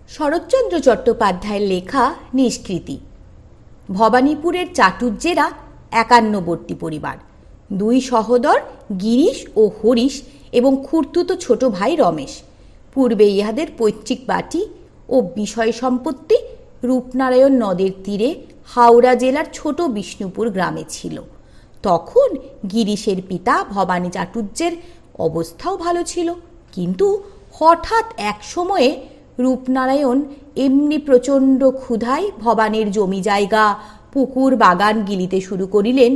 শরৎচন্দ্র চট্টোপাধ্যায়ের লেখা নিষ্কৃতি। ভবানীপুরের চাটুজ্যেরা 51বর্তী পরিবার। দুই সহোদর গিরিশ ও হরিশ এবং খুড়তুতো ছোট ভাই রমেশ। পূর্বে ইহাদের পৈতৃক বাটি ও বিষয় সম্পত্তি রূপনারায়ণ নদের তীরে হাওড়া জেলার ছোট বিষ্ণুপুর গ্রামে ছিল। তখন গিরিশের পিতা ভবানী চাটুজ্যের অবস্থাও ভালো ছিল, কিন্তু হঠাৎ এক সময়ে রূপনারায়ণ এমনি প্রচণ্ড ক্ষুধায় ভবানীর জমি জায়গা পুকুর বাগান গিলিতে শুরু করিলেন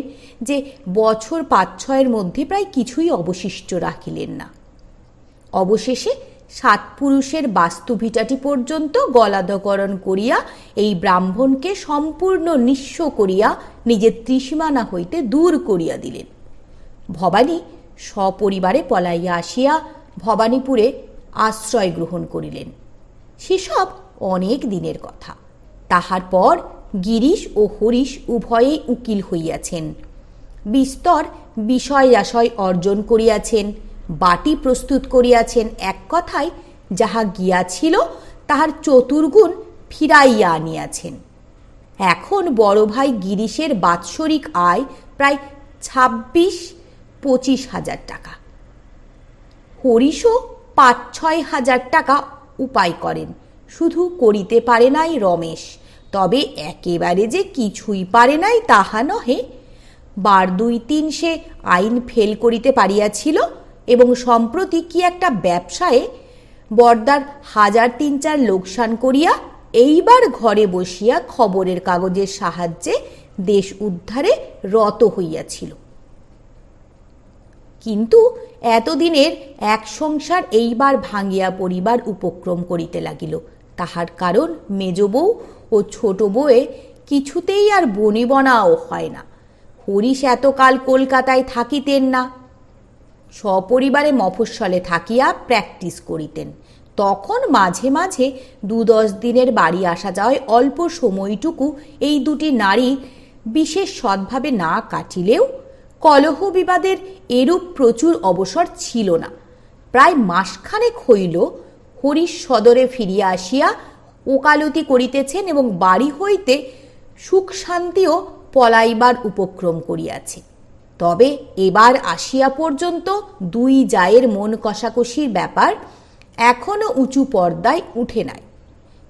যে বছর 5-6 মধ্যে প্রায় কিছুই অবশিষ্ট রাখিলেন না। অবশেষে 7 পুরুষের বাস্তু ভিটাটি পর্যন্ত গলাধকরণ করিয়া এই ব্রাহ্মণকে সম্পূর্ণ নিঃস্ব করিয়া নিজের ত্রিসীমানা হইতে দূর করিয়া দিলেন। ভবানী সপরিবারে পলাইয়া আসিয়া ভবানীপুরে আশ্রয় গ্রহণ করিলেন। সেসব অনেক দিনের কথা। তাহার পর গিরিশ ও হরিশ উভয়েই উকিল হইয়াছেন, বিস্তর বিষয় আশয় অর্জন করিয়াছেন, বাটি প্রস্তুত করিয়াছেন। এক কথায় যাহা গিয়াছিল তাহার চতুর্গুণ ফিরাইয়া আনিয়াছেন। এখন বড় ভাই গিরিশের বাৎসরিক আয় প্রায় 26-25 হাজার টাকা। হরিশও 5-6 হাজার টাকা উপায় করেন। শুধু করিতে পারে নাই রমেশ, তবে একেবারে যে কিছুই পারে নাই তাহা নহে। 12-3 সে আইন ফেল করিতে পারিয়াছিল এবং সম্প্রতি কি একটা ব্যবসায়ে বর্দার 1000-3-4 লোকসান করিয়া এইবার ঘরে বসিয়া খবরের কাগজের সাহায্যে দেশ উদ্ধারে রত হইয়াছিল। কিন্তু এতদিনের এক সংসার এইবার ভাঙিয়া পড়িবার উপক্রম করিতে লাগিল। তাহার কারণ মেজ বউ ও ছোট বউয়ে কিছুতেই আর বনিবনাও হয় না। হরিশ এতকাল কলকাতায় থাকিতেন না, সপরিবারে মফস্বলে থাকিয়া প্র্যাকটিস করিতেন। তখন মাঝে মাঝে 2-10 দিনের বাড়ি আসা যাওয়ায় অল্প সময়টুকু এই দুটি নারী বিশেষ সদ্ভাবে না কাটিলেও কলহ বিবাদের এরূপ প্রচুর অবসর ছিল না। প্রায় মাসখানেক হইল হরিশ সদরে ফিরিয়া আসিয়া ওকালতি করিতেছেন এবং বাড়ি হইতে সুখ শান্তিও পলাইবার উপক্রম করিয়াছে। তবে এবার আসিয়া পর্যন্ত দুই জায়ের মন কষাকষির ব্যাপার এখনো উঁচু পর্দায় উঠে নাই।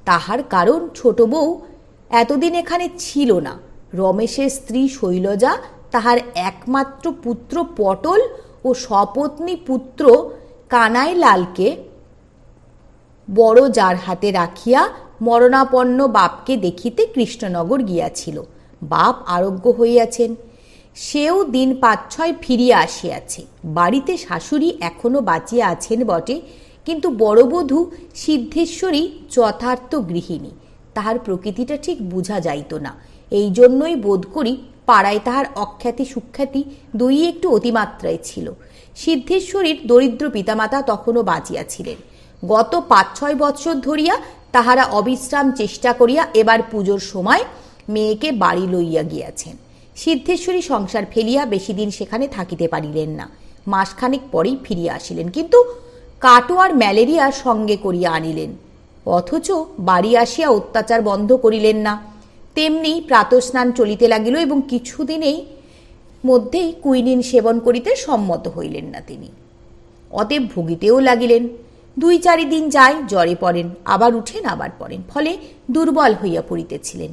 তাহার কারণ ছোট বউ এতদিন এখানে ছিল না। রমেশের স্ত্রী শৈলজা তাহার একমাত্র পুত্র পটল ও সপত্নী পুত্র কানাইলালকে বড় যার হাতে রাখিয়া মরণাপন্ন বাপকে দেখিতে কৃষ্ণনগর গিয়াছিল। বাপ আরোগ্য হইয়াছেন, সেও দিন 5-6 ফিরিয়া আসিয়াছে। বাড়িতে শাশুড়ি এখনো বাঁচিয়া আছেন বটে, কিন্তু বড় বধূ সিদ্ধেশ্বরী যথার্থ গৃহিণী। তাহার প্রকৃতিটা ঠিক বুঝা যাইত না। এই জন্যই বোধ করি পাড়ায় তাহার অখ্যাতি সুখ্যাতি দুই একটু অতিমাত্রায় ছিল। সিদ্ধেশ্বরীর দরিদ্র পিতামাতা তখনও বাঁচিয়াছিলেন। গত 5-6 বৎসর ধরিয়া তাহারা অবিশ্রাম চেষ্টা করিয়া এবার পুজোর সময় মেয়েকে বাড়ি লইয়া গিয়াছেন। সিদ্ধেশ্বরী সংসার ফেলিয়া বেশি দিন সেখানে থাকিতে পারিলেন না। মাসখানেক পরেই ফিরিয়া আসিলেন, কিন্তু কাটোয়ার ম্যালেরিয়া সঙ্গে করিয়া আনিলেন। অথচ বাড়ি আসিয়া অত্যাচার বন্ধ করিলেন না। তেমনি প্রাতঃস্নান চলিতে লাগিল এবং কিছুদিনেই মধ্যেই কুইনিন সেবন করিতে সম্মত হইলেন না তিনি। অতএব ভুগিতেও লাগিলেন। 2-4 দিন যায়, জ্বরে পড়েন, আবার উঠেন, আবার পড়েন, ফলে দুর্বল হইয়া পড়িতেছিলেন।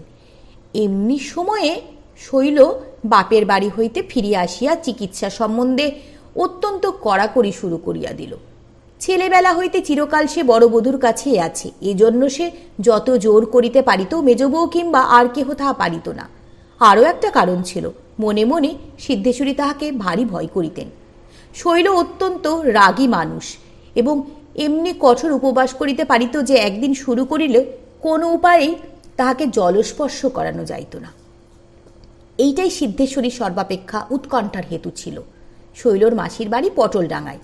এমনি সময়ে শৈল বাপের বাড়ি হইতে ফিরিয়া আসিয়া চিকিৎসা সম্বন্ধে অত্যন্ত কড়াকড়ি শুরু করিয়া দিল। ছেলেবেলা হইতে চিরকাল সে বড় বধূর কাছেই আছে, এজন্য সে যত জোর করিতে পারিত মেজ বউ কিংবা আর কেহ তাহা পারিত না। আরও একটা কারণ ছিল, মনে মনে সিদ্ধেশ্বরী তাহাকে ভারী ভয় করিতেন। শৈল অত্যন্ত রাগী মানুষ এবং এমনি কঠোর উপবাস করিতে পারিত যে একদিন শুরু করিলে কোনো উপায়েই তাহাকে জলস্পর্শ করানো যাইত না। এইটাই সিদ্ধেশ্বরীর সর্বাপেক্ষা উৎকণ্ঠার হেতু ছিল। শৈলর মাসির বাড়ি পটলডাঙ্গায়।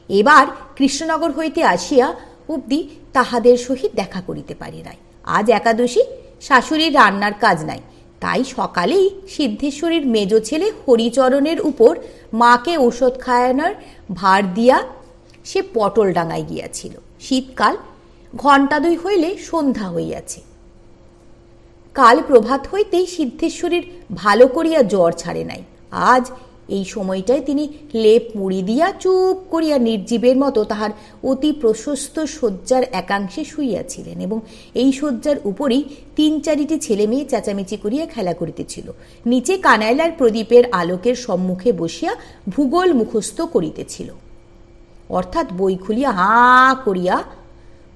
এবার কৃষ্ণনগর হইতে আসিয়া অবধি তাহাদের সহিত দেখা করিতে পারি নাই। আজ একাদশী, শাশুড়ির রান্নার কাজ নাই, তাই সকালেই সিদ্ধেশ্বরীর মেজ ছেলে হরিচরণের উপর মাকে ঔষধ খাওয়ানোর ভার দিয়া সে পটলডাঙ্গায় গিয়াছিল। শীতকাল, ঘণ্টা 2 হইলে সন্ধ্যা হইয়াছে। কাল প্রভাত হইতেই সিদ্ধেশ্বরীর ভালো করিয়া জ্বর ছাড়ে নাই। আজ এই সময়টায় তিনি লেপ মুড়ি দিয়া চুপ করিয়া নির্জীবের মতো তাহার অতি প্রশস্ত শয্যার একাংশে শুইয়াছিলেন এবং এই শয্যার উপরেই 3-4টি ছেলে মেয়ে চেঁচামেচি করিয়া খেলা করিতেছিল। নিচে কানাইলার প্রদীপের আলোকের সম্মুখে বসিয়া ভূগোল মুখস্থ করিতেছিল, অর্থাৎ বই খুলিয়া হাঁ করিয়া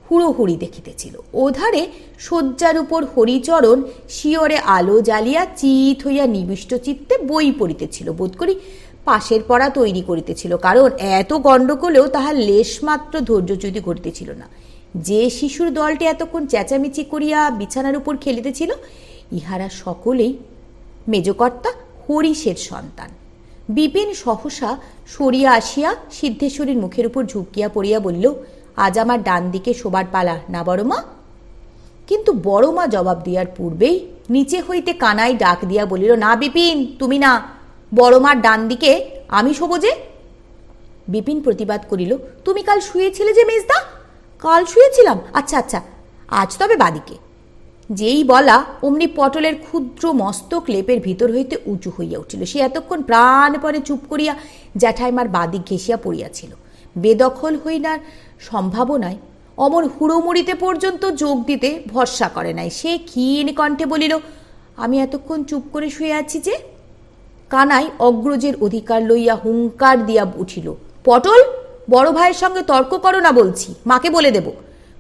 হুড়োহুড়ি দেখিতেছিল। ওধারে শয্যার উপর হরিচরণ শিয়রে আলো জ্বালিয়া চিত হইয়া নিবিষ্ট চিত্তে বই পড়িতেছিল। বোধ করি পাশের পড়া তৈরি করিতেছিল, কারণ এত গণ্ডগোলেও তাহার লেশমাত্র ধৈর্যচ্যুতি ঘটিতেছিল না। যে শিশুর দলটি এতক্ষণ চেঁচামেচি করিয়া বিছানার উপর খেলিতেছিল, ইহারা সকলেই মেজকর্তা হরিশের সন্তান। বিপিন সহসা সরিয়া আসিয়া সিদ্ধেশ্বরীর মুখের উপর ঝুঁকিয়া পড়িয়া বলিল, আজ আমার ডান দিকে শোবার পালা না বড় মা? কিন্তু বড় মা জবাব দিয়ার পূর্বেই নিচে হইতে কানাই ডাক দিয়া বলিল, না বিপিন, তুমি না, বড় মার ডান দিকে আমি শোবো যে। বিপিন প্রতিবাদ করিল, তুমি কাল শুয়েছিলে যে মেজদা? কাল শুয়েছিলাম, আচ্ছা আচ্ছা, আজ তবে বাদিকে। যেই বলা অমনি পটলের ক্ষুদ্র মস্তক লেপের ভিতর হইতে উঁচু হইয়া উঠিল। সে এতক্ষণ প্রাণপণে চুপ করিয়া জ্যাঠাইমার বাদিক ঘেঁষিয়া পড়িয়াছিল। বেদখল হইনার সম্ভাবনায় অমর হুড়োমুড়িতে পর্যন্ত যোগ দিতে ভরসা করে নাই। সে ক্ষীণ কণ্ঠে বলিল, আমি এতক্ষণ চুপ করে শুয়ে আছি যে। কানাই অগ্রজের অধিকার লইয়া হুঙ্কার দিয়া উঠিল, পটল, বড় ভাইয়ের সঙ্গে তর্ক করো না বলছি, মাকে বলে দেব।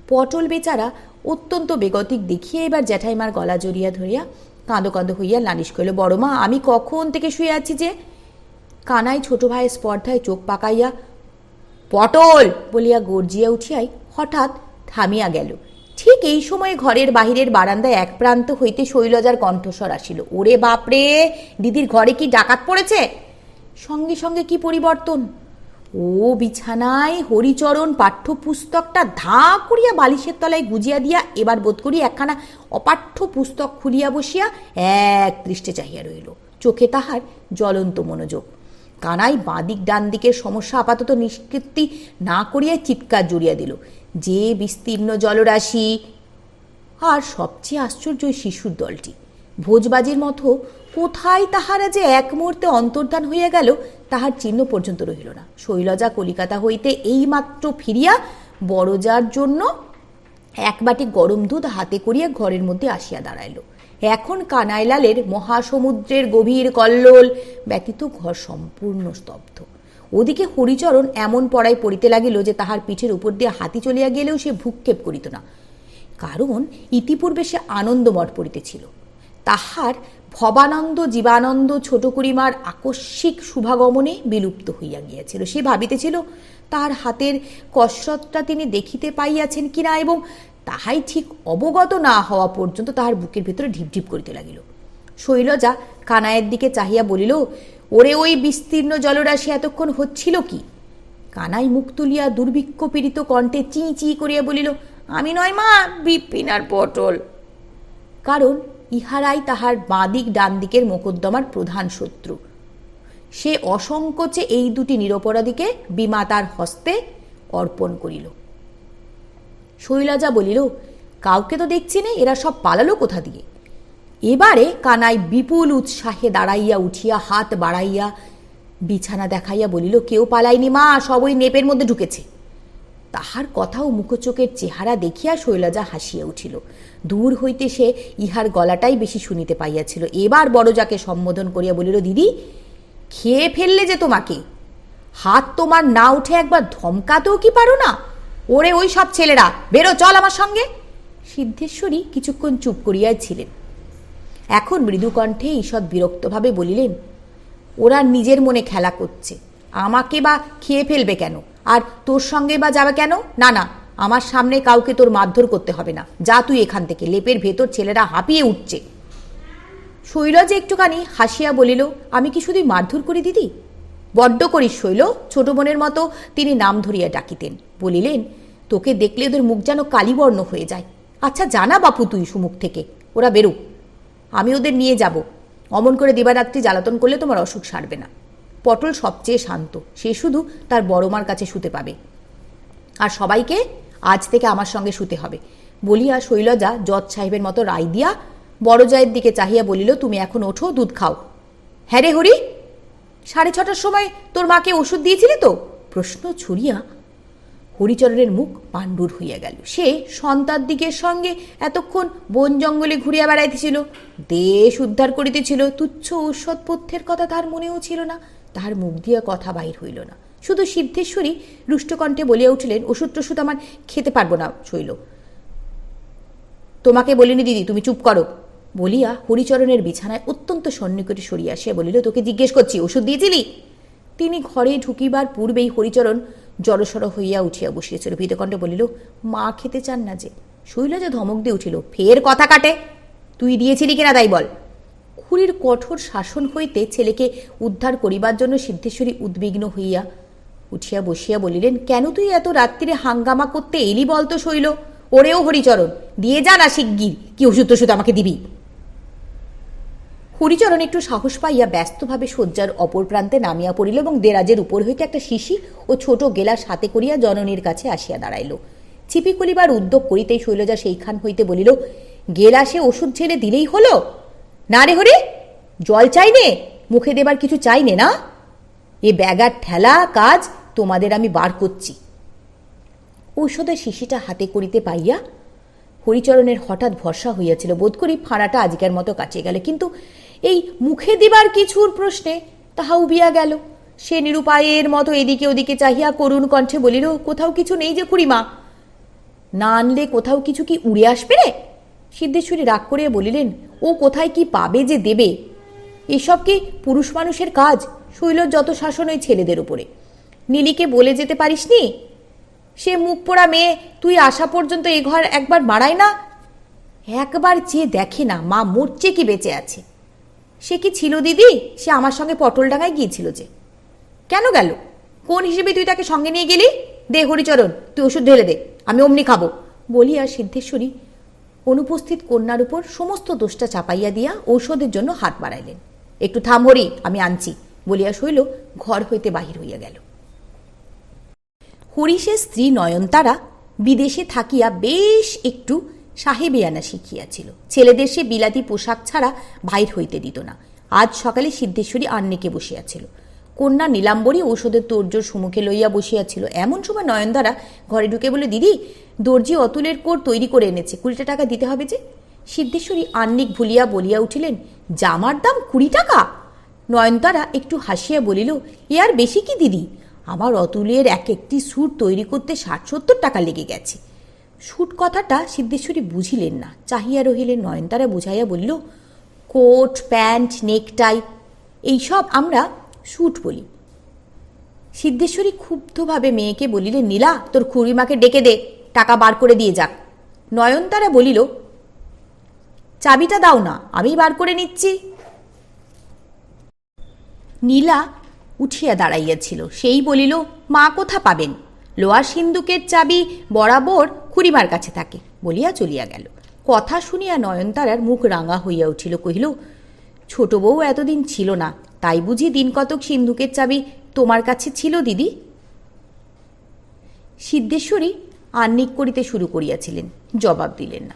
পটল বেচারা অত্যন্ত বেগতিক দেখিয়ে এবার জ্যাঠাইমার গলা জড়িয়া ধরিয়া কাঁদো কাঁদো হইয়া নালিশ করিল, বড় মা, আমি কখন থেকে শুয়ে আছি যে। কানাই ছোট ভাইয়ের স্পর্ধায় চোখ পাকাইয়া পটল বলিয়া গর্জিয়া উঠিয়াই হঠাৎ থামিয়া গেল। ঠিক এই সময়ে ঘরের বাহিরের বারান্দায় এক প্রান্ত হইতে শৈলজার কণ্ঠস্বর আসিল, ওরে বাপরে, দিদির ঘরে কি ডাকাত পড়েছে? সঙ্গে সঙ্গে কি পরিবর্তন! ও বিছানায় হরিচরণ পাঠ্যপুস্তকটা ধাঁ করিয়া বালিশের তলায় গুজিয়া দিয়া এবার বোধ করি একখানা অপাঠ্য পুস্তক খুলিয়া বসিয়া এক দৃষ্টে চাহিয়া রইল। চোখে তাহার জ্বলন্ত মনোযোগ। কানাই বাঁদিক ডান দিকের সমস্যা আপাতত নিষ্কৃতি না করিয়া চিৎকার জুড়িয়া দিল, যে বিস্তীর্ণ জলরাশি! আর সবচেয়ে আশ্চর্য শিশুর দলটি। ভোজবাজির মতো কোথায় তাহারা যে এক মুহূর্তে অন্তর্ধান হইয়া গেল তাহার চিহ্ন পর্যন্ত রহিল না। শৈলজা কলিকাতা হইতে এইমাত্র ফিরিয়া বড়জার জন্য এক বাটি গরম দুধ হাতে করিয়া ঘরের মধ্যে আসিয়া দাঁড়াইল। এখন কানাইলালের মহাসমুদ্রের গভীর কল্লোল ব্যতীত ঘর সম্পূর্ণ স্তব্ধ। ওদিকে হরিচরণ এমন পড়ায় পড়িতে লাগিল যে তাহার পিঠের উপর দিয়ে হাতি চলিয়া গেলেও সে ভ্রুক্ষেপ করিত না, কারণ ইতিপূর্বে সে আনন্দমঠ পড়িতেছিল। তাহার ভবানন্দ জীবানন্দ ছোট কুড়িমার আকস্মিক শুভাগমনে বিলুপ্ত হইয়া গিয়াছিল। সে ভাবিতেছিল তাহার হাতের কসরতটা তিনি দেখিতে পাইয়াছেন কিনা, এবং তাহাই ঠিক অবগত না হওয়া পর্যন্ত তাহার বুকের ভিতরে ঢিপঢিপ করিতে লাগিল। শৈলজা কানাইয়ের দিকে চাহিয়া বলিল, ওরে ওই বিস্তীর্ণ জলরাশি এতক্ষণ হচ্ছিল কি? কানাই মুখ তুলিয়া দুর্ভিক্ষ পীড়িত কণ্ঠে চি চি করিয়া বলিল, আমি নয় মা, বিপিন আর পটল। কারণ ইহারাই তাহার বাঁদিক ডান দিকের মোকদ্দমার প্রধান শত্রু। সে অসংকোচে এই দুটি নিরপরাধীকে বিমাতার হস্তে অর্পণ করিল। শৈলজা বলিল, কাউকে তো দেখছি না, এরা সব পালালো কোথা দিয়ে? এবারে কানাই বিপুল উৎসাহে দাঁড়াইয়া উঠিয়া হাত বাড়াইয়া বিছানা দেখাইয়া বলিল, কেউ পালায়নি মা, সব ওই নেপের মধ্যে ঢুকেছে। তাহার কথা ও মুখচোখের চেহারা দেখিয়া শৈলজা হাসিয়া উঠিল। দূর হইতে সে ইহার গলাটাই বেশি শুনিতে পাইয়াছিল। এবার বড়জাকে সম্বোধন করিয়া বলিল, দিদি, খেয়ে ফেললে যে তোমাকে, হাত তোমার না উঠে একবার ধমকাতেও কি পারো না? ওরে ওই সব ছেলেরা, বেরো, চল আমার সঙ্গে। সিদ্ধেশ্বরী কিছুক্ষণ চুপ করিয়াই ছিলেন। এখন মৃদুকণ্ঠে ঈষৎ বিরক্তভাবে বলিলেন, ওরা নিজের মনে খেলা করছে, আমাকে বা খেয়ে ফেলবে কেন, আর তোর সঙ্গে বা যাবে কেন? না না, আমার সামনে কাউকে তোর মারধর করতে হবে না, যা তুই এখান থেকে। লেপের ভেতর ছেলেরা হাঁপিয়ে উঠছে। শৈলজা একটুখানি হাসিয়া বলিল, আমি কি শুধুই মারধর করি দিদি? বড্ড করিস শৈল। ছোট বোনের মতো তিনি নাম ধরিয়া ডাকিতেন। বলিলেন, তোকে দেখলে ওদের মুখ যেন কালিবর্ণ হয়ে যায়। আচ্ছা জানা বাপু তুই সুমুখ থেকে, ওরা বেরো, আমি ওদের নিয়ে যাব। অমন করে দিবারাত্রি জ্বালাতন করলে তোমার অসুখ সারবে না। পটল সবচেয়ে শান্ত, সে শুধু তার বড় মার কাছে শুতে পাবে, আর সবাইকে আজ থেকে আমার সঙ্গে শুতে হবে বলিয়া শৈলজা জজ সাহেবের মতো রায় দিয়া বড় জয়ের দিকে চাহিয়া বলিল, তুমি এখন ওঠো, দুধ খাও। হ্যাঁ রে হরি, 6:30টার সময় তোর মাকে ওষুধ দিয়েছিলি তো? প্রশ্ন ছুড়িয়া হরিচরণের মুখ পাণ্ডুর হইয়া গেল। সে সন্তার দিকের সঙ্গে এতক্ষণ বন জঙ্গলে ঘুরিয়া বেড়াইতেছিল, দেশ উদ্ধার করিতেছিল, তুচ্ছ ঔষধ পথ্যের কথা তাহার মনেও ছিল না, তাহার মুখ দিয়া কথা বাহির হইল না। শুধু সিদ্ধেশ্বরী রুষ্টকণ্ঠে বলিয়া উঠিলেন, ওষুধ টষুধ আমার খেতে পারবো না শৈল। তোমাকে বলিনি দিদি, তুমি চুপ করো বলিয়া হরিচরণের বিছানায় অত্যন্ত সন্নিকটে সরিয়া আসিয়া বলিল, তোকে জিজ্ঞেস করছি, ওষুধ দিয়েছিলি? তিনি ঘরে ঢুকিবার পূর্বেই হরিচরণ জড়সড় হইয়া উঠিয়া বসিয়েছিল। ভীতকণ্ঠে বলিল, মা খেতে চান না যে। শৈলজা ধমক দিয়ে উঠিল, ফের কথা কাটে, তুই দিয়েছিলি কিনা তাই বল। খুড়ির কঠোর শাসন হইতে ছেলেকে উদ্ধার করিবার জন্য সিদ্ধেশ্বরী উদ্বিগ্ন হইয়া উঠিয়া বসিয়া বলিলেন, কেন তুই এত রাত্রিরে হাঙ্গামা করতে এলি বলতো শৈল? ওরেও হরিচরণ, দিয়ে যা না শিগগির, কি ওষুধ টষুধ আমাকে দিবি। হরিচরণ একটু সাহস পাইয়া ব্যস্তভাবে শয্যার অপর প্রান্তে নামিয়া পড়িল এবং দেরাজের উপর হইতে একটা শিশি ও ছোট গেলাস হাতে করিয়া জননীর কাছে আসিয়া দাঁড়াইল। চিপি করিবার উদ্যোগ করিতেই শৈলজা সেইখান হইতে বলিল, গেলাসে ওষুধ ছেড়ে দিলেই হলো? না রে হরি, জল চাই নে, মুখে দেবার কিছু চাই নে না? এ ব্যাগার ঠেলা কাজ তোমাদের আমি বার করছি। ঔষধের শিশিটা হাতে করিতে পাইয়া হরিচরণের হঠাৎ ভরসা হইয়াছিল, বোধ করি ফাঁড়াটা আজকের মতো কাটিয়ে গেল। কিন্তু এই মুখে দিবার কিছুর প্রশ্নে তাহা উবিয়া গেল। সে নিরুপায়ের মতো এদিকে ওদিকে চাহিয়া করুণ কণ্ঠে বলিল, কোথাও কিছু নেই যে খুড়িমা? না আনলে কোথাও কিছু কি উড়ে আসবে রে? সিদ্ধেশ্বরী রাগ করিয়া বলিলেন, ও কোথায় কি পাবে যে দেবে? এসব কি পুরুষ মানুষের কাজ? শৈলর যত শাসন ওই ছেলেদের উপরে। নীলিকে বলে যেতে পারিসনি? সে মুখ পোড়া মেয়ে, তুই আসা পর্যন্ত এ ঘর একবার মারায় না? একবার চেয়ে দেখে না মা মরছে কি বেঁচে আছে। সে কি ছিল দিদি? সে আমার সঙ্গে পটলডাঙ্গায় গিয়েছিল যে। কেন গেল? কোন হিসেবে তুই তাকে সঙ্গে নিয়ে গেলি? দে হরিচরণ, তুই ওষুধ ঢেলে দে, আমি অমনি খাবো বলিয়া সিদ্ধেশ্বরী অনুপস্থিত কন্যার উপর সমস্ত দোষটা চাপাইয়া দিয়া ঔষধের জন্য হাত বাড়াইলেন। একটু থাম হরি, আমি আনছি বলিয়া শৈল ঘর হইতে বাহির হইয়া গেল। হরিশের স্ত্রী নয়নতারা বিদেশে থাকিয়া বেশ একটু সাহেবিয়ানা শিখিয়াছিল। ছেলেদের সে বিলাতি পোশাক ছাড়া বাহির হইতে দিত না। আজ সকালে সিদ্ধেশ্বরী আন্নিকে বসিয়াছিল, কন্যা নীলাম্বরী ঔষধের তোড়জোড় সম্মুখে লইয়া বসিয়াছিল। এমন সময় নয়নতারা ঘরে ঢুকে বলে, দিদি, দর্জি অতুলের কোট তৈরি করে এনেছে, 20 টাকা দিতে হবে যে। সিদ্ধেশ্বরী আন্নিক ভুলিয়া বলিয়া উঠিলেন, জামার দাম 20 টাকা? নয়নতারা একটু হাসিয়া বলিল, এ আর বেশি কি দিদি, আমার অতুলের এক একটি স্যুট তৈরি করতে 60-70 টাকা লেগে গেছে। স্যুট কথাটা সিদ্ধেশ্বরী বুঝিলেন না, চাহিয়া রহিলেন। নয়নতারা বুঝাইয়া বলিল, কোট, প্যান্ট, নেকটাই এইসব আমরা স্যুট বলি। সিদ্ধেশ্বরী ক্ষুব্ধভাবে মেয়েকে বলিলেন, নীলা, তোর খুড়িমাকে ডেকে দে, টাকা বার করে দিয়ে যাক। নয়নতারা বলিল, চাবিটা দাও না, আমি বার করে নিচ্ছি। নীলা উঠিয়া দাঁড়াইয়াছিল, সেই বলিল, মা কোথা পাবেন? লোহার সিন্দুকের চাবি বরাবর খুড়িমার কাছে থাকে বলিয়া চলিয়া গেল। কথা শুনিয়া নয়নতারার মুখ রাঙা হইয়া উঠিল। কহিল, ছোট বউ এতদিন ছিল না, তাই বুঝি দিন কতক সিন্দুকের চাবি তোমার কাছে ছিল দিদি? সিদ্ধেশ্বরী আহ্নিক করিতে শুরু করিয়াছিলেন, জবাব দিলেন না।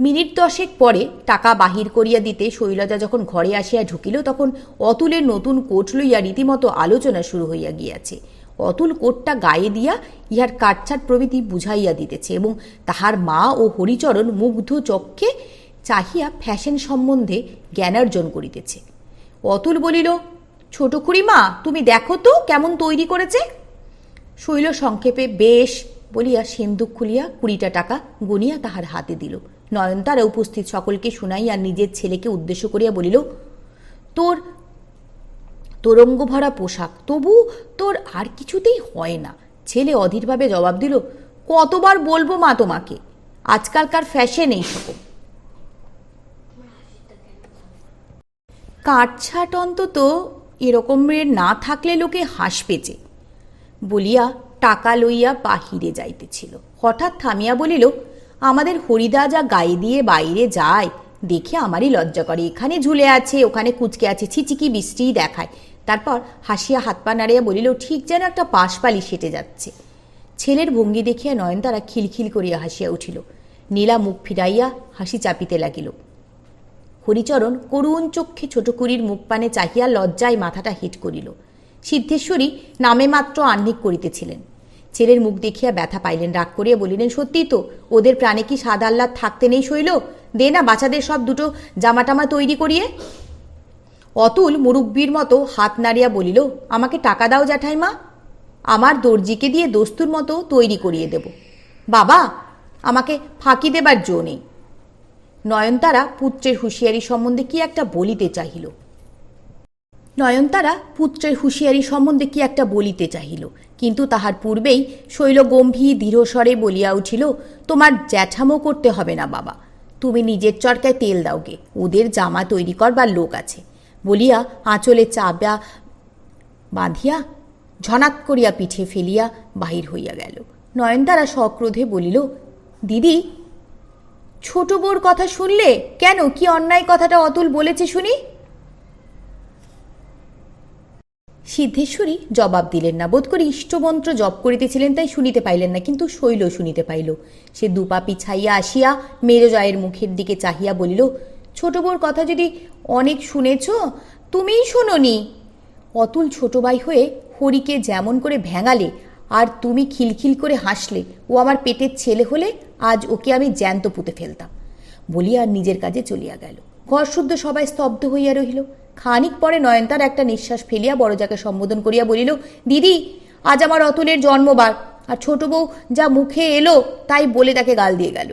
মিনিট 10 পরে টাকা বাহির করিয়া দিতে শৈলজা যখন ঘরে আসিয়া ঢুকিল, তখন অতুলের নতুন কোট লইয়া রীতিমতো আলোচনা শুরু হইয়া গিয়াছে। অতুল কোটটা গায়ে দিয়া ইহার কাটছাট প্রভৃতি বুঝাইয়া দিতেছে এবং তাহার মা ও হরিচরণ মুগ্ধ চক্ষে চাহিয়া ফ্যাশন সম্বন্ধে জ্ঞানার্জন করিতেছে। অতুল বলিল, ছোট খুড়িমা, তুমি দেখো তো কেমন তৈরি করেছে। শৈল সংক্ষেপে বেশ বলিয়া সিন্দুক খুলিয়া 20 টাকা গুনিয়া তাহার হাতে দিল। নয়নতারা উপস্থিত সকলকে শুনাইয়া নিজের ছেলেকে উদ্দেশ্য করিয়া বলিল, তোর তোরঙ্গ ভরা পোশাক, তবু তোর আর কিছুতেই হয় না। ছেলে অধীরভাবে জবাব দিল, কতবার বলবো মা তোমাকে, আজকালকার ফ্যাশন এই সকল। কাটছাট অন্তত এরকমের না থাকলে লোকে হাসপেছে বলিয়া টাকা লইয়া বাহিরে যাইতেছিল। হঠাৎ থামিয়া বলিল, আমাদের হরিদা যা গায়ে দিয়ে বাইরে যায় দেখে আমারই লজ্জা করে। এখানে ঝুলে আছে, ওখানে কুচকে আছে, ছিচিকি বৃষ্টিই দেখায়। তারপর হাসিয়া হাত পা নাড়িয়া বলিল, ঠিক যেন একটা পাশপালি সেটে যাচ্ছে। ছেলের ভঙ্গি দেখিয়া নয়নতারা খিলখিল করিয়া হাসিয়া উঠিল। নীলা মুখ ফিরাইয়া হাসি চাপিতে লাগিল। হরিচরণ করুণ চক্ষে ছোটকুড়ির মুখপানে চাহিয়া লজ্জায় মাথাটা হিট করিল। সিদ্ধেশ্বরী নামে মাত্র আহ্নিক করিতেছিলেন। ছেলের মুখ দেখিয়া ব্যথা পাইলেন, রাগ করিয়া বলিলেন, সত্যি তো, ওদের প্রাণে কি স্বাদ আহ্লাদ থাকতে নেই শৈল? দে না বাচ্চাদের সব দুটো জামাটামা তৈরি করিয়ে। অতুল মুরব্বীর মতো হাত নাড়িয়া বলিল, আমাকে টাকা দাও জ্যাঠাইমা, আমার দর্জিকে দিয়ে দস্তুর মতো তৈরি করিয়ে দেব। বাবা, আমাকে ফাঁকি দেবার জো নেই। নয়নতারা পুত্রের হুঁশিয়ারি সম্বন্ধে কি একটা বলিতে চাহিল, কিন্তু তাহার পূর্বেই শৈল গম্ভীর দৃঢ়স্বরে বলিয়া উঠিল, তোমার জ্যাঠামো করতে হবে না বাবা, তুমি নিজের চরকায় তেল দাওগে, ওদের জামা তৈরি করবার লোক আছে, বলিয়া আঁচলে চাপা বাঁধিয়া ঝনাত করিয়া পিঠে ফেলিয়া বাহির হইয়া গেল। নয়নতারা সক্রোধে বলিল, দিদি, ছোট বউর কথা শুনলে কেন? কি অন্যায় কথাটা অতুল বলেছে শুনি? সিদ্ধেশ্বরী জবাব দিলেন না। বোধ করি ইষ্টমন্ত্র জপ করিতেছিলেন, তাই শুনিতে পাইলেন না, কিন্তু শৈল শুনিতে পাইল। সে দুপা পিছাইয়া আসিয়া মেজজয়ের মুখের দিকে চাহিয়া বলিল, ছোট বউর কথা যদি অনেক শুনেছ, তুমিই শোনোনি। অতুল ছোট ভাই হয়ে হরিকে যেমন করে ভেঙালে, আর তুমি খিলখিল করে হাসলে, ও আমার পেটের ছেলে হলে আজ ওকে আমি জ্যান্ত পুঁতে ফেলতাম, বলিয়া নিজের কাজে চলিয়া গেল। ঘরশুদ্ধ সবাই স্তব্ধ হইয়া রহিল। খানিক পরে নয়নতার একটা নিঃশ্বাস ফেলিয়া বড়জাকে সম্বোধন করিয়া বলিল, দিদি, আজ আমার অতুলের জন্মবার, আর ছোট বউ যা মুখে এলো তাই বলে তাকে গাল দিয়ে গেল।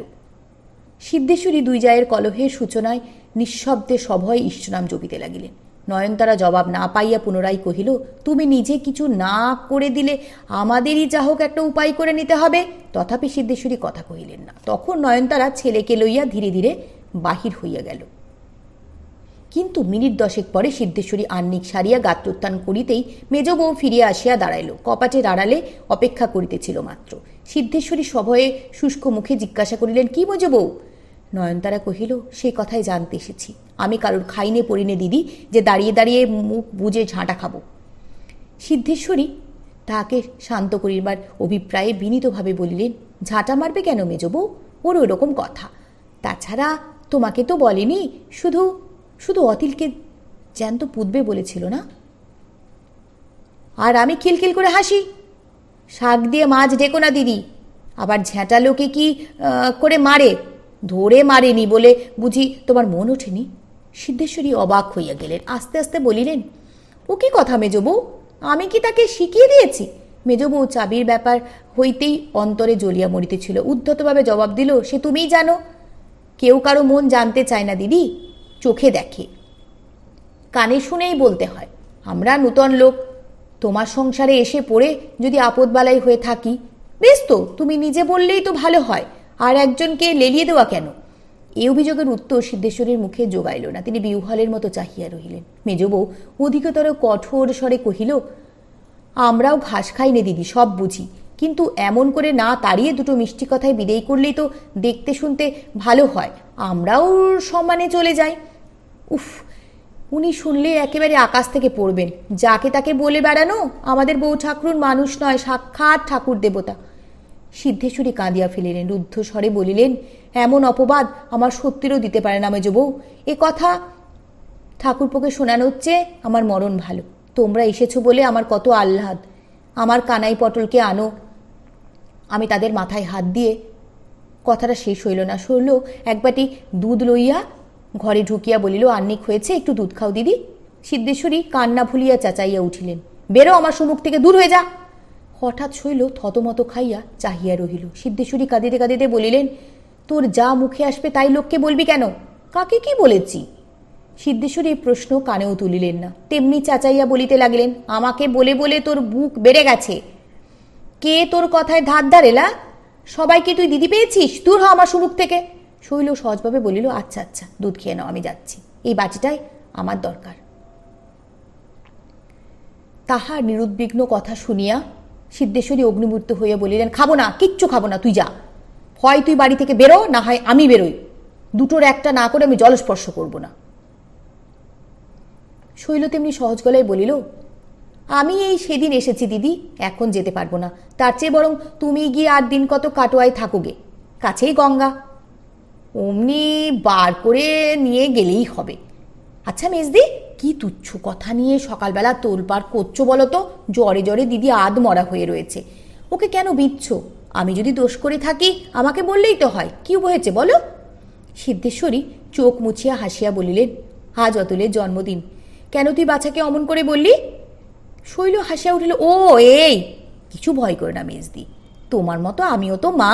সিদ্ধেশ্বরী দুই জায়ের কলহের সূচনায় নিঃশব্দে সভয়ে ইষ্টনাম জপিতে লাগিলেন। নয়নতারা জবাব না পাইয়া পুনরায় কহিল, তুমি নিজে কিছু না করে দিলে আমাদেরই যা হোক একটা উপায় করে নিতে হবে। তথাপি সিদ্ধেশ্বরী কথা কহিলেন না। তখন নয়নতারা ছেলেকে লইয়া ধীরে ধীরে বাহির হইয়া গেল। কিন্তু মিনিট 10 পরে সিদ্ধেশ্বরী আহ্নিক সারিয়া গাত্রোত্থান করিতেই মেজ বউ ফিরিয়া আসিয়া দাঁড়াইল। কপাটের আড়ালে অপেক্ষা করিতেছিল মাত্র। সিদ্ধেশ্বরী সভয়ে শুষ্ক মুখে জিজ্ঞাসা করিলেন, কি মেজ বউ? নয়নতারা কহিল, সেই কথাই জানতে এসেছি। আমি কারোর খাইনে পড়িনে দিদি, যে দাঁড়িয়ে দাঁড়িয়ে মুখ বুজে ঝাঁটা খাবো। সিদ্ধেশ্বরী তাহাকে শান্ত করিবার অভিপ্রায়ে বিনীতভাবে বলিলেন, ঝাঁটা মারবে কেন মেজ বউ? ওর ওরকম কথা। তাছাড়া তোমাকে তো বলেনি, শুধু শুধু অতিলকে জ্যান্ত পুতবে বলেছিল না? আর আমি খিলখিল করে হাসি। শাক দিয়ে মাছ ডেকো না দিদি। আবার ঝ্যাঁটা লোকে কি করে মারে? ধরে মারেনি বলে বুঝি তোমার মন ওঠেনি? সিদ্ধেশ্বরী অবাক হইয়া গেলেন। আস্তে আস্তে বলিলেন, ও কি কথা মেজ বউ? আমি কি তাকে শিখিয়ে দিয়েছি? মেজ বউ চাবির ব্যাপার হইতেই অন্তরে জ্বলিয়া মরিতেছিল। উদ্ধতভাবে জবাব দিল, সে তুমিই জানো। কেউ কারো মন জানতে চায় না দিদি, চোখে দেখে, কানে শুনেই বলতে হয়। আমরা নূতন লোক, তোমার সংসারে এসে পড়ে যদি আপদবালাই হয়ে থাকি, বেশ তো, তুমি নিজে বললেই তো ভালো হয়, আর একজনকে লেলিয়ে দেওয়া কেন? এই অভিযোগের উত্তর সিদ্ধেশ্বরীর মুখে জোগাইল না। তিনি বিহ্বলের মতো চাহিয়া রহিলেন। মেজ বউ অধিকতর কঠোর স্বরে কহিল, আমরাও ঘাস খাই নে দিদি, সব বুঝি, কিন্তু এমন করে না তাড়িয়ে দুটো মিষ্টি কথায় বিদেয় করলেই তো দেখতে শুনতে ভালো হয়, আমরাও সম্মানে চলে যাই। উফ, উনি শুনলে একেবারে আকাশ থেকে পড়বেন। যাকে তাকে বলে বেড়ানো, আমাদের বউ ঠাকুরুন মানুষ নয়, সাক্ষাৎ ঠাকুর দেবতা। সিদ্ধেশ্বরী কাঁদিয়া ফেলিলেন। রুদ্ধ স্বরে বলিলেন, এমন অপবাদ আমার সত্যিরও দিতে পারে না মেজ বউ। এ কথা ঠাকুরপোকে শোনানো হচ্ছে আমার মরণ ভালো। তোমরা এসেছো বলে আমার কত আহ্লাদ। আমার কানাই পটলকে আনো। আমি তাদের মাথায় হাত দিয়ে, কথাটা শেষ হইল না। সরল এক বাটি দুধ লইয়া ঘরে ঢুকিয়া বলিল, আহ্নিক হয়েছে, একটু দুধ খাও দিদি। সিদ্ধেশ্বরী কান্না ভুলিয়া চেঁচাইয়া উঠিলেন, বেরো আমার সম্মুখ থেকে, দূর হয়ে যা। হঠাৎ শৈল থতমত খাইয়া চাহিয়া রহিল। সিদ্ধেশ্বরী কাঁদিতে কাঁদিতে বলিলেন, তোর যা মুখে আসবে তাই লোককে বলবি কেন? কাকে কি বলেছি? সিদ্ধেশ্বরী প্রশ্ন কানেও তুলিলেন না। তেমনি চাচাইয়া বলিতে লাগিলেন, আমাকে বলে বলে তোর বুক বেড়ে গেছে। কে তোর কথায় ধার ধারেলা? সবাইকে তুই দিদি পেয়েছিস? দূর হ আমার সম্মুখ থেকে। শৈল সহজভাবে বলিল, আচ্ছা আচ্ছা, দুধ খেয়ে নাও, আমি যাচ্ছি, এই বাটিটাই আমার দরকার। তাহার নিরুদ্বিগ্ন কথা শুনিয়া সিদ্ধেশ্বরী অগ্নিমূর্ত হইয়া বলিলেন, খাবো না, কিচ্ছু খাবো না, তুই যা। হয় তুই বাড়ি থেকে বেরো, না হয় আমি বেরোই। দুটোর একটা না করে আমি জলস্পর্শ করব না। শৈল তেমনি সহজ গলায় বলিল, আমি এই সেদিন এসেছি দিদি, এখন যেতে পারবো না। তার চেয়ে বরং তুমি গিয়ে 8 দিন কত কাটোয়ায় থাকোগে, কাছেই গঙ্গা। অমনি বার করে নিয়ে গেলেই হবে। আচ্ছা মেজদি, কি তুচ্ছ কথা নিয়ে সকালবেলা তোলপাড় করছো বলো তো? জ্বরে জ্বরে দিদি আধমরা হয়ে রয়েছে, ওকে কেন বিচ্ছ? আমি যদি দোষ করে থাকি আমাকে বললেই তো হয়, কি হয়েছে বলো? সিদ্ধেশ্বরী চোখ মুছিয়া হাসিয়া বলিলেন, আজ অতুলের জন্মদিন, কেন তুই বাচ্চাকে অমন করে বললি? শৈল হাসিয়া উঠিল, ও এই, কিছু ভয় করে না মেজদি, তোমার মতো আমিও তো মা।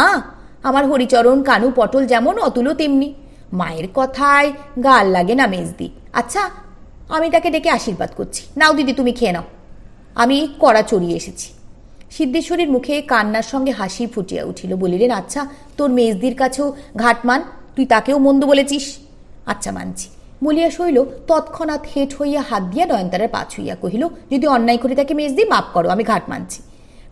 আমার হরিচরণ, কানু, পটল যেমন অতুলও তেমনি। মায়ের কথায় গাল লাগে না মেজদি। আচ্ছা আমি তাকে ডেকে আশীর্বাদ করছি, নাও দিদি তুমি খেয়ে নাও, আমি কড়া চড়িয়ে এসেছি। সিদ্ধেশ্বরীর মুখে কান্নার সঙ্গে হাসি ফুটিয়া উঠিল। বলিলেন, আচ্ছা তোর মেজদির কাছেও ঘাটমান, তুই তাকেও মন্দ বলেছিস? আচ্ছা মানছি বলিয়া শৈল তৎক্ষণাৎ হেঁট হইয়া হাত দিয়া নয়নতারার পা ছুঁইয়া কহিল, যদি অন্যায় করি তাকে মেজদি মাপ করো, আমি ঘাট মানছি।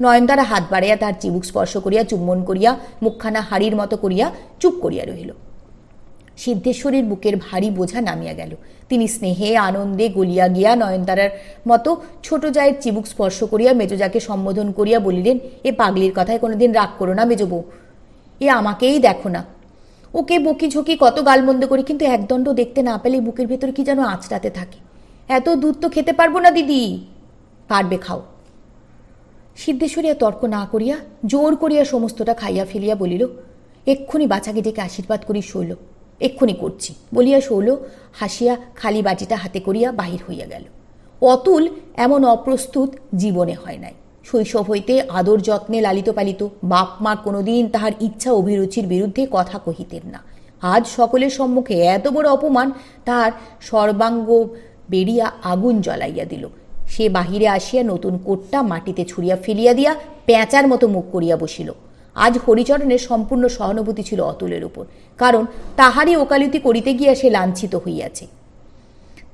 নয়নতারা হাত বাড়াইয়া তার চিবুক স্পর্শ করিয়া চুম্বন করিয়া মুখখানা হাড়ির মতো করিয়া চুপ করিয়া রহিল। সিদ্ধেশ্বরীর বুকের ভারী বোঝা নামিয়া গেল। তিনি স্নেহে আনন্দে গলিয়া গিয়া নয়নতারার মতো ছোট জায়ের চিবুক স্পর্শ করিয়া মেজোজাকে সম্বোধন করিয়া বলিলেন, এ পাগলির কথায় কোনোদিন রাগ করো না মেজবউ, এ আমাকেই দেখো না, ওকে বকি ঝকি কত গালমন্দ করি, কিন্তু একদণ্ড দেখতে না পেলে বুকের ভেতর কি যেন আঁচড়াতে থাকে। এত দুধ তো খেতে পারবো না দিদি। পারবে, খাও। সিদ্ধেশ্বরীয়া তর্ক না করিয়া জোর করিয়া সমস্তটা খাইয়া ফেলিয়া বলিল, এক্ষুনি বাচ্চাকে ডেকে আশীর্বাদ করি শৈল, এক্ষুনি করছি বলিয়া শৈল হাসিয়া খালি বাটিটা হাতে করিয়া বাহির হইয়া গেল। অতুল এমন অপ্রস্তুত জীবনে হয় নাই। শৈশব হইতে আদর যত্নে লালিত পালিত, বাপ মা কোনোদিন তাহার ইচ্ছা অভিরুচির বিরুদ্ধে কথা কহিতেন না। আজ সকলের সম্মুখে এত বড় অপমান তাহার সর্বাঙ্গ বেরিয়া আগুন জ্বলাইয়া দিল। সে বাহিরে আসিয়া নতুন কোটটা মাটিতে ছুঁড়িয়া ফেলিয়া দিয়া পেঁচার মতো মুখ করিয়া বসিল। আজ হরিচরণের সম্পূর্ণ সহানুভূতি ছিল অতুলের উপর, কারণ তাহারই ওকালতি করিতে গিয়া সে লাঞ্ছিত হইয়াছে।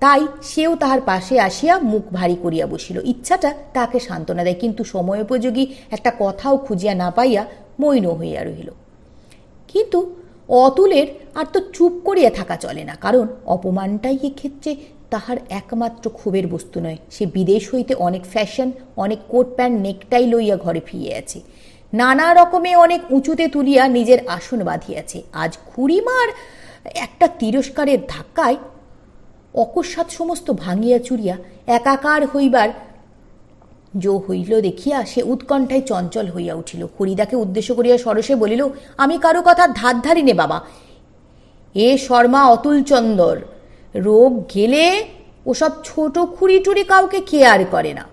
তাই সেও তাহার পাশে আসিয়া মুখ ভারী করিয়া বসিল। ইচ্ছাটা তাকে সান্ত্বনা দেয়, কিন্তু সময়োপযোগী একটা কথাও খুঁজিয়া না পাইয়া মৌন হইয়া রহিল। কিন্তু অতুলের আর তো চুপ করিয়া থাকা চলে না, কারণ অপমানটাই এক্ষেত্রে তাহার একমাত্র ক্ষোভের বস্তু নয়। সে বিদেশ হইতে অনেক ফ্যাশন, অনেক কোট প্যান্ট নেকটাই লইয়া ঘরে ফিরিয়াছে, নানা রকমে অনেক উঁচুতে তুলিয়া নিজের আসন বাঁধিয়াছে। আজ খুড়িমার একটা তিরস্কারের ধাক্কায় অকস্মাৎ সমস্ত ভাঙিয়া চুরিয়া একাকার হইবার জো হইল দেখিয়া সে উৎকণ্ঠায় চঞ্চল হইয়া উঠিল। হরিদাকে উদ্দেশ্য করিয়া সরসে বলিল, আমি কারো কথা ধার ধারি নে বাবা, এ শর্মা অতুলচন্দর, রোগ গেলে ওসব ছোট খুঁড়ি টুড়ি কাউকে কেয়ার করে না।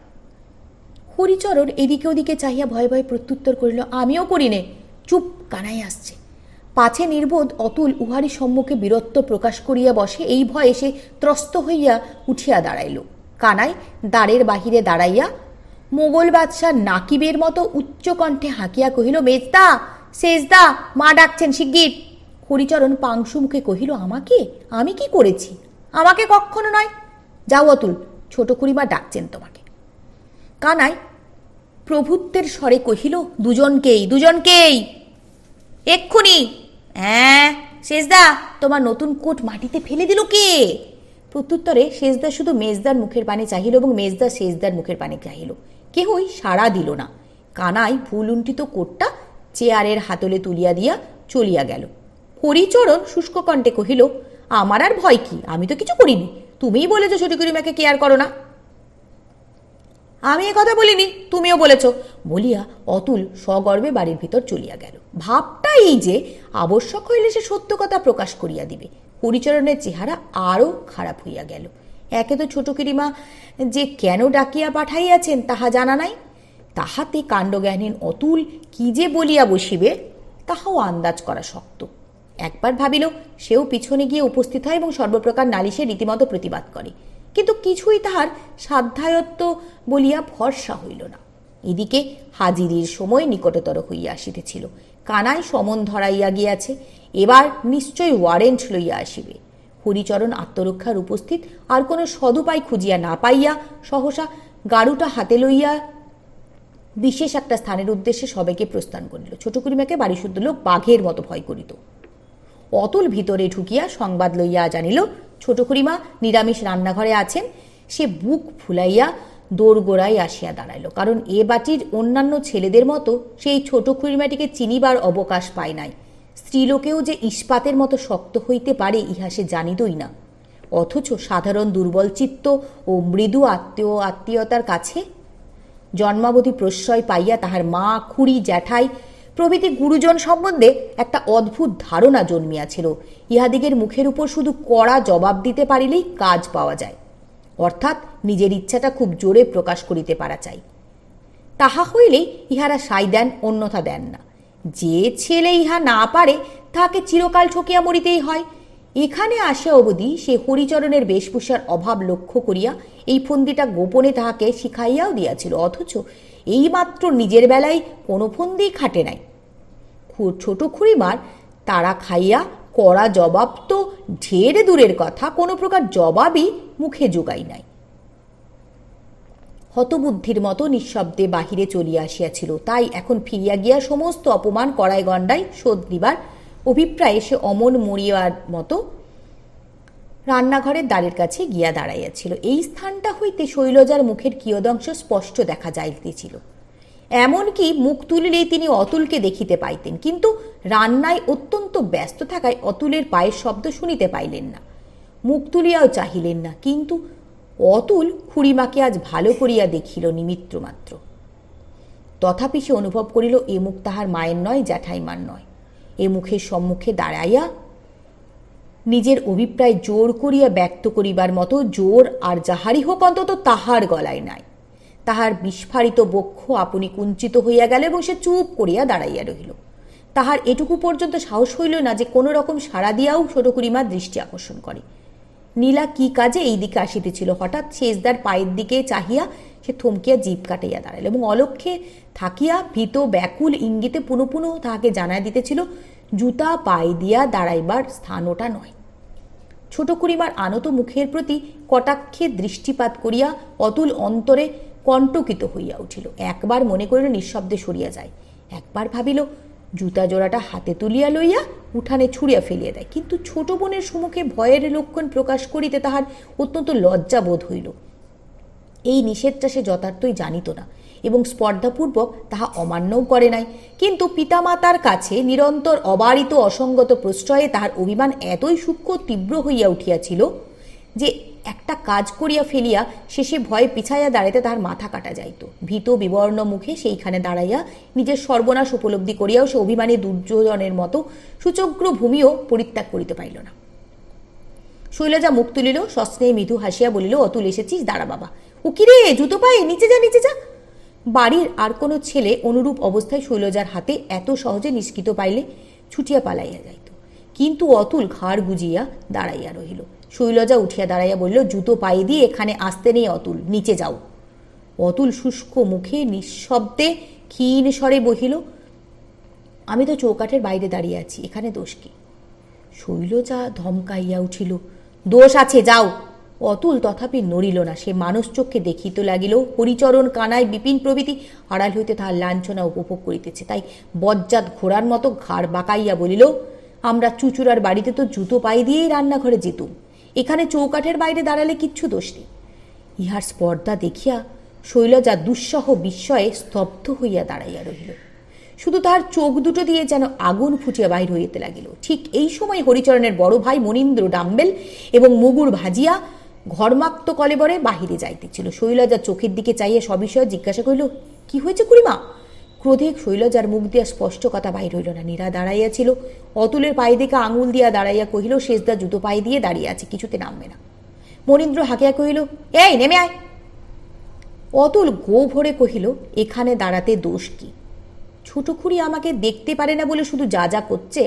হরিচরণ এদিকে ওদিকে চাহিয়া ভয়ে ভয়ে প্রত্যুত্তর করিল, আমিও করি নে, চুপ, কানাই আসছে। পাছে নির্বোধ অতুল উহারি সম্মুখে বীরত্ব প্রকাশ করিয়া বসে, এই ভয়ে সে ত্রস্ত হইয়া উঠিয়া দাঁড়াইল। কানাই দ্বারের বাহিরে দাঁড়াইয়া মোগল বাদশাহ নাকিবের মতো উচ্চকণ্ঠে হাঁকিয়া কহিল, মেজদা, শেষদা, মা ডাকছেন, শিগগির। হরিচরণ পাংশু মুখে কহিল, আমাকে? আমি কি করেছি? আমাকে কখনো নয়, যাও অতুল, ছোট খুড়িমা ডাকছেন তোমাকে। কানাই প্রভুত্বের স্বরে কহিল, দুজনকেই, দুজনকেই, এক্ষুনি। হ্যাঁ শেষদা, তোমার নতুন কোট মাটিতে ফেলে দিল কে? প্রত্যুত্তরে শেষদা শুধু মেজদার মুখের পানে চাহিল এবং মেজদা শেষদার মুখের পানে চাহিল, কেহই সাড়া দিল না। কানাই ভুল উন্ঠিত কোটটা চেয়ারের হাতলে তুলিয়া দিয়া চলিয়া গেল। হরিচরণ শুষ্ক কণ্ঠে কহিল, আমার আর ভয় কি, আমি তো কিছু করিনি, তুমিই বলেছ ছোট খুড়িমাকে কেয়ার করো না। আমি এ কথা বলিনি, তুমিও বলেছ, বলিয়া অতুল সগর্বে বাড়ির ভিতর চলিয়া গেল। ভাবটা এই যে আবশ্যক হইলে সে সত্য কথা প্রকাশ করিয়া দিবে। হরিচরণের চেহারা আরও খারাপ হইয়া গেল। একে তো ছোট খুড়িমা যে কেন ডাকিয়া পাঠাইয়াছেন তাহা জানা নাই, তাহাতে কাণ্ডজ্ঞানহীন অতুল কি যে বলিয়া বসিবে তাহাও আন্দাজ করা শক্ত। একবার ভাবিল সেও পিছনে গিয়ে উপস্থিত হয় এবং সর্বপ্রকার নালিশে রীতিমতো প্রতিবাদ করে, কিন্তু কিছুই তাহার সাধ্যায়ত্ত বলিয়া ভরসা হইল না। এদিকে হাজিরির সময় নিকটতর হইয়া আসিতেছিল। কানাই সমন ধরাইয়া গিয়াছে, এবার নিশ্চয় ওয়ারেন্ট লইয়া আসিবে। হরিচরণ আত্মরক্ষার উপস্থিত আর কোনো সদুপায় খুঁজিয়া না পাইয়া সহসা গাড়ুটা হাতে লইয়া বিশেষ একটা স্থানের উদ্দেশ্যে সবাইকে প্রস্থান করিল। ছোট খুড়িমাকে বাড়ি শুদ্ধ লোক বাঘের মতো ভয় করিত। অতুল ভিতরে ঢুকিয়া সংবাদ লইয়া জানিল ছোট খুড়িমা নিরামিষ রান্নাঘরে আছেন। সে বুক ফুলাইয়া দোরগোড়ায় আসিয়া দাঁড়াইল, কারণ এ বাটির অন্যান্য ছেলেদের মতো সেই ছোট খুড়িমাটিকে চিনিবার অবকাশ পায় নাই। স্ত্রীলোকেও যে ইস্পাতের মতো শক্ত হইতে পারে ইহা সে জানিতই না। অথচ সাধারণ দুর্বল চিত্ত ও মৃদু আত্মীয়তার কাছে জন্মাবধি প্রশ্রয় পাইয়া তাহার মা, খুড়ি, জ্যাঠাই প্রভৃতি গুরুজন সম্বন্ধে একটা অদ্ভুত ধারণা জন্মিয়াছিল। ইহাদিগের মুখের উপর শুধু কড়া জবাব দিতে পারিলেই কাজ পাওয়া যায়, অর্থাৎ নিজের ইচ্ছাটা খুব জোরে প্রকাশ করিতে পারা চাই। তাহা হইলেই ইহারা সাই দেন, অন্যথা দেন না। যে ছেলে ইহা না পারে তাহাকে চিরকাল ঠকিয়া মরিতেই হয়। এখানে আসে অবধি সে হরিচরণের বেশভূষার অভাব লক্ষ্য করিয়া এই ফন্দিটা গোপনে তাহাকে শিখাইয়াও দিয়াছিল, অথচ এইমাত্র নিজের বেলায় কোনো ফন্দি খাটে নাই। ছোট খুড়িমার তারা খাইয়া কড়া জবাব তো ঢের দূরের কথা, কোনো প্রকার জবাবই মুখে জোগাই নাই। হতবুদ্ধির মতো নিঃশব্দে বাহিরে চলিয়া আসিয়াছিল। তাই এখন ফিরিয়া গিয়া সমস্ত অপমান কড়াই গণ্ডায় শোধ দিবার অভিপ্রায়ে সে অমন মরিয়ার মতো রান্নাঘরের দ্বারের কাছে গিয়া দাঁড়াইয়াছিল। এই স্থানটা হইতে শৈলজার মুখের কিয়দংশ স্পষ্ট দেখা যাইতেছিল। এমনকি মুখ তুলিলেই তিনি অতুলকে দেখিতে পাইতেন, কিন্তু রান্নায় অত্যন্ত ব্যস্ত থাকায় অতুলের পায়ের শব্দ শুনিতে পাইলেন না। মুখ তুলিয়াও চাহিলেন না, কিন্তু অতুল খুড়িমাকে আজ ভালো করিয়া দেখিল নিমিত্র মাত্র। তথাপি সে অনুভব করিল এ মুখ তাহার মায়ের নয়, জ্যাঠাইমার নয়। এ মুখের সম্মুখে দাঁড়াইয়া নিজের অভিপ্রায় জোর করিয়া ব্যক্ত করিবার মতো জোর আর যাহারই হোক অন্তত তাহার গলায় নাই। তাহার বিস্ফারিত বক্ষ আপনি কুঞ্চিত হইয়া গেল এবং সে চুপ করিয়া দাঁড়াইয়া রহিল। তাহার এটুকু পর্যন্ত সাহস হইল না যে কোনো রকম সাড়া দিয়াও ছোট খুড়িমার দৃষ্টি আকর্ষণ করে। নীলা কি কাজে এই দিকে আসিতেছিল, হঠাৎ শেষদার পায়ের দিকে চাহিয়া সে থমকিয়া জিভ কাটাইয়া দাঁড়াইল এবং অলক্ষ্যে থাকিয়া ভীত ব্যাকুল ইঙ্গিতে পুনঃ পুনঃ তাহাকে জানাইয়া দিতেছিল জুতা পায়ে দিয়া দাঁড়াইবার স্থান ওটা নয়। ছোট খুড়িমার আনত মুখের প্রতি কটাক্ষে দৃষ্টিপাত করিয়া অতুল অন্তরে কণ্টকিত হইয়া উঠিল। একবার মনে করিল নিঃশব্দে সরিয়া যায়, একবার ভাবিল জুতা জোড়াটা হাতে তুলিয়া লইয়া উঠানে ছুঁড়িয়া ফেলিয়া দেয়। কিন্তু ছোট বোনের সম্মুখে ভয়ের লক্ষণ প্রকাশ করিতে তাহার অত্যন্ত লজ্জা বোধ হইল। এই নিষেধটা সে যথার্থই জানিত না এবং স্পর্ধাপূর্বক তাহা অমান্যও করে নাই, কিন্তু পিতামাতার কাছে নিরন্তর অবারিত অসঙ্গত প্রশ্রয়ে তাহার অভিমান এতই সূক্ষ্ম তীব্র হইয়া উঠিয়াছিল যে একটা কাজ করিয়া ফেলিয়া শেষে ভয়ে পিছাইয়া দাঁড়াইতে তাহার মাথা কাটা যাইত। ভীত বিবর্ণ মুখে সেইখানে দাঁড়াইয়া নিজের সর্বনাশ উপলব্ধি করিয়াও সে অভিমানী দুর্যোধনের মতো সূচগ্র ভূমিও পরিত্যাগ করিতে পারিল না। শৈলজা মুখ তুলিল, সস্নেহে মৃদু হাসিয়া বলিল, অতুল এসেছিস, দাঁড়া বাবা। ও কিরে, জুতো পায়ে, নিচে যা, নিচে যা। বাড়ির আর কোনো ছেলে অনুরূপ অবস্থায় শৈলজার হাতে এত সহজে নিষ্কৃত পাইলে ছুটিয়া পালাইয়া যাইত, কিন্তু অতুল ঘাড় গুজিয়া দাঁড়াইয়া রহিল। শৈলজা উঠিয়া দাঁড়াইয়া বলল, জুতো পায়ে দিয়ে এখানে আসতে নেই অতুল, নিচে যাও। অতুল শুষ্ক মুখে নিঃশব্দে ক্ষীণ স্বরে বহিল, আমি তো চৌকাঠের বাইরে দাঁড়িয়ে আছি, এখানে দোষ কি? শৈলজা ধমকাইয়া উঠিল, দোষ আছে, যাও। অতুল তথাপি নড়িল না। সে মানুষ চক্ষে দেখিতে লাগিল হরিচরণ, কানাই, বিপিন প্রভৃতি আড়াল হইতে তাহার লাঞ্ছনা উপভোগ করিতেছে। তাই বজ্জাত ঘোড়ার মতো ঘাড় বাঁকাইয়া বলিল, আমরা চুচুড়ার বাড়িতে তো জুতো পায়ে দিয়েই রান্নাঘরে যেতুম, এখানে চৌকাঠের বাইরে দাঁড়ালে কিচ্ছু দোষ নেই। ইহার স্পর্ধা দেখিয়া শৈলজা দুঃসহ বিস্ময়ে স্তব্ধ হইয়া দাঁড়াইয়া রহিল। শুধু তাহার চোখ দুটো দিয়ে যেন আগুন ফুটিয়া বাহির হইতে লাগিল। ঠিক এই সময় হরিচরণের বড় ভাই মনীন্দ্র ডাম্বেল এবং মুগুর ভাজিয়া ঘরমাক্ত কলেবরে বাহিরে যাইতেছিল। শৈলজা চোখের দিকে চাইয়া সবিষয়ে জিজ্ঞাসা করিল, কি হয়েছে খুড়িমা? ক্রোধে শৈলজার মুখ দিয়া স্পষ্ট কথা বাহির হইল না। নীরা দাঁড়াইয়াছিল, অতুলের পায়ে দিকে আঙুল দিয়া দাঁড়াইয়া কহিল, শেষদা জুতো পায়ে দিয়ে দাঁড়িয়ে আছে, কিছুতে নামবে না। মনীন্দ্র হাঁকিয়া কহিল, এই নেমে আয়। অতুল গো ভরে কহিল, এখানে দাঁড়াতে দোষ কি? ছোট খুড়ি আমাকে দেখতে পারে না বলে শুধু যা যা করছে।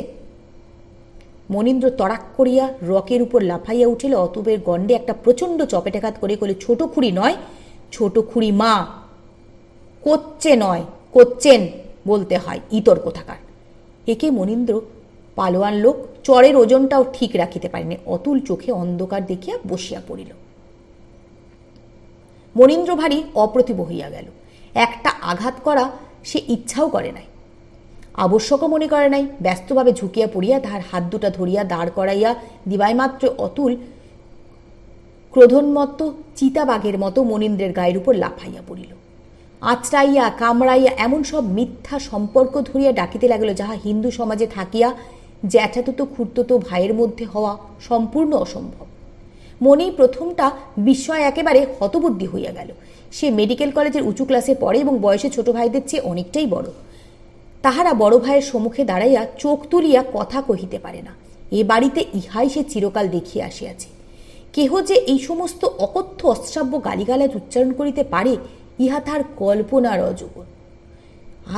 মনীন্দ্র তড়াক করিয়া রকের উপর লাফাইয়া উঠিল। অতুবের গণ্ডে একটা প্রচণ্ড চপেটাঘাত করে কহিল, ছোট খুড়ি নয়, ছোট খুড়ি মা। করছে নয়, করছেন বলতে হয়, ইতর কোথাকার। একে মনীন্দ্র পালোয়ান লোক, চরের ওজনটাও ঠিক রাখিতে পারেনি। অতুল চোখে অন্ধকার দেখিয়া বসিয়া পড়িল। মনীন্দ্র ভারী অপ্রতিভ হইয়া গেল। একটা আঘাত করা সে ইচ্ছাও করে নাই, আবশ্যকও মনে করে নাই। ব্যস্তভাবে ঝুঁকিয়া পড়িয়া তাহার হাত দুটা ধরিয়া দাঁড় করাইয়া দিবাই মাত্র অতুল ক্রোধোন্মত্ত চিতাবাঘের মতো মনীন্দ্রের গায়ের উপর লাফাইয়া পড়িল। আঁচড়াইয়া কামড়াইয়া এমন সব মিথ্যা সম্পর্ক ধরিয়া ডাকিতে লাগিল, যাহা হিন্দু সমাজে থাকিয়া জ্যাঠাতুতো খুড়তুতো ভাইয়ের মধ্যে হওয়া সম্পূর্ণ অসম্ভব। মনি প্রথমটা বিস্ময় একেবারে হতবুদ্ধি হইয়া গেল। সে মেডিকেল কলেজের উঁচু ক্লাসে পড়ে এবং বয়সে ছোট ভাইদের চেয়ে অনেকটাই বড়। তাহারা বড় ভাইয়ের সম্মুখে দাঁড়াইয়া চোখ তুলিয়া কথা কহিতে পারে না। এ বাড়িতে ইহাই সে চিরকাল দেখিয়া আসিয়াছে। কেহ যে এই সমস্ত অকথ্য অশ্রাব্য গালিগালাজ উচ্চারণ করিতে পারে, ইহা তাহার কল্পনার অযোগ্য।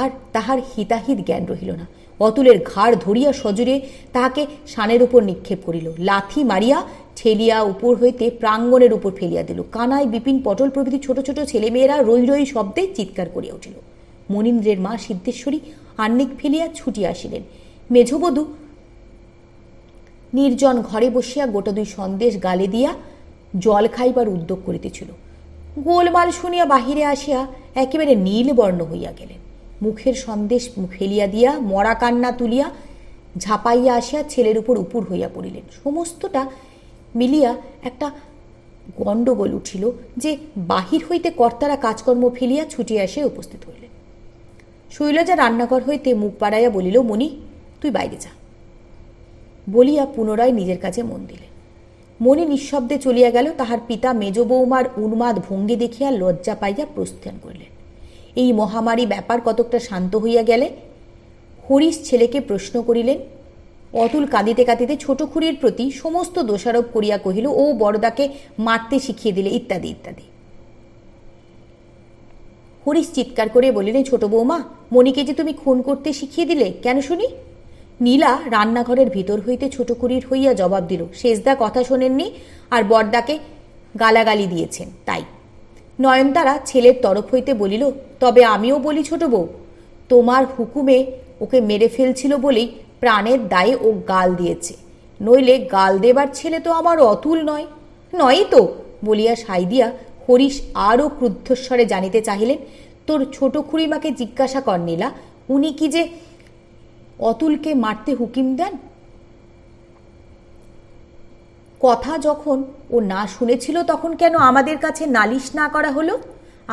আর তাহার হিতাহিত জ্ঞান রহিল না। অতুলের ঘাড় ধরিয়া সজোরে তাহাকে শানের উপর নিক্ষেপ করিল, লাথি মারিয়া ঠেলিয়া উপর হইতে প্রাঙ্গণের উপর ফেলিয়া দিল। কানাই, বিপিন, পটল প্রভৃতি ছোট ছোট ছেলেমেয়েরা রই রই শব্দে চিৎকার করিয়া উঠিল। মনীন্দ্রের মা সিদ্ধেশ্বরী আহ্নিক ফেলিয়া ছুটিয়া আসিলেন। মেঝবধূ নির্জন ঘরে বসিয়া গোটা দুই সন্দেশ গালে দিয়া জল খাইবার উদ্যোগ করিতেছিল। গোলমাল শুনিয়া বাহিরে আসিয়া একেবারে নীলবর্ণ হইয়া গেলেন। মুখের সন্দেশ ফেলিয়া দিয়া মরা কান্না তুলিয়া ঝাঁপাইয়া আসিয়া ছেলের উপর উপুর হইয়া পড়িলেন। সমস্তটা মিলিয়া একটা গণ্ডগোল উঠিল যে বাহির হইতে কর্তারা কাজকর্ম ফেলিয়া ছুটিয়া এসে উপস্থিত হইলেন। শৈলজা রান্নাঘর হইতে মুখ বাড়াইয়া বলিল, মণি, তুই বাইরে যা বলিয়া পুনরায় নিজের কাছে মন দিলেন। মণি নিঃশব্দে চলিয়া গেল। তাহার পিতা মেজ বৌমার উন্মাদ ভঙ্গি দেখিয়া লজ্জা পাইয়া প্রস্থান করিলেন। এই মহামারী ব্যাপার কতকটা শান্ত হইয়া গেলে হরিশ ছেলেকে প্রশ্ন করিলেন। অতুল কাঁদিতে কাঁদিতে ছোট খুড়ির প্রতি সমস্ত দোষারোপ করিয়া কহিল, ও বড়দাকে মারতে শিখিয়ে দিলে, ইত্যাদি ইত্যাদি। হরিশ চিৎকার করে বলিলেন, ছোট বৌমা, মণিকে যে তুমি খুন করতে শিখিয়ে দিলে, কেন শুনি? নীলা রান্নাঘরের ভিতর হইতে ছোট খুড়ির হইয়া জবাব দিল, শেষদা কথা শোনেননি আর বড়দাকে গালাগালি দিয়েছেন তাই। নয়নতারা ছেলের তরফ হইতে বলিল, তবে আমিও বলি ছোট বউ, তোমার হুকুমে ওকে মেরে ফেলছিল বলেই প্রাণের দায়ে ও গাল দিয়েছে, নইলে গাল দেবার ছেলে তো আমার অতুল নয়। নয়ই তো বলিয়া সাই দিয়া হরিশ আরও ক্রুদ্ধস্বরে জানিতে চাহিলেন, তোর ছোট খুড়িমাকে জিজ্ঞাসা কর নীলা, উনি কি যে অতুলকে মারতে হুকিম দেন? কথা যখন ও না শুনেছিল তখন কেন আমাদের কাছে নালিশ না করা হলো?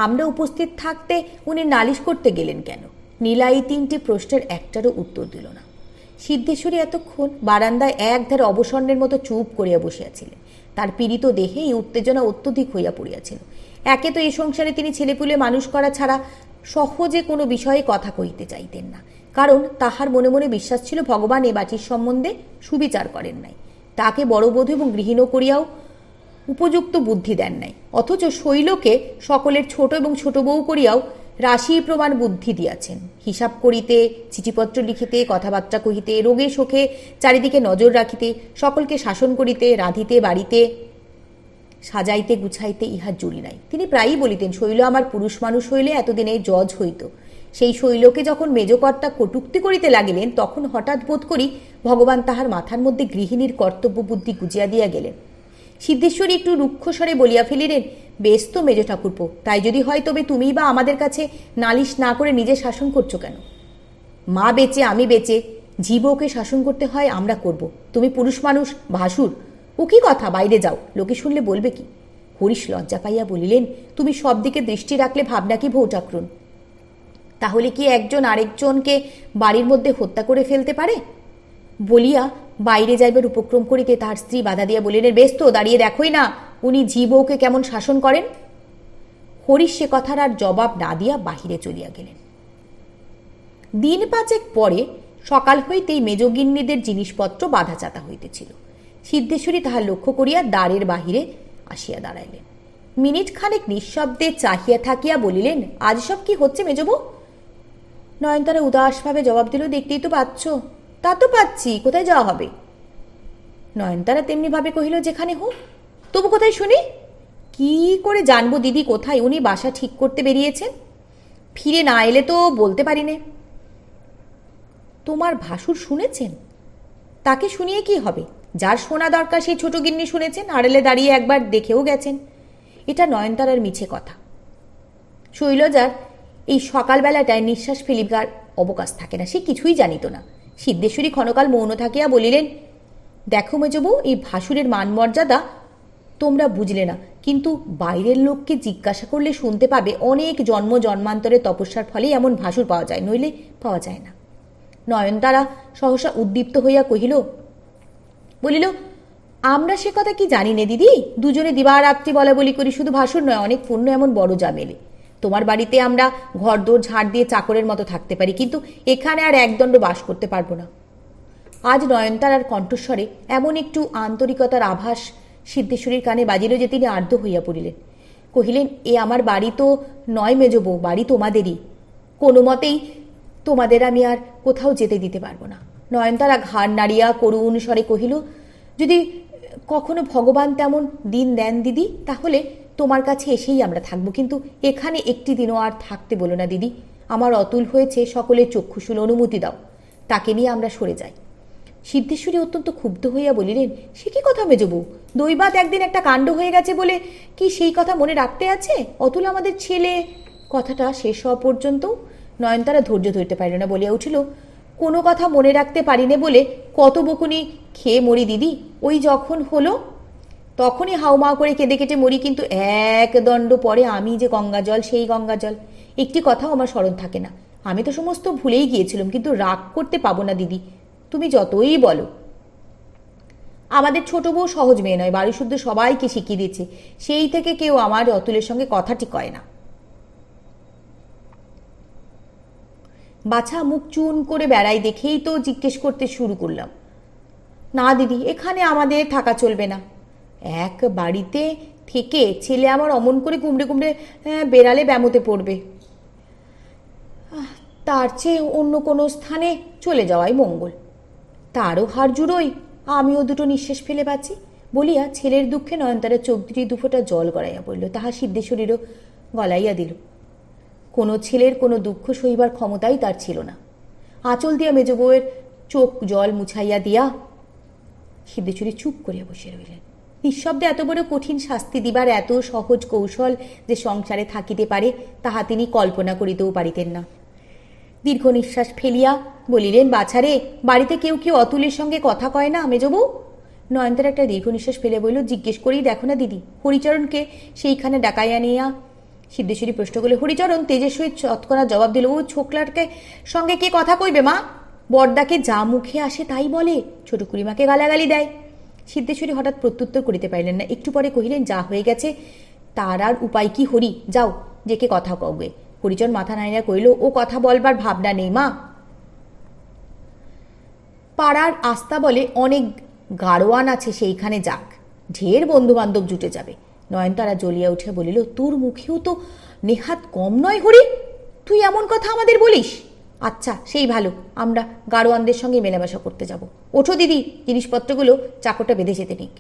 আমরা উপস্থিত থাকতে উনি নালিশ করতে গেলেন কেন? নীলা এই তিনটি প্রশ্নের একটারও উত্তর দিল না। সিদ্ধেশ্বরী এতক্ষণ বারান্দায় একধারে অবসন্নের মতো চুপ করিয়া বসিয়াছিলেন। তার পীড়িত দেহে এই উত্তেজনা অত্যধিক হইয়া পড়িয়াছিল। একে তো এই সংসারে তিনি ছেলেপুলে মানুষ করা ছাড়া সহজে কোনো বিষয়ে কথা কহিতে চাইতেন না, কারণ তাহার মনে মনে বিশ্বাস ছিল ভগবান এ বাটির সম্বন্ধে সুবিচার করেন নাই, তাকে বড় বধূ এবং গৃহিণী করিয়াও উপযুক্ত বুদ্ধি দেন নাই। অথচ শৈলকে সকলের ছোট এবং ছোট বউ করিয়াও রাশি প্রমাণ বুদ্ধি দিয়াছেন। হিসাব করিতে, চিঠিপত্র লিখিতে, কথাবার্তা কহিতে, রোগে শোকে চারিদিকে নজর রাখিতে, সকলকে শাসন করিতে, রাঁধিতে, বাড়িতে সাজাইতে গুছাইতে ইহার জুড়ি নাই। তিনি প্রায়ই বলিতেন, শৈল আমার পুরুষ মানুষ হইলে এতদিনে জজ হইত। সেই শৈলকে যখন মেজকর্তা কটূক্তি করিতে লাগিলেন, তখন হঠাৎ বোধ করি ভগবান তাহার মাথার মধ্যে গৃহিণীর কর্তব্য বুদ্ধি গুজিয়া দিয়া গেলেন। সিদ্ধেশ্বরী একটু রুক্ষস্বরে বলিয়া ফেলিলেন, বেশ তো মেজ ঠাকুরপো, তাই যদি হয় তবে তুমিই বা আমাদের কাছে নালিশ না করে নিজে শাসন করছো কেন? মা বেঁচে, আমি বেঁচে, জীবকে শাসন করতে হয় আমরা করব। তুমি পুরুষ মানুষ, ভাসুর, ও কি কথা, বাইরে যাও, লোকে শুনলে বলবে কি? হরিশ লজ্জা পাইয়া বলিলেন, তুমি সব দিকে দৃষ্টি রাখলে ভাবনা কি ভৌচাক্রণ? তাহলে কি একজন আরেকজনকে বাড়ির মধ্যে হত্যা করে ফেলতে পারে? বলিয়া বাইরে যাইবার উপক্রম করিতে তাহার স্ত্রী বাধা দিয়া বলিলেন, বেশ তো, দাঁড়িয়ে দেখোই না উনি জীবকে কেমন শাসন করেন। হরিশ সে কথার আর জবাব না দিয়া বাহিরে চলিয়া গেলেন। দিন পাঁচেক পরে সকাল হইতেই মেজগিন্নিদের জিনিসপত্র বাঁধা চাতা হইতেছিল। সিদ্ধেশ্বরী তাহার লক্ষ্য করিয়া দ্বারের বাহিরে আসিয়া দাঁড়াইলেন। মিনিট খানেক নিঃশব্দে চাহিয়া থাকিয়া বলিলেন, আজ সব কি হচ্ছে মেজবউ? নয়নতারা উদাসভাবে জবাব দিল, দেখতেই তো পাচ্ছ। তা তো পাচ্ছি, কোথায় যাওয়া হবে? নয়নতারা তেমনি ভাবে কহিল, যেখানে হোক। তবু কোথায় শুনি? কি করে জানবো দিদি কোথায়? উনি বাসা ঠিক করতে বেরিয়েছেন, ফিরে না এলে তো বলতে পারি নে। তোমার ভাসুর শুনেছেন? তাকে শুনিয়ে কি হবে? যার শোনা দরকার সেই ছোট গিন্নি শুনেছেন, আড়ালে দাঁড়িয়ে একবার দেখেও গেছেন। এটা নয়নতারার মিছে কথা। শৈলজার এই সকালবেলাটায় নিঃশ্বাস ফেলিবার অবকাশ থাকে না, সে কিছুই জানিত না। সিদ্ধেশ্বরী ক্ষণকাল মৌন থাকিয়া বলিলেন, দেখো মেজবউ, এই ভাসুরের মান মর্যাদা তোমরা বুঝলে না, কিন্তু বাইরের লোককে জিজ্ঞাসা করলে শুনতে পাবে অনেক জন্ম জন্মান্তরের তপস্যার ফলেই এমন ভাসুর পাওয়া যায়, নইলে পাওয়া যায় না। নয়নতারা সহসা উদ্দীপ্ত হইয়া বলিল, আমরা সে কথা কি জানি নে দিদি, দুজনে দিবারাত্রি বলা বলি করি, শুধু ভাসুর নয়, অনেক পুণ্য এমন বড় যা মেলে। তোমার বাড়িতে আমরা ঘরদোর ঝাড় দিয়ে চাকরের মতো থাকতে পারি, কিন্তু এখানে আর একদণ্ড বাস করতে পারবো না। আজ নয়নতারার কণ্ঠস্বরে এমন একটু আন্তরিকতার আভাস সিদ্ধেশ্বরীর কানে বাজিল যে তিনি আর্দ্র হইয়া পড়িলেন। কহিলেন, এ আমার বাড়ি তো নয় মেজবউ, বাড়ি তোমাদেরই। কোনো মতেই তোমাদের আমি আর কোথাও যেতে দিতে পারবো না। নয়নতারা ঘাড় নাড়িয়া করুণ স্বরে কহিল, যদি কখনো ভগবান তেমন দিন দেন দিদি, তাহলে তোমার কাছে এসেই আমরা থাকবো, কিন্তু এখানে একটি দিনও আর থাকতে বলো না দিদি। আমার অতুল হয়েছে, সকলের চক্ষুশূল, অনুমতি দাও, তাকে নিয়ে আমরা সরে যাই। সিদ্ধেশ্বরী অত্যন্ত ক্ষুব্ধ হইয়া বলিলেন, সে কি কথা মেজবউ, দৈবাত একদিন একটা কাণ্ড হয়ে গেছে বলে কি সেই কথা মনে রাখতে আছে? অতুল আমাদের ছেলে। কথাটা শেষ হওয়া পর্যন্ত নয়নতারা ধৈর্য ধরতে পারিল না, বলিয়া উঠিল, কোনো কথা মনে রাখতে পারিনে বলে কত বকুনি খেয়ে মরি দিদি। ওই যখন হলো তখনই হাউমাউ করে কেঁদে কেটে মরি, কিন্তু এক দণ্ড পরে আমি যে গঙ্গা জল, সেই গঙ্গা জল, একটি কথাও আমার স্মরণ থাকে না। আমি তো সমস্ত ভুলেই গিয়েছিলাম, কিন্তু রাগ করতে পাবো না দিদি, তুমি যতই বলো। আমাদের ছোট বউ সহজ মেয়ে নয়, বাড়ি শুদ্ধ সবাইকে শিখিয়ে দিয়েছে, সেই থেকে কেউ আমার অতুলের সঙ্গে কথাটি কয় না। বাছা মুখ চুন করে বেড়াই দেখেই তো জিজ্ঞেস করতে শুরু করলাম। না দিদি, এখানে আমাদের থাকা চলবে না। এক বাড়িতে থেকে ছেলে আমার অমন করে কুমড়ে কুমড়ে বেড়ালে ব্যামোতে পড়বে, তার চেয়ে অন্য কোনো স্থানে চলে যাওয়াই মঙ্গল। তারও হাড় জুড়োই, আমিও দুটো নিঃশ্বাস ফেলে বাঁচি। বলিয়া ছেলের দুঃখে নয়নতারা চোখ দুটি দুফোঁটা জল গড়াইয়া পড়ল, তাহা সিদ্ধেশ্বরীরও গলাইয়া দিল। কোনো ছেলের কোনো দুঃখ সইবার ক্ষমতাই তার ছিল না। আঁচল দিয়া মেজ বউয়ের চোখ জল মুছাইয়া দিয়া সিদ্ধেশ্বরী চুপ করিয়া বসে রইলেন। নিঃশব্দে এত বড় কঠিন শাস্তি দিবার এত সহজ কৌশল যে সংসারে থাকিতে পারে, তাহা তিনি কল্পনা করিতেও পারিতেন না। দীর্ঘ নিঃশ্বাস ফেলিয়া বলিলেন, বাছারে, বাড়িতে কেউ কেউ অতুলের সঙ্গে কথা কয় না মেজবউ? নয়নতারা একটা দীর্ঘ নিঃশ্বাস ফেলে বলল, জিজ্ঞেস করেই দেখো না দিদি। হরিচরণকে সেইখানে ডাকাইয়া নিয়া সিদ্ধেশ্বরী প্রশ্ন করলে, হরিচরণ তেজের সহিত চৎকরা জবাব দিল, ও ছোকলারকে সঙ্গে কে কথা কইবে মা? বড়দাকে যা মুখে আসে তাই বলে, ছোট কুড়িমাকে গালাগালি দেয়। সিদ্ধেশ্বরী হঠাৎ প্রত্যুত্তর করিতে পারিলেন না, একটু পরে কহিলেন, যা হয়ে গেছে তার আর উপায় কি হরি, যাও ডেকে কথা কবে। হরিচরণ মাথা নাড়িয়া কইল, ও কথা বলবার ভাবনা নেই মা। পাড়ার আস্তা বলে অনেক গাড়োয়ান আছে, সেইখানে যাক, ঢের বন্ধু বান্ধব জুটে যাবে। নয়নতারা জ্বলিয়া উঠে বলিল, তোর মুখেও তো নেহাত কম নয় হরি, তুই এমন কথা আমাদের বলিস? আচ্ছা, সেই ভালো, আমরা গাড়োয়ানদের সঙ্গে মেলামেশা করতে যাব। ওঠো দিদি, জিনিসপত্রগুলো চাকরটা বেঁধে যেতে নিক।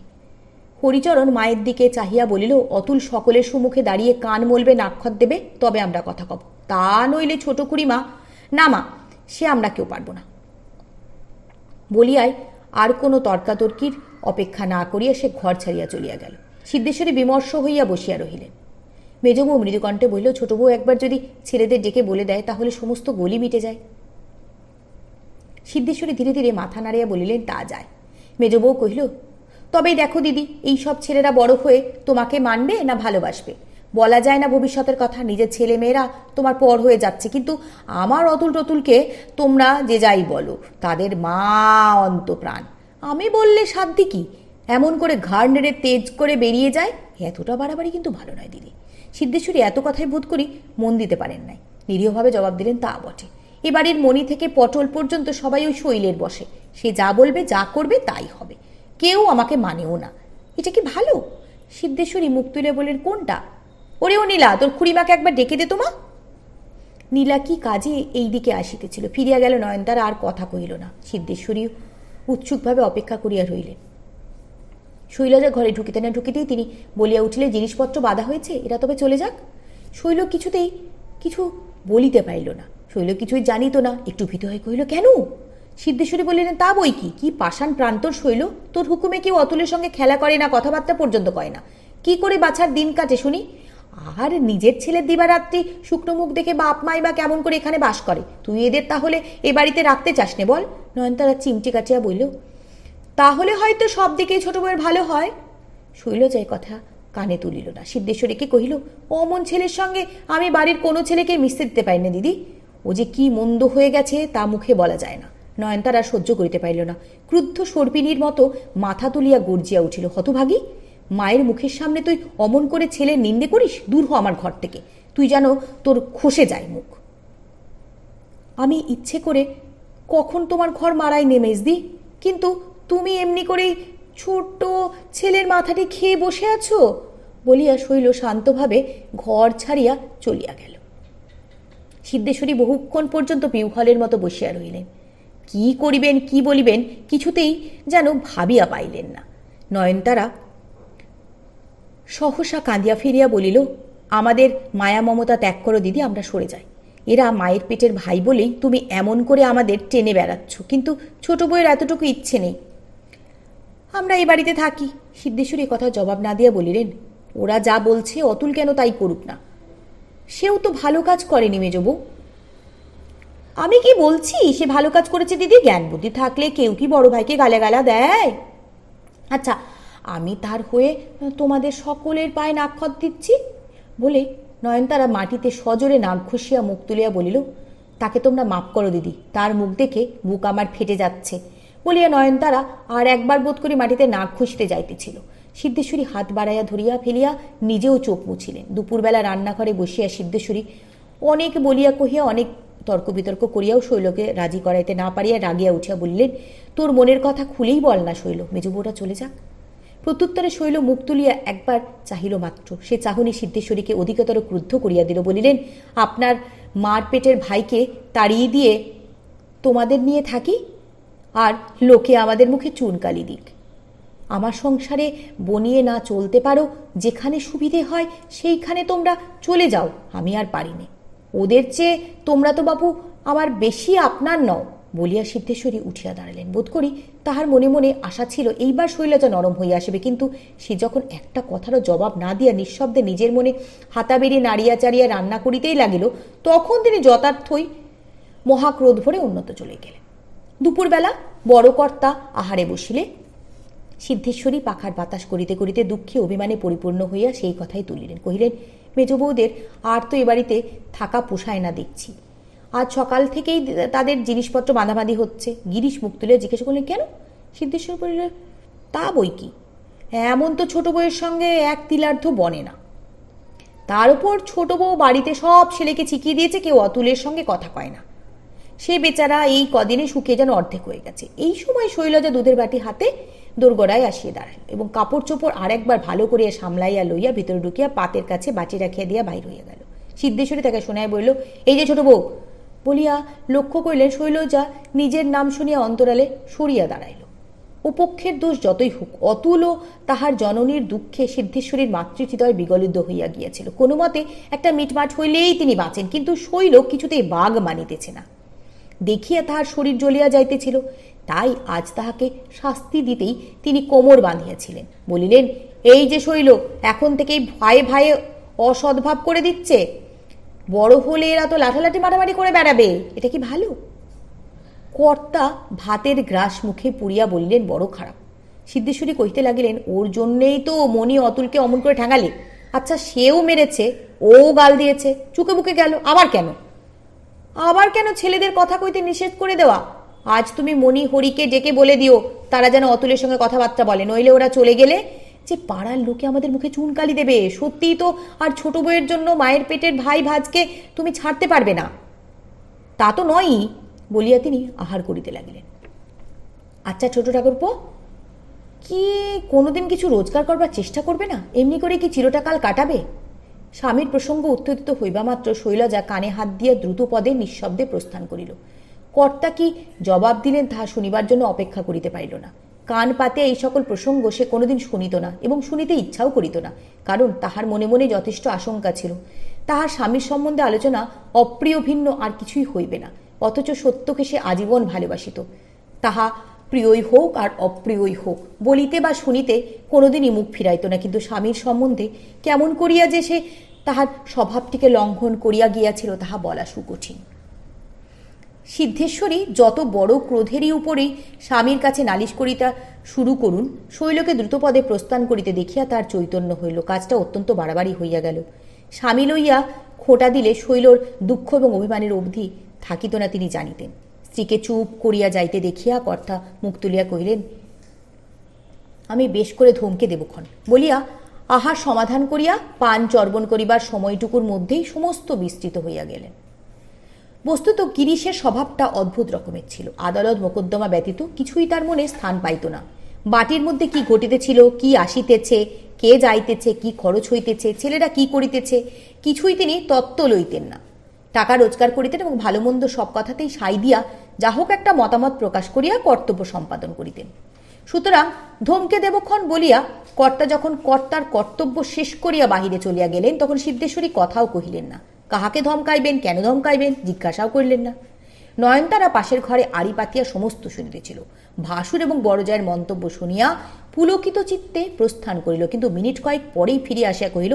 হরিচরণ মায়ের দিকে চাহিয়া বলিল, অতুল সকলের সম্মুখে দাঁড়িয়ে কান মলবে, নাক্ষর দেবে, তবে আমরা কথা কব, তা নইলে ছোট খুড়িমা। না মা, সে আমরা কেউ পারবো না। বলিয়াই আর কোনো তর্কাতর্কির অপেক্ষা না করিয়া সে ঘর ছাড়িয়া চলিয়া গেল। সিদ্ধেশ্বরী বিমর্ষ হইয়া বসিয়া রহিলেন। মেজবউ মৃদুকণ্ঠে বলিল, ছোট বউ একবার যদি ছেলেদের ডেকে বলে দেয়, তাহলে সমস্ত গলি মিটে যায়। সিদ্ধেশ্বরী ধীরে ধীরে মাথা নাড়িয়া বলিলেন, তা যায়। মেজবউ কহিল, তবেই দেখো দিদি, এই সব ছেলেরা বড় হয়ে তোমাকে মানবে না ভালোবাসবে? বলা যায় না ভবিষ্যতের কথা, নিজের ছেলে মেয়েরা তোমার পর হয়ে যাচ্ছে, কিন্তু আমার অতুল টতুলকে তোমরা যে যাই বলো, তাদের মা অন্তপ্রাণ। আমি বললে সাধ্য কি, এমন করে ঘাড় নেড়ে তেজ করে বেরিয়ে যায়, এতটা বাড়াবাড়ি কিন্তু ভালো নয় দিদি। সিদ্ধেশ্বরী এত কথাই বোধ করি মন দিতে পারেন নাই, নিরীহভাবে জবাব দিলেন, তা বটে, এ বাড়ির মণি থেকে পটল পর্যন্ত সবাই ওই শৈলের বসে, সে যা বলবে যা করবে তাই হবে, কেউ আমাকে মানেও না। এটা কি ভালো? সিদ্ধেশ্বরী মুখ তুলে বললেন, কোনটা? ওরে ও নীলা, তোর খুড়িমাকে একবার ডেকে দে তোমা। নীলা কি কাজে এই দিকে আসিতেছিল, ফিরিয়া গেল। নয়নতারা আর কথা কহিল না। সিদ্ধেশ্বরী উৎসুকভাবে অপেক্ষা করিয়া রইলেন। শৈলজা ঘরে ঢুকিতে না ঢুকিতেই তিনি বলিয়া উঠিলেন, জিনিসপত্র বাঁধা হয়েছে, এরা তবে চলে যাক। শৈল কিছুতেই কিছু বলিতে পারিল না। শৈল কিছুই জানিত না, একটু ভীত হয়ে কহিল, কেন? সিদ্ধেশ্বরী বললেন, তা বই কি, কি পাষাণ প্রান্তর শৈল, তোর হুকুমে কেউ অতুলের সঙ্গে খেলা করে না, কথাবার্তা পর্যন্ত কয় না, কি করে বাছার দিন কাটে শুনি? আর নিজের ছেলের দিবারাত্রি শুকনো মুখ দেখে বাপ মাই বা কেমন করে এখানে বাস করে, তুই এদের তাহলে এ বাড়িতে রাখতে চাস নে বল? নয়নতারা চিমটি কাটিয়া বলল, তাহলে হয়তো সব দিকেই ছোট বউয়ের ভালো হয়। শৈলজা কথা কানে তুলিল না। সিদ্ধেশ্বরীকে কহিল, অমন ছেলের সঙ্গে আমি বাড়ির কোনো ছেলেকে মিশতে দিতে পারি না দিদি। ও যে কি মন্দ হয়ে গেছে তা মুখে বলা যায় না। নয়নতারা সহ্য করিতে পারিল না। ক্রুদ্ধ সর্পিনীর মতো মাথা তুলিয়া গর্জিয়া উঠিল, হতভাগী, মায়ের মুখের সামনে তুই অমন করে ছেলের নিন্দে করিস? দূর হ আমার ঘর থেকে, তুই যেন তোর খসে যায় মুখ। আমি ইচ্ছে করে কখন তোমার ঘর মারাই নেমেসদি, কিন্তু তুমি এমনি করেই ছোট্ট ছেলের মাথাটি খেয়ে বসে আছো বলিয়া শৈল শান্তভাবে ঘর ছাড়িয়া চলিয়া গেল। সিদ্ধেশ্বরী বহুক্ষণ পর্যন্ত পিউহলের মতো বসিয়া রহিলেন। কি করিবেন কি বলিবেন কিছুতেই যেন ভাবিয়া পাইলেন না। নয়নতারা সহসা কাঁদিয়া ফিরিয়া বলিল, আমাদের মায়া মমতা ত্যাগ করো দিদি, আমরা সরে যাই। এরা মায়ের পেটের ভাই বলেই তুমি এমন করে আমাদের টেনে বেড়াচ্ছ, কিন্তু ছোট বউয়ের এতটুকু ইচ্ছে নেই আমরা এই বাড়িতে থাকি। সিদ্ধেশ্বরী কথা জবাব না দিয়া বলিলেন, ওরা যা বলছে অতুল কেন তাই করুক না, সেও তো ভালো কাজ করেনি মেজবউ। আমি কি বলছি সে ভালো কাজ করেছে দিদি? জ্ঞান বুদ্ধি থাকলে কেউ কি বড় ভাইকে গালাগালা দেয়? আচ্ছা, আমি তার হয়ে তোমাদের সকলের পায়ে নাক্ষত দিচ্ছি বলে নয়নতারা মাটিতে সজোরে নাক ঘষিয়া মুখ তুলিয়া বলিল, তাকে তোমরা মাপ করো দিদি, তার মুখ দেখে বুক আমার ফেটে যাচ্ছে বলিয়া নয়নতারা আর একবার বোধ করে মাটিতে নাক ঘষিতে যাইতেছিল। সিদ্ধেশ্বরী হাত বাড়াইয়া ধরিয়া ফেলিয়া নিজেও চোখ মুছিলেন। দুপুরবেলা রান্নাঘরে বসিয়া সিদ্ধেশ্বরী অনেক বলিয়া কহিয়া অনেক তর্ক বিতর্ক করিয়াও শৈলকে রাজি করাইতে না পারিয়া রাগিয়া উঠিয়া বলিলেন, তোর মনের কথা খুলেই বল না শৈল, মেজবউটা চলে যাক। প্রত্যুত্তরে শৈল মুখ তুলিয়া একবার চাহিল মাত্র। সে চাহনি সিদ্ধেশ্বরীকে অধিকতর ক্রুদ্ধ করিয়া দিল। বলিলেন, আপনার মার পেটের ভাইকে তাড়িয়ে দিয়ে তোমাদের নিয়ে থাকি আর লোকে আমাদের মুখে চুনকালি দিক। আমার সংসারে বনিয়ে না চলতে পারো, যেখানে সুবিধে হয় সেইখানে তোমরা চলে যাও, আমি আর পারিনি। ওদের চেয়ে তোমরা তো বাপু আমার বেশি আপনার নও বলিয়া সিদ্ধেশ্বরী উঠিয়া দাঁড়ালেন। বোধ করি তাহার মনে মনে আশা ছিল এইবার শৈলজা নরম হইয়া আসবে, কিন্তু সে যখন একটা কথারও জবাব না দিয়া নিঃশব্দে নিজের মনে হাতাবেড়ি নাড়িয়া চাড়িয়া রান্না করিতেই লাগিল, তখন তিনি যথার্থই মহাক্রোধ ভরে অন্যত্র চলে গেলেন। দুপুরবেলা বড় কর্তা আহারে বসিলে সিদ্ধেশ্বরী পাখার বাতাস করিতে করিতে দুঃখে অভিমানে পরিপূর্ণ হইয়া সেই কথাই তুলিলেন। কহিলেন, মেজ বউদের আর তো এ বাড়িতে থাকা পোষায় না দেখছি। আজ সকাল থেকেই তাদের জিনিসপত্র বাঁধাবাঁধি হচ্ছে। গিরিশ মুখ তুলে জিজ্ঞাসা করলেন, কেন? সিদ্ধেশ্বর বলিলেন, তা বই কি, এমন তো ছোট বউয়ের সঙ্গে এক তিলার্ধ বনে না। তার উপর ছোট বউ বাড়িতে সব ছেলেকে চিকিয়ে দিয়েছে, কেউ অতুলের সঙ্গে কথা কয় না। সে বেচারা এই কদিনে শুকিয়ে যেন অর্ধেক হয়ে গেছে। এই সময় শৈলজা দুধের বাটি হাতে দোরগড়ায় আসিয়া দাঁড়াইল এবং কাপড় চোপড় আর একবার ভালো করিয়া সামলাইয়া লইয়া ভিতরে ঢুকিয়া পাতের কাছে বাটি রাখিয়া দিয়া বাইর হইয়া গেল। সিদ্ধেশ্বরী তাকে শোনায় বলল, এই যে ছোট বউ বলিয়া লক্ষ্য করিলেন শৈলজা নিজের নাম শুনিয়া অন্তরালে সরিয়া দাঁড়াইল। উপক্ষের দোষ যতই হোক, অতুল ও তাহার জননীর দুঃখে সিদ্ধেশ্বরীর মাতৃহৃদয় বিগলিত হইয়া গিয়াছিল। কোনো মতে একটা মিটমাট হইলেই তিনি বাঁচেন, কিন্তু শৈল কিছুতেই বাগ মানিতেছে না। দেখিয়া তাহার শরীর জ্বলিয়া যাইতেছিল, তাই আজ তাহাকে শাস্তি দিতেই তিনি কোমর বাঁধিয়াছিলেন। বলিলেন, এই যে শৈল এখন থেকেই ভয়ে ভয়ে অসদ্ভাব করে দিচ্ছে, বড় হলে এরা তো লাঠালাঠি মারামারি করে বেড়াবে, এটা কি ভালো? কর্তা ভাতের গ্রাস মুখে পুড়িয়া বলিলেন, বড় খারাপ। সিদ্ধেশ্বরী কহিতে লাগিলেন, ওর জন্যেই তো মণি অতুলকে অমন করে ঠ্যাঙালে। আচ্ছা, সেও মেরেছে, ও গাল দিয়েছে, চুকে বুকে গেল, আবার কেন ছেলেদের কথা কইতে নিষেধ করে দেওয়া? আজ তুমি মণি হরিকে ডেকে বলে দিও তারা যেন অতুলের সঙ্গে কথাবার্তা বলে, নইলে ওরা চলে গেলে যে পাড়ার লোকে আমাদের মুখে চুনকালি দেবে। সত্যিই তো আর ছোট বউয়ের জন্য মায়ের পেটের ভাই ভাজকে তুমি ছাড়তে পারবে না, তা তো নয়ই বলিয়া তিনি আহার করিতে লাগিলেন। আচ্ছা ছোট ঠাকুরপো, কি কোনোদিন কিছু রোজগার করবার চেষ্টা করবে না? এমনি করে কি চিরটাকাল কাটাবে? স্বামীর প্রসঙ্গ উত্তেজিত হইবা মাত্র শৈলজা কানে হাত দিয়া দ্রুত পদে নিঃশব্দে প্রস্থান করিল। কর্তা কি জবাব দিলেন তাহা শুনিবার জন্য অপেক্ষা করিতে পারিল না। কান পাতে এই সকল প্রসঙ্গ সে কোনোদিন শুনিত না এবং শুনিতে ইচ্ছাও করিত না, কারণ তাহার মনে মনে যথেষ্ট আশঙ্কা ছিল তাহার স্বামীর সম্বন্ধে আলোচনা অপ্রিয় ভিন্ন আর কিছুই হইবে না। অথচ সত্যকে সে আজীবন ভালোবাসিত, তাহা প্রিয়ই হোক আর অপ্রিয়ই হোক, বলিতে বা শুনিতে কোনোদিনই মুখ ফিরাইত না। কিন্তু স্বামীর সম্বন্ধে কেমন করিয়া যে সে তাহার স্বভাবটিকে লঙ্ঘন করিয়া গিয়াছিল তাহা বলা সুকঠিন। সিদ্ধেশ্বরী যত বড় ক্রোধেরই উপরেই স্বামীর কাছে নালিশ করিতা শুরু করুন, শৈলকে দ্রুতপদে প্রস্থান করিতে দেখিয়া তার চৈতন্য হইল। কাজটা অত্যন্ত বাড়াবাড়ি হইয়া গেল। স্বামী লইয়া খোটা দিলে শৈলর দুঃখ এবং অভিমানের অবধি থাকিত না তিনি জানিতেন। স্ত্রীকে চুপ করিয়া যাইতে দেখিয়া কর্তা মুখ তুলিয়া কহিলেন, আমি বেশ করে ধমকে দেবক্ষণ বলিয়া আহার সমাধান করিয়া পান চর্বণ করিবার সময়টুকুর মধ্যেই সমস্ত বিস্তৃত হইয়া গেলেন। বস্তুত গিরিশের স্বভাবটা অদ্ভুত রকমের ছিল। আদালত মোকদ্দমা ব্যতীত কিছুই তার মনে স্থান পাইত না। বাটির মধ্যে কি ঘটিতেছিল, কি আসিতেছে, কে যাইতেছে, কি খরচ হইতেছে, ছেলেরা কি করিতেছে, কিছুই তিনি তত্ত্ব লইতেন না। টাকা রোজগার করিতেন এবং ভালো মন্দ সব কথাতেই সাই দিয়া যা হোক একটা মতামত প্রকাশ করিয়া কর্তব্য সম্পাদন করিতেন। সুতরাং ধমকে দেবক্ষণ বলিয়া কর্তা যখন কর্তার কর্তব্য শেষ করিয়া বাহিরে চলিয়া গেলেন, তখন সিদ্ধেশ্বরী কথাও কহিলেন না। কাহাকে ধমকাইবেন, কেন ধমকাইবেন জিজ্ঞাসাও করিলেন না। নয়নতারা পাশের ঘরে আড়ি পাতিয়া সমস্ত শুনিতেছিল। ভাসুর এবং বড়জায়ের মন্তব্য শুনিয়া পুলকিত চিত্তে প্রস্থান করিল, কিন্তু মিনিট কয়েক পরেই ফিরে আসিয়া কহিল,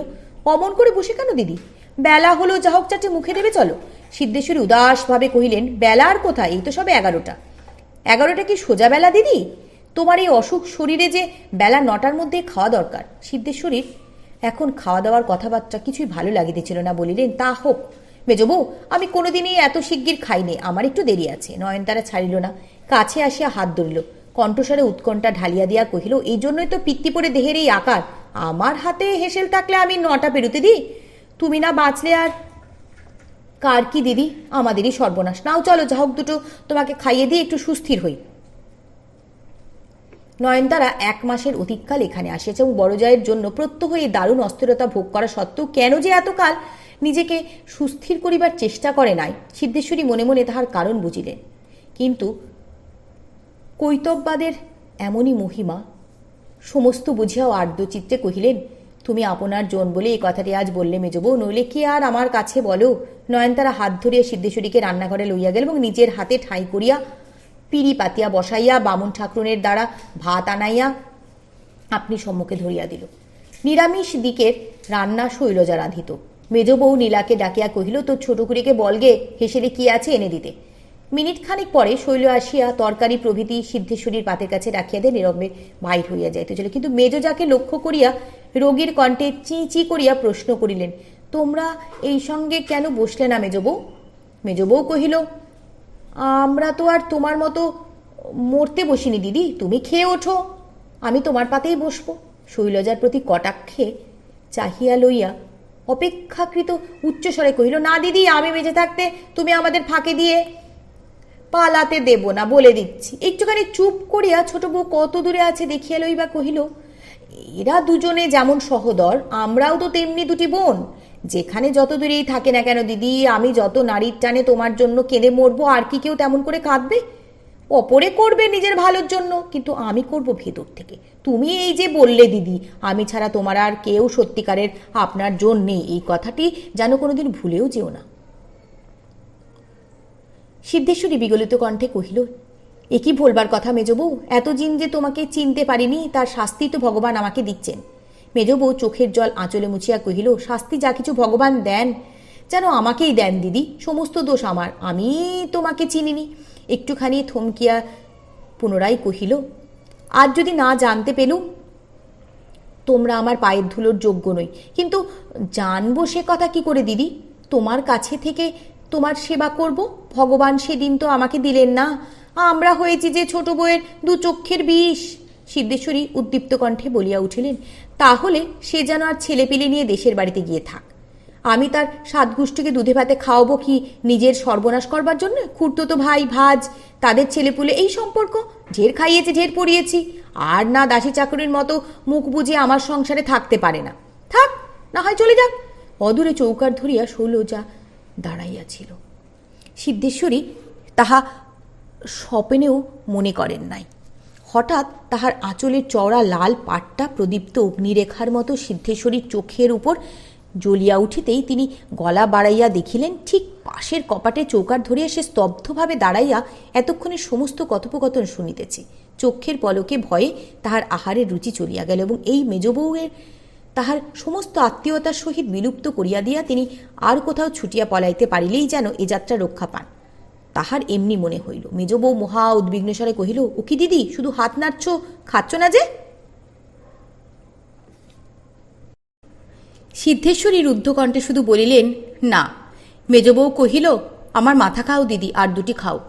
অমন করে বসে কেন দিদি? বেলা হলো, যা হোক চারটে মুখে দেবে চলো। সিদ্ধেশ্বরী উদাসভাবে কহিলেন, বেলা আর কোথায়, এই তো সবে 11টা। 11টা কি সোজা বেলা দিদি? তোমার এই অসুখ শরীরে যে বেলা 9টার মধ্যে খাওয়া দরকার। সিদ্ধেশ্বরীর এখন খাওয়া দাওয়ার কথাবার্তা কিছুই ভালো লাগিতেছিল না। বলিলেন, তা হোক মেজবউ, আমি কোনোদিনই এত শিগগির খাইনি, আমার একটু দেরি আছে। নয়নতারা ছাড়িল না, কাছে আসিয়া হাত ধরিল, কণ্ঠস্বরে উৎকণ্ঠা ঢালিয়া দিয়া কহিল, এই জন্যই তো পিত্তি পরে দেহের এই আকার। আমার হাতে হেসেল থাকলে আমি 9টা পেরুতে দিই, তুমি না বাঁচলে আর কার কি দিদি, আমাদেরই সর্বনাশ। নাও চলো, যা হোক দুটো তোমাকে খাইয়ে দিয়ে একটু সুস্থির হই। নয়নতারা 1 মাসের অধিককাল এখানে আসিয়াছে এবং বড়জায়ের জন্য প্রত্যহ এই দারুণ অস্থিরতা ভোগ করা সত্ত্বেও কেন যে এতকাল নিজেকে সুস্থির করিবার চেষ্টা করে নাই, সিদ্ধেশ্বরী মনে মনে তাহার কারণ বুঝিলেন। কিন্তু কৈতববাদের এমনই মহিমা সমস্ত বুঝিয়াও আর্দ্রচিত্তে কহিলেন, তুমি আপনার জন বলে এই কথাটি আজ বললে মেজবউ, নইলে কি আর আমার কাছে বলো। নয়নতারা হাত ধরিয়া সিদ্ধেশ্বরীকে রান্নাঘরে লইয়া গেল এবং নিজের হাতে ঠাঁই করিয়া পিড়ি পাতিয়া বসাইয়া বামুন ঠাকুরনের দ্বারা ভাত আনাইয়া আপনি সম্মুখে ধরিয়া দিল। নিরামিষ দিকের রান্না শৈলজা রাঁধিত। মেজবউ নীলাকে ডাকিয়া কহিল, তোর ছোটকুড়িকে বলগে হেসেলে কি আছে এনে দিতে। মিনিট খানিক পরে শৈল আসিয়া তরকারি প্রভৃতি সিদ্ধেশ্বরীর পাতের কাছে রাখিয়া দিয়ে নীরবে বাহির হইয়া যাইতে চলে। কিন্তু মেজজাকে লক্ষ্য করিয়া রোগীর কণ্ঠে চি চি করিয়া প্রশ্ন করিলেন, তোমরা এই সঙ্গে কেন বসলে না মেজবউ? মেজবউ কহিল, আমরা তো আর তোমার মতো মরতে বসিনি দিদি, তুমি খেয়ে ওঠো, আমি তোমার পাতেই বসবো। শৈলজার প্রতি কটাক্ষে চাহিয়া লইয়া অপেক্ষাকৃত উচ্চস্বরে কহিল, না দিদি, আমি বেঁচে থাকতে তুমি আমাদের ফাঁকে দিয়ে পালাতে দেব না, বলে দিচ্ছি। একটুখানি চুপ করিয়া ছোট বউ কত দূরে আছে দেখিয়া লইবা কহিল, এরা দুজনে যেমন সহোদর, আমরাও তো তেমনি দুটি বোন। যেখানে যত দূরেই থাকে না কেন দিদি, আমি যত নারীর টানে তোমার জন্য কেঁদে মরবো, আর কি কেউ তেমন করে কাঁদবে? অপরে করবে নিজের ভালোর জন্য, কিন্তু আমি করব ভেতর থেকে। তুমি এই যে বললে দিদি, আমি ছাড়া তোমার আর কেউ সত্যিকারের আপনার জন নেই, এই কথাটি যেন কোনোদিন ভুলেও যেও না। সিদ্ধেশ্বরী বিগলিত কণ্ঠে কহিল, এ কি বলবার কথা মেজবউ, এতদিন যে তোমাকে চিনতে পারিনি তার শাস্তি তো ভগবান আমাকে দিচ্ছেন। মেজবউ চোখের জল আঁচলে মুছিয়া কহিল, শাস্তি যা কিছু ভগবান দেন যেন আমাকেই দেন দিদি, সমস্ত দোষ আমার, আমি তোমাকে চিনিনি। একটুখানি থমকিয়া পুনরায় কহিল, আজ যদি না জানতে পেলুম তোমরা আমার পায়ের ধুলোর যোগ্য নই, কিন্তু জানবো সে কথা কি করে দিদি? তোমার কাছে থেকে তোমার সেবা করব, ভগবান সেদিন তো আমাকে দিলেন না। আমরা হয়েছি যে ছোট বউয়ের 2 চক্ষের বিষ। সিদ্ধেশ্বরী উদ্দীপ্ত কণ্ঠে বলিয়া উঠিলেন, তাহলে সে যেন আর ছেলেপিলে নিয়ে দেশের বাড়িতে গিয়ে থাক। আমি তার 7 গোষ্ঠীকে দুধে ভাতে খাওয়াবো কি নিজের সর্বনাশ করবার জন্য? খুড়তো ভাই ভাজ, তাদের ছেলেপুলে, এই সম্পর্ক। ঢের খাইয়েছে, ঢের পড়িয়েছি, আর না দাসী চাকরির মতো মুখ বুঝে আমার সংসারে থাকতে পারে না। থাক, না হয় চলে যাক। অদূরে চৌকার ধরিয়া শৈলজা দাঁড়াইয়াছিল। সিদ্ধেশ্বরী তাহা স্বপ্নেও মনে করেন নাই। হঠাৎ তাহার আঁচলের চওড়া লাল পাটটা প্রদীপ্ত অগ্নিরেখার মতো সিদ্ধেশ্বরীর চোখের উপর জ্বলিয়া উঠিতেই তিনি গলা বাড়াইয়া দেখিলেন, ঠিক পাশের কপাটে চৌকার ধরিয়া সে স্তব্ধভাবে দাঁড়াইয়া এতক্ষণে সমস্ত কথোপকথন শুনিতেছে। চক্ষের পলকে ভয়ে তাহার আহারের রুচি চলিয়া গেল এবং এই মেজবউয়ের তাহার সমস্ত আত্মীয়তার সহিত বিলুপ্ত করিয়া দিয়া তিনি আর কোথাও ছুটিয়া পলাইতে পারিলেই যেন এ যাত্রা রক্ষা পান। তাহার এমনি মনে হইল। মেজ বউ মহা উদ্বিগ্নস্বরে কহিল, ও কি দিদি, শুধু হাত নাড়ছ, খাচ্ছ না যে? সিদ্ধেশ্বরী রুদ্ধকণ্ঠে শুধু বলিলেন, না। মেজ বউ কহিল, আমার মাথা খাও দিদি, আর দুটি খাও।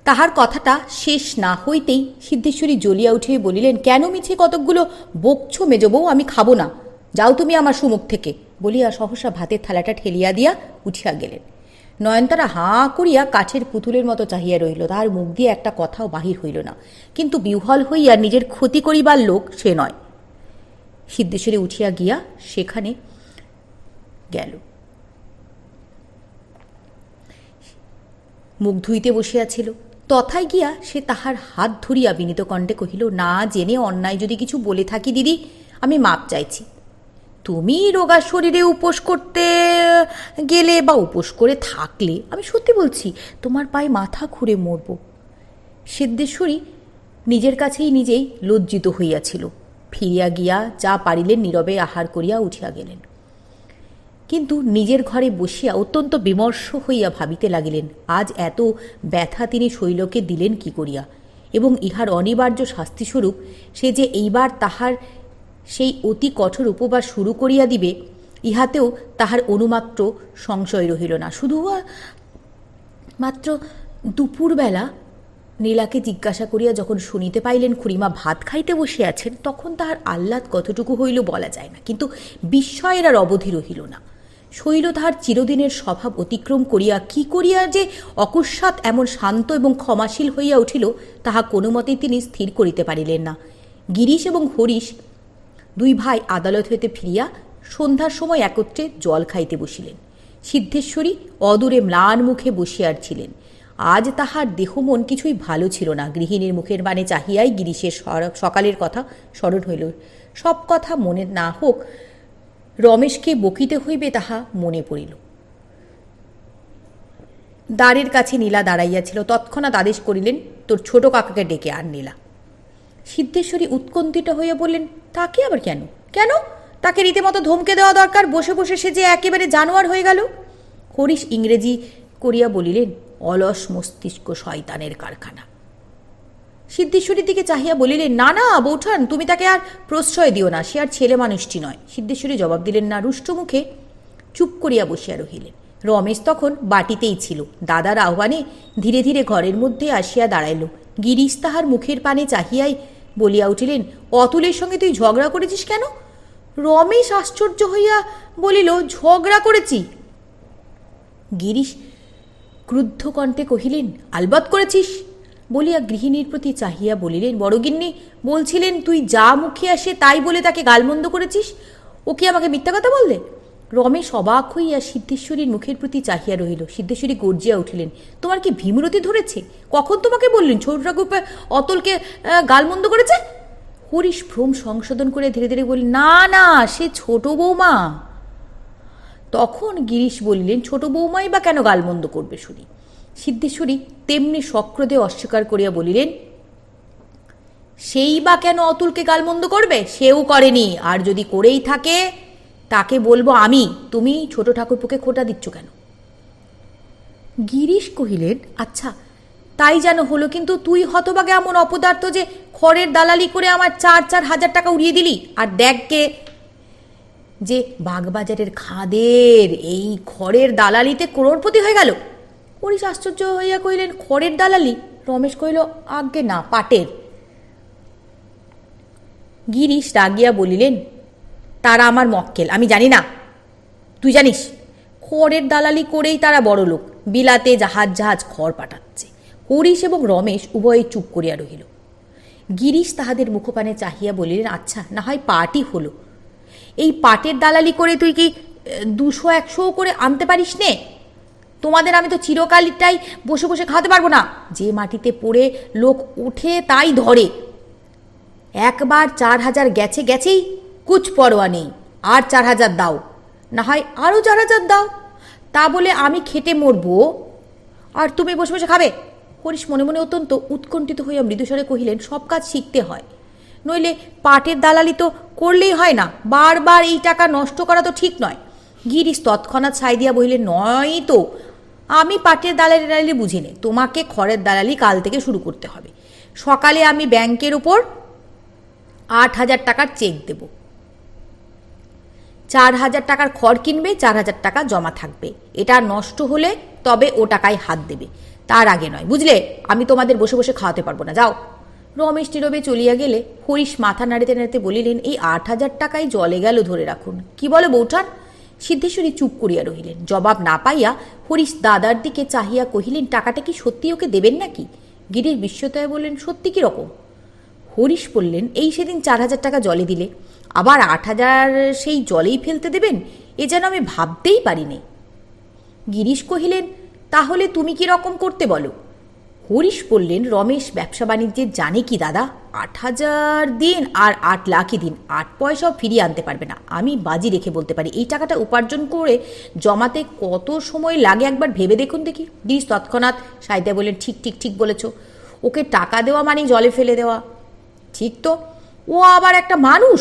তাহার কথাটা শেষ না হইতেই সিদ্ধেশ্বরী জ্বলিয়া উঠিয়ে বলিলেন, কেন মিছে কতকগুলো বকছ মেজ বউ, আমি খাবো না, যাও তুমি আমার সুমুখ থেকে, বলিয়া সহসা ভাতের থালাটা ঠেলিয়া দিয়া উঠিয়া গেলেন। নয়নতারা হাঁ করিয়া কাঠের পুতুলের মতো চাহিয়া রহিল, তাহার মুখ দিয়ে একটা কথাও বাহির হইল না। কিন্তু বিহ্বল হইয়া নিজের ক্ষতি করিবার লোক সে নয়। সিদ্ধেশ্বরী উঠিয়া গিয়া সেখানে গেল। মুখ ধুইতে বসিয়াছিল, তথায় গিয়া সে তাহার হাত ধরিয়া বিনীত কণ্ঠে কহিল, না জেনে অন্যায় যদি কিছু বলে থাকি দিদি, আমি মাপ চাইছি। তুমি রোগা শরীরে উপোস করতে গেলে বা উপোস করে থাকলে আমি সত্যি বলছি তোমার পায়ে মাথা খুঁড়ে মরব। সিদ্ধেশ্বরী নিজের কাছেই নিজেই লজ্জিত হইয়াছিল। ফিরিয়া গিয়া যা পারিলেন নীরবে আহার করিয়া উঠিয়া গেলেন। কিন্তু নিজের ঘরে বসিয়া অত্যন্ত বিমর্ষ হইয়া ভাবিতে লাগিলেন, আজ এত ব্যথা তিনি শৈলকে দিলেন কি করিয়া, এবং ইহার অনিবার্য শাস্তিস্বরূপ সে যে এইবার তাহার সেই অতি কঠোর উপবাস শুরু করিয়া দিবে, ইহাতেও তাহার অনুমাত্র সংশয় রহিল না। শুধু মাত্র দুপুরবেলা নীলাকে জিজ্ঞাসা করিয়া যখন শুনিতে পাইলেন খুড়িমা ভাত খাইতে বসিয়াছেন, তখন তাহার আহ্লাদ কতটুকু হইল বলা যায় না, কিন্তু বিস্ময়ের আর অবধি রহিল না। শৈল তাহার চিরদিনের স্বভাব অতিক্রম করিয়া কি করিয়া যে অকস্মাৎ এমন শান্ত এবং ক্ষমাশীল হইয়া উঠিল, তাহা কোনো মতেই তিনি স্থির করিতে পারিলেন না। গিরিশ এবং হরিশ দুই ভাই আদালত হইতে ফিরিয়া সন্ধ্যার সময় একত্রে জল খাইতে বসিলেন। সিদ্ধেশ্বরী অদূরে ম্লান মুখে বসিয়ার ছিলেন। আজ তাহার দেহ মন কিছুই ভালো ছিল না। গৃহিণীর মুখের বাণে চাহিয়াই গিরিশের সকালের কথা স্মরণ হইল। সব কথা মনে না হোক, রমেশকে বকিতে হইবে তাহা মনে পড়িল। দ্বারের কাছে নীলা দাঁড়াইয়াছিল। তৎক্ষণাৎ আদেশ করিলেন, তোর ছোট কাকাকে ডেকে আন নীলা। সিদ্ধেশ্বরী উৎকণ্ঠিত হইয়া বললেন, তাকে আবার কেন? কেন? তাকে রীতিমতো ধমকে দেওয়া দরকার, বসে বসে সে যে একেবারে জানোয়ার হয়ে গেল। হরিশ ইংরেজি করিয়া বলিলেন, অলস মস্তিষ্ক শয়তানের কারখানা। সিদ্ধেশ্বরীর দিকে চাহিয়া বলিলেন, না না বৌঠান, তুমি তাকে আর প্রশ্রয় দিও না, সে আর ছেলে মানুষটি নয়। সিদ্ধেশ্বরী জবাব দিলেন না, রুষ্ট মুখে চুপ করিয়া বসিয়া রহিলেন। রমেশ তখন বাটিতেই ছিল। দাদার আহ্বানে ধীরে ধীরে ঘরের মধ্যে আসিয়া দাঁড়াইল। গিরিশ তাহার মুখের পানে চাহিয়াই বলিয়া উঠিলেন, অতুলের সঙ্গে তুই ঝগড়া করেছিস কেন? রমেশ আশ্চর্য হইয়া বলিল, ঝগড়া করেছি? গিরিশ ক্রুদ্ধ কণ্ঠে কহিলেন, আলবৎ করেছিস, বলিয়া গৃহিণীর প্রতি চাহিয়া বলিলেন, বড়গিন্নি বলছিলেন তুই যা মুখে আসে তাই বলে তাকে গালমন্দ করেছিস, ও কি আমাকে মিথ্যা কথা বললে? রমেশ অবাক হইয়া সিদ্ধেশ্বরীর মুখের প্রতি চাহিয়া রহিল। সিদ্ধেশ্বরী গর্জিয়া উঠিলেন, তোমার কি ভীমরতি ধরেছে? কখন তোমাকে বললেন ছোট ঠাকুর অতলকে গালমন্দ করেছে? হরিশ ভ্রম সংশোধন করে ধীরে ধীরে বললেন, না না, সে ছোট বৌমা। তখন গিরিশ বলিলেন, ছোট বৌমাই বা কেন গালমন্দ করবে শুনি? সিদ্ধেশ্বরী তেমনি সক্রোধে অস্বীকার করিয়া বলিলেন, সেই বা কেন অতুলকে গালমন্দ করবে? সেও করেনি, আর যদি করেই থাকে তাকে বলবো আমি। তুমি ছোট ঠাকুরপোকে খোঁটা দিচ্ছ কেন? গিরিশ কহিলেন, আচ্ছা তাই যেন হলো, কিন্তু তুই হতভাগে এমন অপদার্থ যে খড়ের দালালি করে আমার 4,000 টাকা উড়িয়ে দিলি। আর দেখকে যে বাগবাজারের খাদের এই খড়ের দালালিতে করোড়পতি হয়ে গেল। হরিশ আশ্চর্য হইয়া কহিলেন, খড়ের দালালি? রমেশ কহিল, আজ্ঞে না, পাটের। গিরিশ রাগিয়া বলিলেন, তারা আমার মক্কেল, আমি জানি না? তুই জানিস? খড়ের দালালি করেই তারা বড় লোক, বিলাতে জাহাজ জাহাজ খড় পাঠাচ্ছে। হরিশ এবং রমেশ উভয়ে চুপ করিয়া রহিল। গিরিশ তাহাদের মুখপানে চাহিয়া বলিলেন, আচ্ছা না হয় পাটই হলো, এই পাটের দালালি করে তুই কি 200-100 করে আনতে পারিস নে? তোমাদের আমি তো চিরকালটাই বসে বসে খাওয়াতে পারবো না। যে মাটিতে পড়ে লোক উঠে তাই ধরে। একবার 4,000 গেছে গেছেই, কুছ পরোয়া নেই, আর 4,000 দাও, না হয় আরও 4,000 দাও, তা বলে আমি খেটে মরবো আর তুমি বসে বসে খাবে? হরিশ মনে মনে অত্যন্ত উৎকণ্ঠিত হইয়া মৃদুস্বরে কহিলেন, সব কাজ শিখতে হয়, নইলে পাটের দালালি তো করলেই হয় না, বারবার এই টাকা নষ্ট করা তো ঠিক নয়। গিরিশ তৎক্ষণাৎ ছাই দিয়া বলিলেন, নয় তো, আমি পাটের দালালি বুঝি নে, তোমাকে খড়ের দালালি কাল থেকে শুরু করতে হবে। সকালে আমি ব্যাংকের ওপর 8,000 টাকার চেক দেব, 4,000 টাকার খড় কিনবে, 4,000 টাকা জমা থাকবে। এটা নষ্ট হলে তবে ও টাকায় হাত দেবে, তার আগে নয়, বুঝলে? আমি তোমাদের বসে বসে খাওয়াতে পারবো না, যাও। রমেশ নীরবে চলিয়া গেলে হরিশ মাথা নাড়িতে নাড়িতে বলিলেন, এই 8,000 টাকাই জলে গেল, ধরে রাখুন। কি বলো বৌঠান? সিদ্ধেশ্বরী চুপ করিয়া রহিলেন। জবাব না পাইয়া হরিশ দাদার দিকে চাহিয়া কহিলেন, টাকাটা কি সত্যি ওকে দেবেন নাকি? গিরিশ বিস্ময়ে বললেন, সত্যি কি রকম? হরিশ বললেন, এই সেদিন 4,000 টাকা জলে দিলে, আবার 8,000 সেই জলেই ফেলতে দেবেন? এ যেন আমি ভাবতেই পারিনি। গিরিশ কহিলেন, তাহলে তুমি কি রকম করতে বলো? হরিশ বললেন, রমেশ ব্যবসা বাণিজ্যের জানে কি দাদা? 8,000 দিন আর 8 লাখই দিন, 8 পয়সাও ফিরিয়ে আনতে পারবে না। আমি বাজি রেখে বলতে পারি, এই টাকাটা উপার্জন করে জমাতে কত সময় লাগে একবার ভেবে দেখুন দেখি। গিরিশ তৎক্ষণাৎ সাইতে বললেন, ঠিক ঠিক ঠিক বলেছ, ওকে টাকা দেওয়া মানে জলে ফেলে দেওয়া। ঠিক তো, ও আবার একটা মানুষ।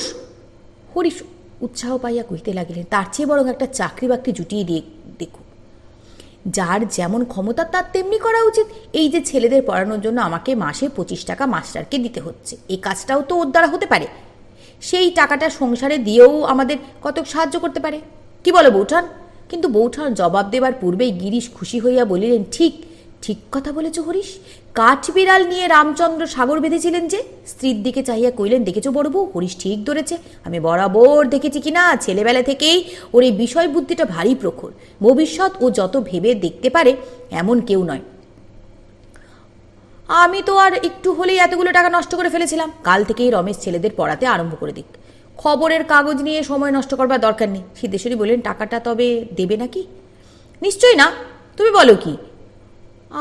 হরিশ উৎসাহ পাইয়া কহিতে লাগিলেন, তার চেয়ে বরং একটা চাকরি বাকরি জুটিয়ে দিয়ে দেখুন। যার যেমন ক্ষমতা তার তেমনি করা উচিত। এই যে ছেলেদের পড়ানোর জন্য আমাকে মাসে 25 টাকা মাস্টারকে দিতে হচ্ছে, এই কাজটাও তো ওর দ্বারা হতে পারে। সেই টাকাটা সংসারে দিয়েও আমাদের কত সাহায্য করতে পারে। কি বলো বৌঠান? কিন্তু বৌঠান জবাব দেবার পূর্বেই গিরিশ খুশি হইয়া বলিলেন, ঠিক ঠিক কথা বলেছ হরিশ। কাঠবিড়াল নিয়ে রামচন্দ্র সাগর বেঁধেছিলেন যে। স্ত্রীর দিকে চাহিয়া কইলেন, দেখেছো বড় বউ, হরিশ ঠিক ধরেছে। আমি বরাবর দেখেছি কিনা, ছেলেবেলা থেকেই ওর এই বিষয় বুদ্ধিটা ভারী প্রখর। ভবিষ্যৎ ও যত ভেবে দেখতে পারে এমন কেউ নয়। আমি তো আর একটু হলেই এতগুলো টাকা নষ্ট করে ফেলেছিলাম। কাল থেকেই রমেশ ছেলেদের পড়াতে আরম্ভ করে দিক, খবরের কাগজ নিয়ে সময় নষ্ট করবার দরকার নেই। সিদ্ধেশ্বরী বললেন, টাকাটা তবে দেবে নাকি? নিশ্চয়ই না, তুমি বলো কি?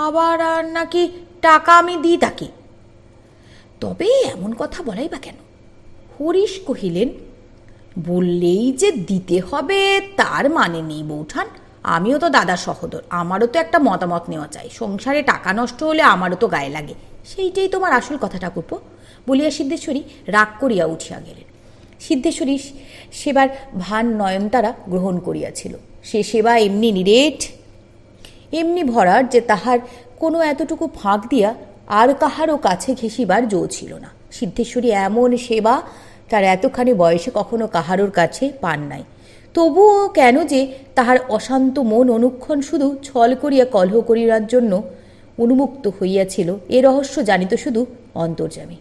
আবার আর নাকি টাকা আমি দিই তাকে? তবে এমন কথা বলাই বা কেন? হরিশ কহিলেন, বললেই যে দিতে হবে তার মানে নেই বৌঠান। আমিও তো দাদা সহোদর, আমারও তো একটা মতামত নেওয়া চাই। সংসারে টাকা নষ্ট হলে আমারও তো গায়ে লাগে। সেইটাই তোমার আসল কথা ঠাকুরপো, বলিয়া সিদ্ধেশ্বরী রাগ করিয়া উঠিয়া গেলেন। সিদ্ধেশ্বরী সেবার ভান নয়নতারা গ্রহণ করিয়াছিল। সে সেবা এমনি নিরেট, এমনি ভরার যে তাহার কোনো এতটুকু ফাঁক দিয়া আর কাহারও কাছে ঘেঁষিবার জো ছিল না। সিদ্ধেশ্বরী এমন সেবা তার এতখানি বয়সে কখনো কাহারোর কাছে পান নাই। তবুও কেন যে তাহার অশান্ত মন অনুক্ষণ শুধু ছল করিয়া কলহ করিবার জন্য উন্মুক্ত হইয়াছিল, এ রহস্য জানিত শুধু অন্তর্যামী।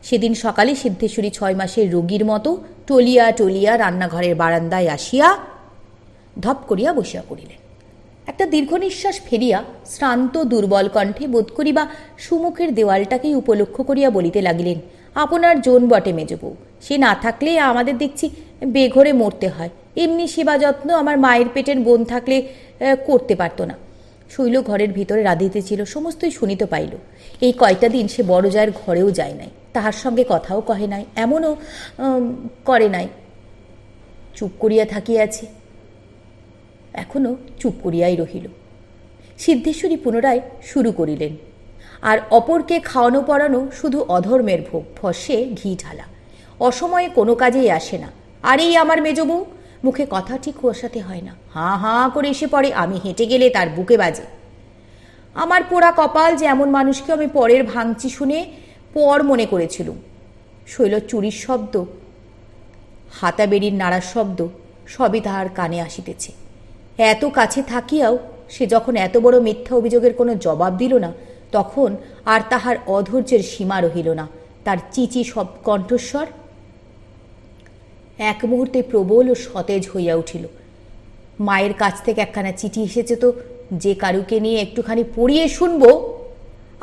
সেদিন সকালে সিদ্ধেশ্বরী 6 মাসের রোগীর মতো টলিয়া টলিয়া রান্নাঘরের বারান্দায় আসিয়া ধপ করিয়া বসিয়া পড়িলেন। একটা দীর্ঘ নিঃশ্বাস ফেলিয়া শ্রান্ত দুর্বল কণ্ঠে বোধ করিবা সুমুখের দেওয়ালটাকেই উপলক্ষ করিয়া বলিতে লাগিলেন, আপনার জোন বটে মেজবউ, সে না থাকলে আমাদের দেখছি বেঘরে মরতে হয়। এমনি সেবা যত্ন আমার মায়ের পেটের বোন থাকলে করতে পারত না। শৈল ঘরের ভিতরে রাঁধিতেছিল, সমস্তই শুনিতে পাইল। এই কয়টা দিন সে বড় জায়ের ঘরেও যায় নাই, তাহার সঙ্গে কথাও কহে নাই, এমনও করে নাই, চুপ করিয়া থাকিয়াছে। এখনো চুপ করিয়াই রহিল। সিদ্ধেশ্বরী পুনরায় শুরু করিলেন, আর অপরকে খাওয়ানো পড়ানো শুধু অধর্মের ভোগ, ফসে ঘি ঢালা, অসময়ে কোনো কাজেই আসে না। আর এই আমার মেজবউ, মুখে কথা ঠিক কুয়াশাতে হয় না, হাঁ হাঁ করে এসে পড়ে, আমি হেঁটে গেলে তার বুকে বাজে। আমার পোড়া কপাল যে এমন মানুষকে আমি পরের ভাঙচি শুনে পর মনে করেছিলুম। শৈল চুরির শব্দ, হাতাবেড়ির নাড়ার শব্দ সবই তাহার কানে আসিতেছে। এত কাছে থাকিয়াও সে যখন এত বড় মিথ্যা অভিযোগের কোনো জবাব দিল না, তখন আর তাহার অধৈর্যের সীমা রহিল না। তার চিচি সব কণ্ঠস্বর এক মুহূর্তে প্রবল ও সতেজ হইয়া উঠিল। মায়ের কাছ থেকে একখানা চিঠি এসেছে তো, যে কারুকে নিয়ে একটুখানি পড়িয়ে শুনবো,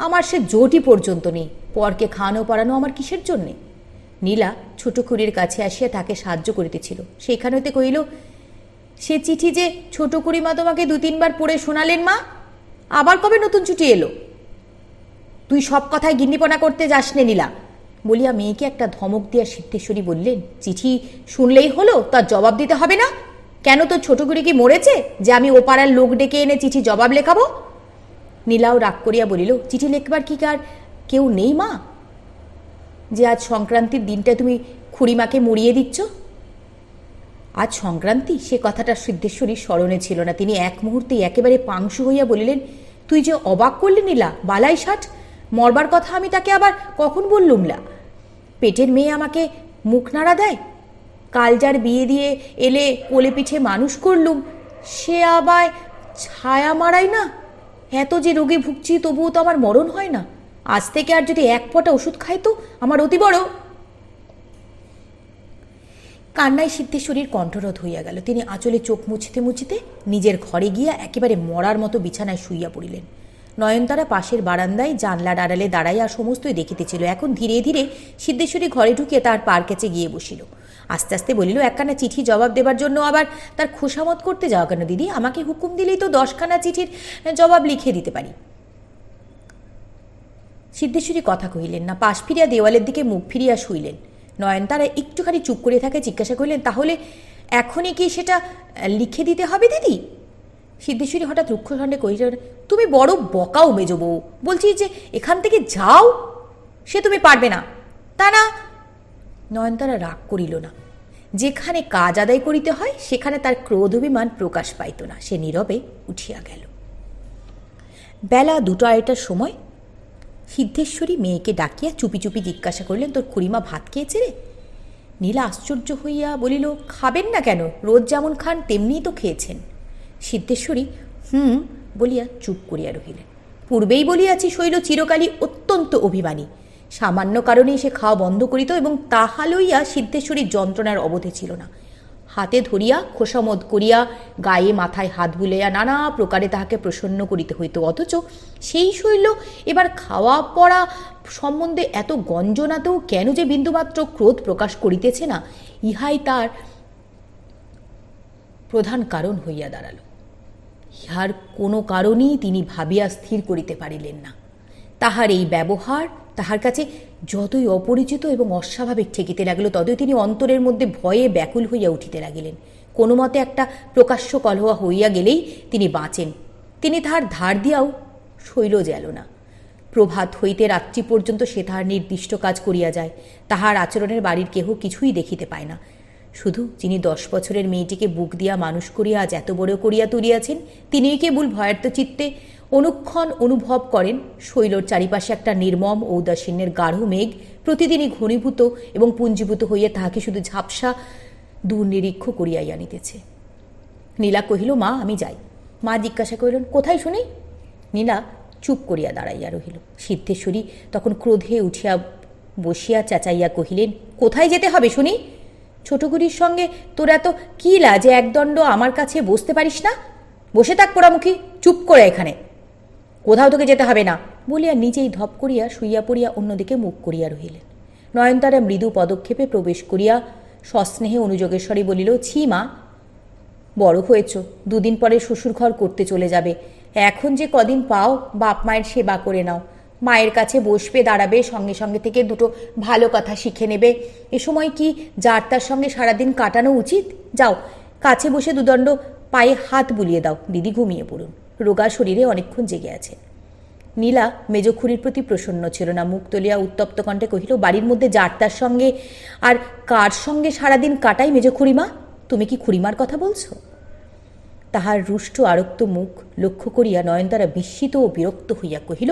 আমার সে জোটই পর্যন্ত নেই। পরকে খাওয়ানো পড়ানো আমার কিসের জন্যে? নীলা ছোট খুড়ির কাছে আসিয়া তাকে সাহায্য করিতেছিল। সেইখান হইতে কহিল, সে চিঠি যে ছোট খুড়িমা তোমাকে 2-3 বার পড়ে শোনালেন মা, আবার কবে নতুন চিঠি এলো? তুই সব কথায় গিন্নিপনা করতে যাস নে নীলা, বলিয়া মেয়েকে একটা ধমক দিয়া সিদ্ধেশ্বরী বললেন, চিঠি শুনলেই হলো, তার জবাব দিতে হবে না? কেন তোর ছোট খুড়ি কি মরেছে যে আমি ও পাড়ার লোক ডেকে এনে চিঠি জবাব লেখাবো? নীলাও রাগ করিয়া বলিল, চিঠি লেখবার কি কার কেউ নেই মা, যে আজ সংক্রান্তির দিনটা তুমি খুড়িমাকে মরিয়ে দিচ্ছ? আজ সংক্রান্তি, সে কথাটা সিদ্ধেশ্বরীর স্মরণে ছিল না। তিনি এক মুহূর্তেই একেবারে পাংশু হইয়া বলিলেন, তুই যে অবাক করলি নীলা, বালাই ষাট, মরবার কথা আমি তাকে আবার কখন বললুম না? পেটের মেয়ে আমাকে মুখ নাড়া দেয়? কাল যার বিয়ে দিয়ে এলে কোলে পিঠে মানুষ করলুম, সে আবার ছায়া মারাই না? এত যে রোগে ভুগছি তবুও তো আমার মরণ হয় না। আজ থেকে আর যদি এক ফোঁটা ওষুধ খাই তো আমার অতি বড়। কান্নায় সিদ্ধেশ্বরীর কণ্ঠরোধ হইয়া গেল। তিনি আঁচলে চোখ মুছিতে মুছিতে নিজের ঘরে গিয়া একেবারে মরার মতো বিছানায় শুইয়া পড়িলেন। নয়নতারা পাশের বারান্দায় জানলার আড়ালে দাঁড়াইয়া সমস্তই দেখিতেছিল। এখন ধীরে ধীরে সিদ্ধেশ্বরী ঘরে ঢুকিয়ে তার পার কাছে গিয়ে বসিল। আস্তে আস্তে বলিল, একখানা চিঠি জবাব দেবার জন্য আবার তার খোসামত করতে যাওয়া কেন দিদি? আমাকে হুকুম দিলেই তো 10খানা চিঠির জবাব লিখে দিতে পারি। সিদ্ধেশ্বরী কথা কহিলেন না, পাশ ফিরিয়া দেওয়ালের দিকে মুখ ফিরিয়া শুইলেন। নয়নতারা একটুখানি চুপ করে থাকে জিজ্ঞাসা করিলেন, তাহলে এখনই কি সেটা লিখে দিতে হবে দিদি? সিদ্ধেশ্বরী হঠাৎ রুক্ষকণ্ঠে কহিলেন, তুমি বড় বকাও মেজ বউ, বলছি যে এখান থেকে যাও, সে তুমি পারবে না। তা না। নয়নতারা রাগ করিল না। যেখানে কাজ আদায় করিতে হয় সেখানে তার ক্রোধ অভিমান প্রকাশ পাইত না। সে নীরবে উঠিয়া গেল। বেলা 2-2:30টার সময় সিদ্ধেশ্বরী মেয়েকে ডাকিয়া চুপি চুপি জিজ্ঞাসা করিলেন, তোর খুড়িমা ভাত খেয়েছে রে? নীলা আশ্চর্য হইয়া বলিল, খাবেন না কেন? রোজ যেমন খান তেমনিই তো খেয়েছেন। সিদ্ধেশ্বরী বলিয়া চুপ করিয়া রহিলেন। পূর্বেই বলিয়াছি, শৈল চিরকালই অত্যন্ত অভিমানী। সামান্য কারণেই সে খাওয়া বন্ধ করিত এবং তাহা লইয়া সিদ্ধেশ্বরীর যন্ত্রণার অবধি ছিল না। হাতে ধরিয়া খোসামত করিয়া গায়ে মাথায় হাত বুলাইয়া নানা প্রকারে তাহাকে প্রসন্ন করিতে হইত। অথচ সেই শৈল এবার খাওয়া পড়া সম্বন্ধে এত গঞ্জনাতেও কেন যে বিন্দুমাত্র ক্রোধ প্রকাশ করিতেছে না, ইহাই তার প্রধান কারণ হইয়া দাঁড়াল। ইহার কোনো কারণেই তিনি ভাবিয়া স্থির করিতে পারিলেন না। তাহার এই ব্যবহার তাহার কাছে যতই অপরিচিত এবং অস্বাভাবিক ঠেকিতে লাগিল, ততই তিনি অন্তরের মধ্যে ভয়ে ব্যাকুল হইয়া উঠিতে লাগিলেন। কোনো মতে একটা প্রকাশ্য কলহ হইয়া গেলেই তিনি বাঁচেন। তিনি তাহার ধার দিয়াও শৈল গেল না। প্রভাত হইতে রাত্রি পর্যন্ত সে তাহার নির্দিষ্ট কাজ করিয়া যায়। তাহার আচরণের বাড়ির কেহ কিছুই দেখিতে পায় না। শুধু যিনি 10 বছরের মেয়েটিকে বুক দিয়া মানুষ করিয়া আজ এত বড় করিয়া তুলিয়াছেন, তিনিই কেবল ভয়ার্ত চিত্তে অনুক্ষণ অনুভব করেন শৈলর চারিপাশে একটা নির্মম ঔদাসীন্যের গাঢ় মেঘ প্রতিদিনই ঘনীভূত এবং পুঞ্জীভূত হইয়া তাহাকে শুধু ঝাপসা দুর্নিরীক্ষ করিয়াই আনিতেছে। নীলা কহিল, মা আমি যাই। মা জিজ্ঞাসা করিলেন, কোথায় শুনি? নীলা চুপ করিয়া দাঁড়াইয়া রহিল। সিদ্ধেশ্বরী তখন ক্রোধে উঠিয়া বসিয়া চেঁচাইয়া কহিলেন, কোথায় যেতে হবে শুনি? ছোটগুড়ির সঙ্গে তোর এত কি লাজে একদণ্ড আমার কাছে বসতে পারিস না? বসে থাক পোড়ামুখী, চুপ করে এখানে, কোথাও তোকে যেতে হবে না বলিয়া নিজেই ধপ করিয়া শুইয়া পড়িয়া অন্যদিকে মুখ করিয়া রহিলেন। নয়নতারা মৃদু পদক্ষেপে প্রবেশ করিয়া সস্নেহে অনুযোগেশ্বরী বলিল, ছি মা, বড় হয়েছ, 2 দিন পরে শ্বশুর ঘর করতে চলে যাবে। এখন যে কদিন পাও বাপ মায়ের সেবা করে নাও। মায়ের কাছে বসবে, দাঁড়াবে, সঙ্গে সঙ্গে থেকে 2টো ভালো কথা শিখে নেবে। এ সময় কি যার তার সঙ্গে সারাদিন কাটানো উচিত? যাও, কাছে বসে 2 দণ্ড পায়ে হাত বুলিয়ে দাও, দিদি ঘুমিয়ে পড়ুন, রোগা শরীরে অনেকক্ষণ জেগে আছে। নীলা মেজখুড়ির প্রতি প্রসন্ন ছিল না। মুখ তুলিয়া উত্তপ্ত কণ্ঠে কহিল, বাড়ির মধ্যে যার তার সঙ্গে আর কার সঙ্গে সারাদিন কাটাই মেজখুড়িমা? তুমি কি খুড়িমার কথা বলছো? তাহার রুষ্ট আরক্ত মুখ লক্ষ্য করিয়া নয়নতারা বিস্মিত ও বিরক্ত হইয়া কহিল,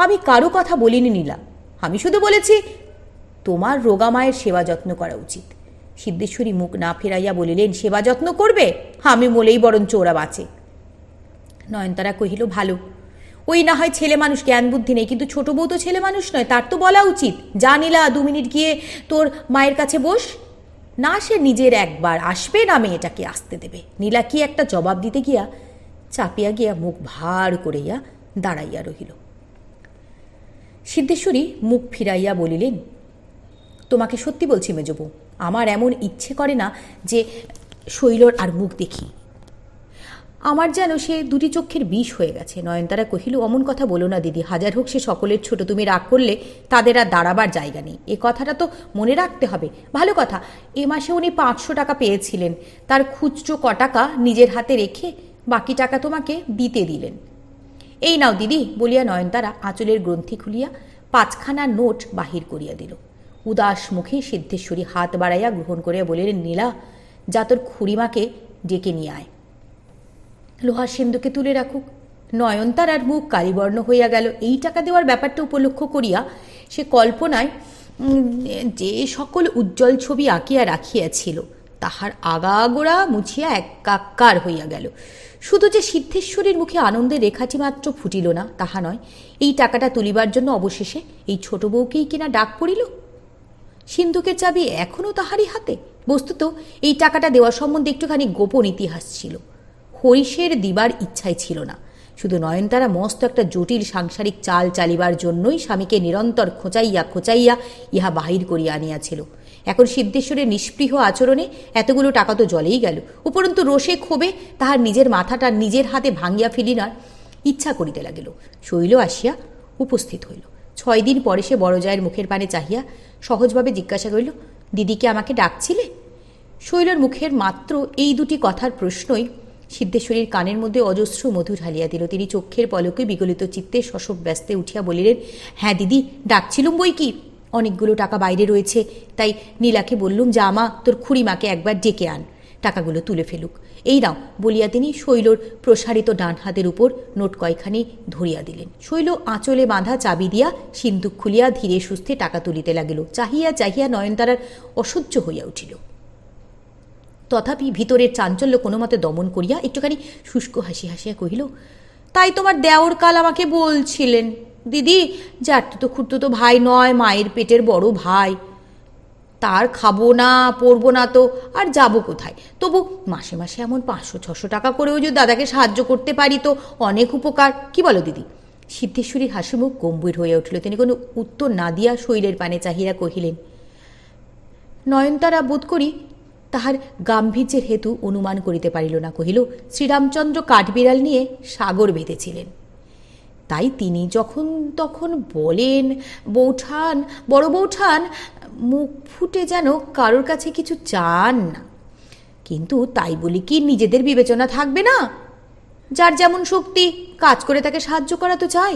আমি কারো কথা বলিনি নীলা, আমি শুধু বলেছি তোমার রোগা মায়ের সেবা যত্ন করা উচিত। সিদ্ধেশ্বরী মুখ না ফেরাইয়া বলিলেন, সেবা যত্ন করবে? আমি মলেই বরঞ্চ ওরা বাঁচে। নয়নতারা কহিল, ভালো, ওই না হয় ছেলে মানুষ, জ্ঞান বুদ্ধি নেই, কিন্তু ছোট বউ তো ছেলে মানুষ নয়, তার তো বলা উচিত, যা নীলা 2 মিনিট গিয়ে তোর মায়ের কাছে বস। না, সে নিজের একবার আসবে না মেয়েটাকে আসতে দেবে। নীলা কি একটা জবাব দিতে গিয়া চাপিয়া গিয়া মুখ ভার করিয়া দাঁড়াইয়া রহিল। সিদ্ধেশ্বরী মুখ ফিরাইয়া বলিলেন, তোমাকে সত্যি বলছি মেজবউ, আমার এমন ইচ্ছে করে না যে শৈলর আর মুখ দেখি। আমার যেন সে 2টি চক্ষের বিষ হয়ে গেছে। নয়নতারা কহিল, অমন কথা বলো না দিদি, হাজার হোক সে সকলের ছোট, তুমি রাগ করলে তাদের আর দাঁড়াবার জায়গা নেই। এ কথাটা তো মনে রাখতে হবে। ভালো কথা, এ মাসে উনি 500 টাকা পেয়েছিলেন, তার খুচরো টাকা নিজের হাতে রেখে বাকি টাকা তোমাকে দিতে দিলেন। এই নাও দিদি বলিয়া নয়নতারা আঁচলের গ্রন্থি খুলিয়া 5খানা নোট বাহির করিয়া দিল। উদাস মুখে সিদ্ধেশ্বরী হাত বাড়াইয়া গ্রহণ করিয়া বলিলেন, নীলা, যা তোর খুড়িমাকে ডেকে নিয়ে আয়। লোহার সিন্ধুকে তুলে রাখুক। নয়নতারার মুখ কালিবর্ণ হইয়া গেল। এই টাকা দেওয়ার ব্যাপারটা উপলক্ষ করিয়া সে কল্পনায় যে সকল উজ্জ্বল ছবি আঁকিয়া রাখিয়াছিল তাহার আগাগোড়া মুছিয়া একাকার হইয়া গেল। শুধু যে সিদ্ধেশ্বরীর মুখে আনন্দের রেখাটি মাত্র ফুটিল না তাহা নয়, এই টাকাটা তুলিবার জন্য অবশেষে এই ছোট বউকেই কিনা ডাক পড়িল। সিন্ধুকের চাবি এখনও তাহারই হাতে। বস্তুত এই টাকাটা দেওয়া সম্বন্ধে একটুখানি গোপন ইতিহাস ছিল। হরিশের দিবার ইচ্ছাই ছিল না, শুধু নয়নতারা মস্ত একটা জটিল সাংসারিক চাল চালিবার জন্যই স্বামীকে নিরন্তর খোঁচাইয়া খোঁচাইয়া ইহা বাহির করিয়া আনিয়াছিল। এখন সিদ্ধেশ্বরের নিষ্পৃহ আচরণে এতগুলো টাকা তো জলেই গেল, উপরন্তু রোষে ক্ষোভে তাহার নিজের মাথাটা নিজের হাতে ভাঙিয়া ফেলিনার ইচ্ছা করিতে লাগিল। শৈল আসিয়া উপস্থিত হইল। 6 দিন পরে সে বড়জায়ের মুখের পানে চাহিয়া সহজভাবে জিজ্ঞাসা করিল, দিদিকে আমাকে ডাকছিলে? শৈলর মুখের মাত্র এই দুটি কথার প্রশ্নই সিদ্ধেশ্বরীর কানের মধ্যে অজস্র মধু ঢালিয়া দিল। তিনি চক্ষের পলকে বিগলিত চিত্তে শশব ব্যস্তে উঠিয়া বলিলেন, হ্যাঁ দিদি, ডাকছিলুম বই কি। অনেকগুলো টাকা বাইরে রয়েছে, তাই নীলাকে বললুম, জামা তোর খুড়িমাকে একবার ডেকে আন, টাকাগুলো তুলে ফেলুক। এই নাও বলিয়া তিনি শৈলর প্রসারিত ডান হাতের উপর নোট কয়খানি ধরিয়া দিলেন। শৈল আঁচলে বাঁধা চাবি দিয়া সিন্দুক খুলিয়া ধীরে সুস্থে টাকা তুলিতে লাগিল। চাহিয়া চাহিয়া নয়নতারার অসহ্য হইয়া উঠিল। তথাপি ভিতরের চাঞ্চল্য কোনো মতে দমন করিয়া একটুখানি শুষ্ক হাসি হাসিয়া কহিল, তাই তোমার দেওর কাল আমাকে বলছিলেন, দিদি জ্যাঠতো খুড়তো ভাই নয়, মায়ের পেটের বড় ভাই, তার খাবো না পরবো না তো আর যাবো কোথায়? তবু মাসে মাসে এমন 500-600 টাকা করেও যদি দাদাকে সাহায্য করতে পারি তো অনেক উপকার, কি বলো দিদি? সিদ্ধেশ্বরীর হাসিমুখ গম্ভীর হইয়া উঠিল। তিনি কোনো উত্তর না দিয়া শৈলের পানে চাহিয়া কহিলেন। নয়নতারা বোধ করি তাহার গাম্ভীর্যের হেতু অনুমান করিতে পারিল না। কহিল, শ্রীরামচন্দ্র কাঠবিড়াল নিয়ে সাগর বেঁধেছিলেন, তাই তিনি যখন তখন বলেন বৌঠান, বড় বৌঠান, মুখ ফুটে যেন কারোর কাছে কিছু চান না। কিন্তু তাই বলি কি নিজেদের বিবেচনা থাকবে না? যার যেমন শক্তি কাজ করে তাকে সাহায্য করা তো চাই,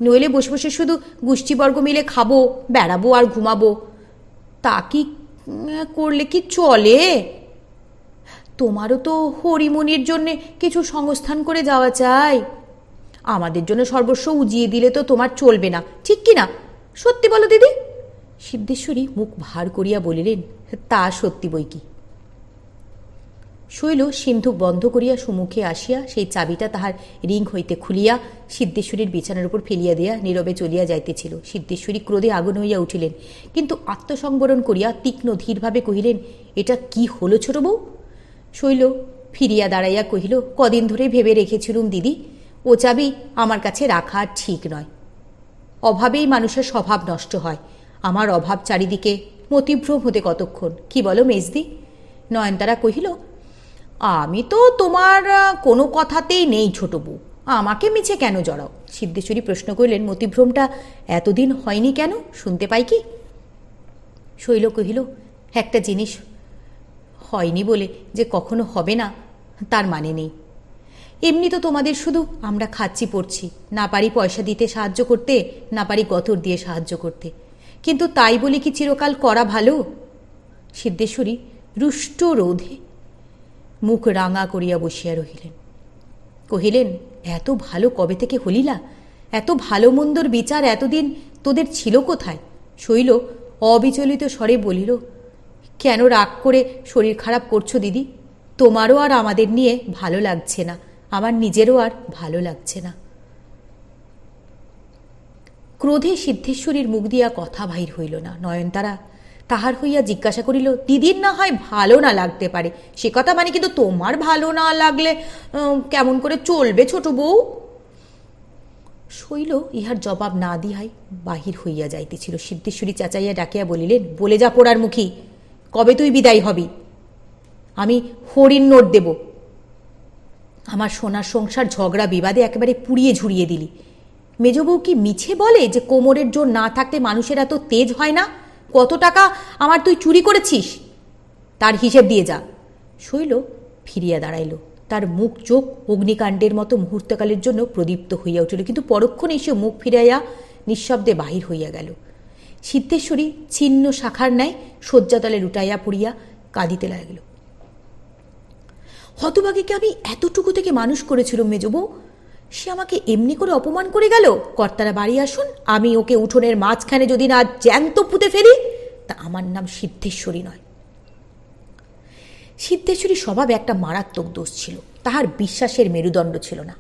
নইলে বসে বসে শুধু গোষ্ঠীবর্গ মিলে খাবো, বেড়াবো আর ঘুমাবো, তা কি করলে কি চলে? তোমারও তো হরিমনির জন্যে কিছু সংস্থান করে যাওয়া চাই। আমাদের জন্য সর্বস্ব উজিয়ে দিলে তো তোমার চলবে না, ঠিক কি না? সত্যি বলো দিদি। সিদ্ধেশ্বরী মুখ ভার করিয়া বলিলেন, তা সত্যি বই কি। শৈল সিন্ধুক বন্ধ করিয়া সুমুখে আসিয়া সেই চাবিটা তাহার রিং হইতে খুলিয়া সিদ্ধেশ্বরীর বিছানার উপর ফেলিয়া দিয়া নীরবে চলিয়া যাইতেছিল। সিদ্ধেশ্বরী ক্রোধে আগুন হইয়া উঠিলেন, কিন্তু আত্মসংবরণ করিয়া তীক্ষ্ণ ধীরভাবে কহিলেন, এটা কি হলো ছোট বউ? শৈল ফিরিয়া দাঁড়াইয়া কহিল, কদিন ধরে ভেবে রেখেছিলুম দিদি, ও চাবি আমার কাছে রাখা ঠিক নয়। অভাবেই মানুষের স্বভাব নষ্ট হয়। আমার অভাব চারিদিকে, মতিভ্রম হতে কতক্ষণ, কি বলো মেজদি? নয়নতারা কহিল, আমি তো তোমার কোনো কথাতেই নেই ছোট বউ, আমাকে মিছে কেন জড়াও? সিদ্ধেশ্বরী প্রশ্ন করিলেন, মতিভ্রমটা এতদিন হয়নি কেন, শুনতে পাই কি? শৈল কহিল, একটা জিনিস হয়নি বলে যে কখনো হবে না তার মানে নেই। এমনি তো তোমাদের শুধু আমরা খাচ্ছি পড়ছি, না পারি পয়সা দিতে সাহায্য করতে, না পারি গতর দিয়ে সাহায্য করতে, কিন্তু তাই বলে কি চিরকাল করা ভালো? সিদ্ধেশ্বরী রুষ্ট রোধে মুখ রাঙা করিয়া বসিয়া রহিলেন। কহিলেন, এত ভালো কবে থেকে হলিলা? এত ভালো মন্দর বিচার এতদিন তোদের ছিল কোথায়? শৈল অবিচলিত স্বরে বলিল, কেন রাগ করে শরীর খারাপ করছো দিদি? তোমারও আর আমাদের নিয়ে ভালো লাগছে না, আমার নিজেরও আর ভালো লাগছে না। ক্রোধে সিদ্ধেশ্বরীর মুখ দিয়া কথা বাহির হইল না। নয়নতারা তাহার হইয়া জিজ্ঞাসা করিল, দিদির না হয় ভালো না লাগতে পারে, সে কথা মানে, কিন্তু তোমার ভালো না লাগলে কেমন করে চলবে ছোট বউ? শৈল ইহার জবাব না দিয়াই বাহির হইয়া যাইতেছিল। সিদ্ধেশ্বরী চেঁচাইয়া ডাকিয়া বলিলেন, বলে যা পোড়ার মুখী, কবে তুই বিদায় হবি? আমি হরিণ নোট দেব। আমার সোনার সংসার ঝগড়া বিবাদে একেবারে পুড়িয়ে ঝুড়িয়ে দিলি। মেজবউ কি মিছে বলে যে কোমরের জোর না থাকতে মানুষের এত তেজ হয় না? কত টাকা আমার তুই চুরি করেছিস, তার হিসেব দিয়ে যা। শৈল ফিরিয়া দাঁড়াইল। তার মুখ চোখ অগ্নিকাণ্ডের মতো মুহূর্তকালের জন্য প্রদীপ্ত হইয়া উঠিল, কিন্তু পরক্ষণে এসে মুখ ফিরাইয়া নিঃশব্দে বাহির হইয়া গেল। সিদ্ধেশ্বরী ছিন্ন শাখার ন্যায় শয্যাতলে লুটাইয়া পড়িয়া কাঁদিতে লাগিল। হতভাগীকে আমি এতটুকু থেকে মানুষ করেছিল মেজবউ, সে আমাকে এমনি করে অপমান করে গেল। কর্তারা বাড়ি আসুন, আমি ওকে উঠোনের মাঝখানে যদি না জ্যান্ত পুঁতে ফেলি, তা আমার নাম সিদ্ধেশ্বরী নয়। সিদ্ধেশ্বরীর স্বভাবে একটা মারাত্মক দোষ ছিল, তাহার বিশ্বাসের মেরুদণ্ড ছিল না।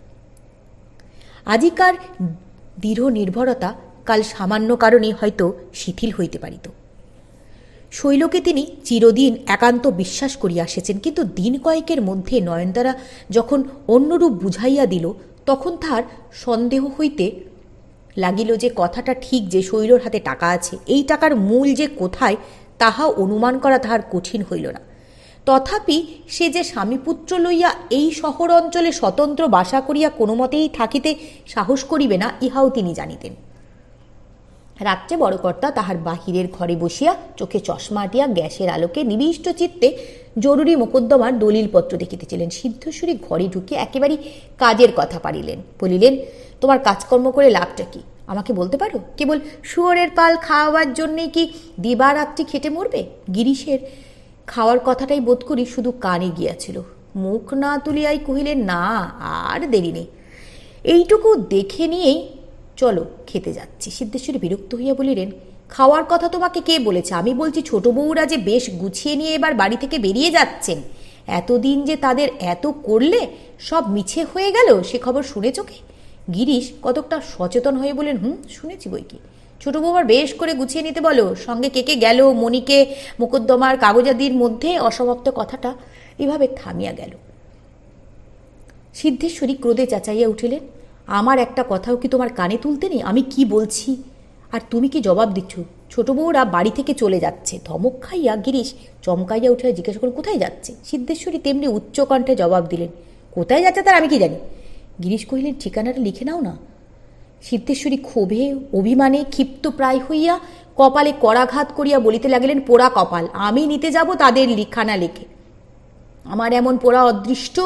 আজিকার দৃঢ় নির্ভরতা কাল সামান্য কারণে হয়তো শিথিল হইতে পারিত। শৈলকে তিনি চিরদিন একান্ত বিশ্বাস করিয়া আসিয়াছেন, কিন্তু দিন কয়েকের মধ্যে নয়নতারা যখন অন্যরূপ বুঝাইয়া দিল, তখন তাহার সন্দেহ হইতে লাগিল যে কথাটা ঠিক, যে শৈলর হাতে টাকা আছে। এই টাকার মূল যে কোথায় তাহা অনুমান করা তাহার কঠিন হইল না। তথাপি সে যে স্বামীপুত্র লইয়া এই শহর অঞ্চলে স্বতন্ত্র বাসা করিয়া কোনো মতেই থাকিতে সাহস করিবে না, ইহাও তিনি জানিতেন। রাত্রে বড়কর্তা তাহার বাহিরের ঘরে বসিয়া চোখে চশমা আটিয়া গ্যাসের আলোকে নিবিষ্ট চিত্তে জরুরি মোকদ্দমার দলিলপত্র দেখিতেছিলেন। সিদ্ধেশ্বরী ঘরে ঢুকিয়া একেবারেই কাজের কথা পারিলেন। বলিলেন, তোমার কাজকর্ম করে লাভটা কি আমাকে বলতে পারো? কেবল শুয়োরের পাল খাওয়াবার জন্যেই কি দিবারাত্রি খেটে মরবে? গিরিশের খাওয়ার কথাটাই বোধ করি শুধু কানে গিয়াছিল। মুখ না তুলিয়াই কহিলেন, না আর দেরি নেই, এইটুকু দেখে নিয়েই চলো খেতে যাচ্ছি। সিদ্ধেশ্বরী বিরক্ত হইয়া বলিলেন, খাওয়ার কথা তোমাকে কে বলেছে? আমি বলছি ছোট বউরা যে বেশ গুছিয়ে নিয়ে এবার বাড়ি থেকে বেরিয়ে যাচ্ছেন, এতদিন যে তাদের এত করলে সব মিছে হয়ে গেল, সে খবর শুনেছ কি? গিরিশ কতকটা সচেতন হয়ে বলেন, শুনেছি বই কি। ছোট বউবার বেশ করে গুছিয়ে নিতে বলো। সঙ্গে কে কে গেল, মণিকে, মোকদ্দমার কাগজাদির মধ্যে অসমাপ্ত কথাটা এভাবে থামিয়া গেল। সিদ্ধেশ্বরী ক্রোধে চেঁচাইয়া উঠিলেন, আমার একটা কথাও কি তোমার কানে তুলতে নেই? আমি কি বলছি আর তুমি কি জবাব দিচ্ছ? ছোট বউরা বাড়ি থেকে চলে যাচ্ছে। ধমক খাইয়া গিরিশ চমকাইয়া উঠিয়া জিজ্ঞাসা করলেন, কোথায় যাচ্ছে? সিদ্ধেশ্বরী তেমনি উচ্চকণ্ঠে জবাব দিলেন, কোথায় যাচ্ছে তার আমি কি জানি? গিরিশ কহিলেন, ঠিকানাটা লিখে নাও না। সিদ্ধেশ্বরী ক্ষোভে অভিমানে ক্ষিপ্ত প্রায় হইয়া কপালে করাঘাত করিয়া বলিতে লাগিলেন, পোড়া কপাল, আমি নিতে যাব তাদের লিখানা লেখে। আমার এমন পোড়া অদৃষ্ট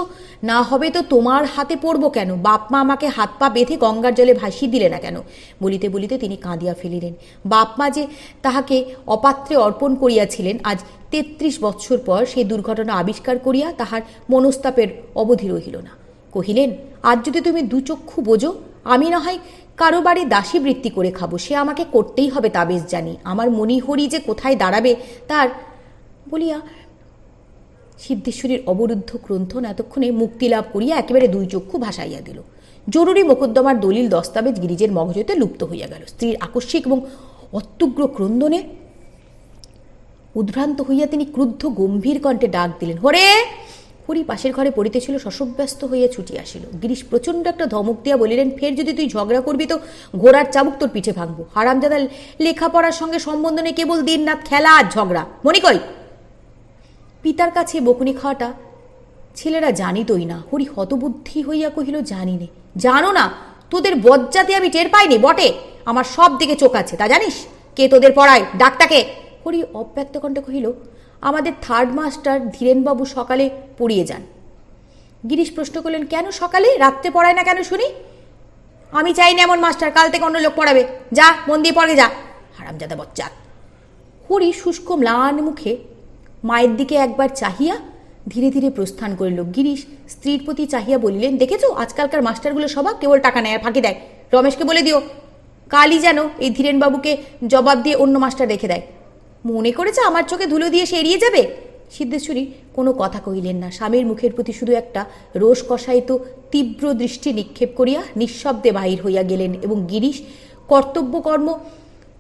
না হবে তো তোমার হাতে পড়ব কেন? বাপমা আমাকে হাত পা বেঁধে গঙ্গার জলে ভাসিয়ে দিলে না কেন? বলিতে বলিতে তিনি কাঁদিয়া ফেলিলেন। বাপমা যে তাহাকে অপাত্রে অর্পণ করিয়াছিলেন, আজ ৩৩ বৎসর পর সেই দুর্ঘটনা আবিষ্কার করিয়া তাহার মনস্তাপের অবধি রহিল না। কহিলেন, আজ যদি তুমি দুচক্ষু বোঝো, আমি না হয় কারো বাড়ি দাসী বৃত্তি করে খাবো, সে আমাকে করতেই হবে তা বেশ জানি। আমার মণিহরি যে কোথায় দাঁড়াবে তার বলিয়া সিদ্ধেশ্বরীর অবরুদ্ধ ক্রন্থন এতক্ষণে মুক্তি লাভ করিয়া একেবারে দুই চক্ষু ভাসাইয়া দিল। জরুরি মোকদ্দমার দলিল দস্তাবেজ গিরিজের মগজ হইতে লুপ্ত হইয়া গেল। স্ত্রীর আকস্মিক এবং অত্যুগ্র ক্রন্দনে উদ্ভ্রান্ত হইয়া তিনি ক্রুদ্ধ গম্ভীর কণ্ঠে ডাক দিলেন, হরে! হরি পাশের ঘরে পড়িতেছিল, শশব্যস্ত হইয়া ছুটি আসিল। গিরিশ প্রচণ্ড একটা ধমক দিয়া বলিলেন, ফের যদি তুই ঝগড়া করবি তো ঘোড়ার চাবুক তোর পিঠে ভাঙবো। হারামজাদা লেখাপড়ার সঙ্গে সম্বন্ধ নেই, কেবল দিন রাত খেলা আর ঝগড়া। মনি কই? পিতার কাছে বকুনি খাওয়াটা ছেলেরা জানিতই না। হরি হতবুদ্ধি হইয়া কহিল, জানি নে। জানো না? তোদের বজ্জাতে আমি টের পাইনি বটে, আমার সব দিকে চোখ আছে, তা জানিস? কে তোদের পড়ায়? ডাক্তারকে? হরি অব্যক্ত কণ্ঠে কহিল, আমাদের থার্ড মাস্টার ধীরেনবাবু সকালে পড়িয়ে যান। গিরিশ প্রশ্ন করলেন, কেন সকালে? রাত্রে পড়ায় না কেন শুনি? আমি চাই না এমন মাস্টার, কাল থেকে অন্য লোক পড়াবে। যা, মন দিয়ে পড়ে যা, হারামজাদা বজ্জাত। হরি শুষ্ক ম্লান মুখে মায়ের দিকে একবার চাহিয়া ধীরে ধীরে প্রস্থান করিল। গিরিশ স্ত্রীর প্রতি চাহিয়া বলিলেন, দেখেছো আজকালকার মাস্টারগুলো স্বভাব, কেবল টাকা নেয় আর ফাঁকি দেয়। রমেশকে বলে দিও কালই যেন এই ধীরেনবাবুকে জবাব দিয়ে অন্য মাস্টার রেখে দেয়। মনে করেছে আমার চোখে ধুলো দিয়ে সে এড়িয়ে যাবে? সিদ্ধেশ্বরী কোনো কথা কহিলেন না। স্বামীর মুখের প্রতি শুধু একটা রোষ কষায়িত তীব্র দৃষ্টি নিক্ষেপ করিয়া নিঃশব্দে বাহির হইয়া গেলেন এবং গিরিশ কর্তব্যকর্ম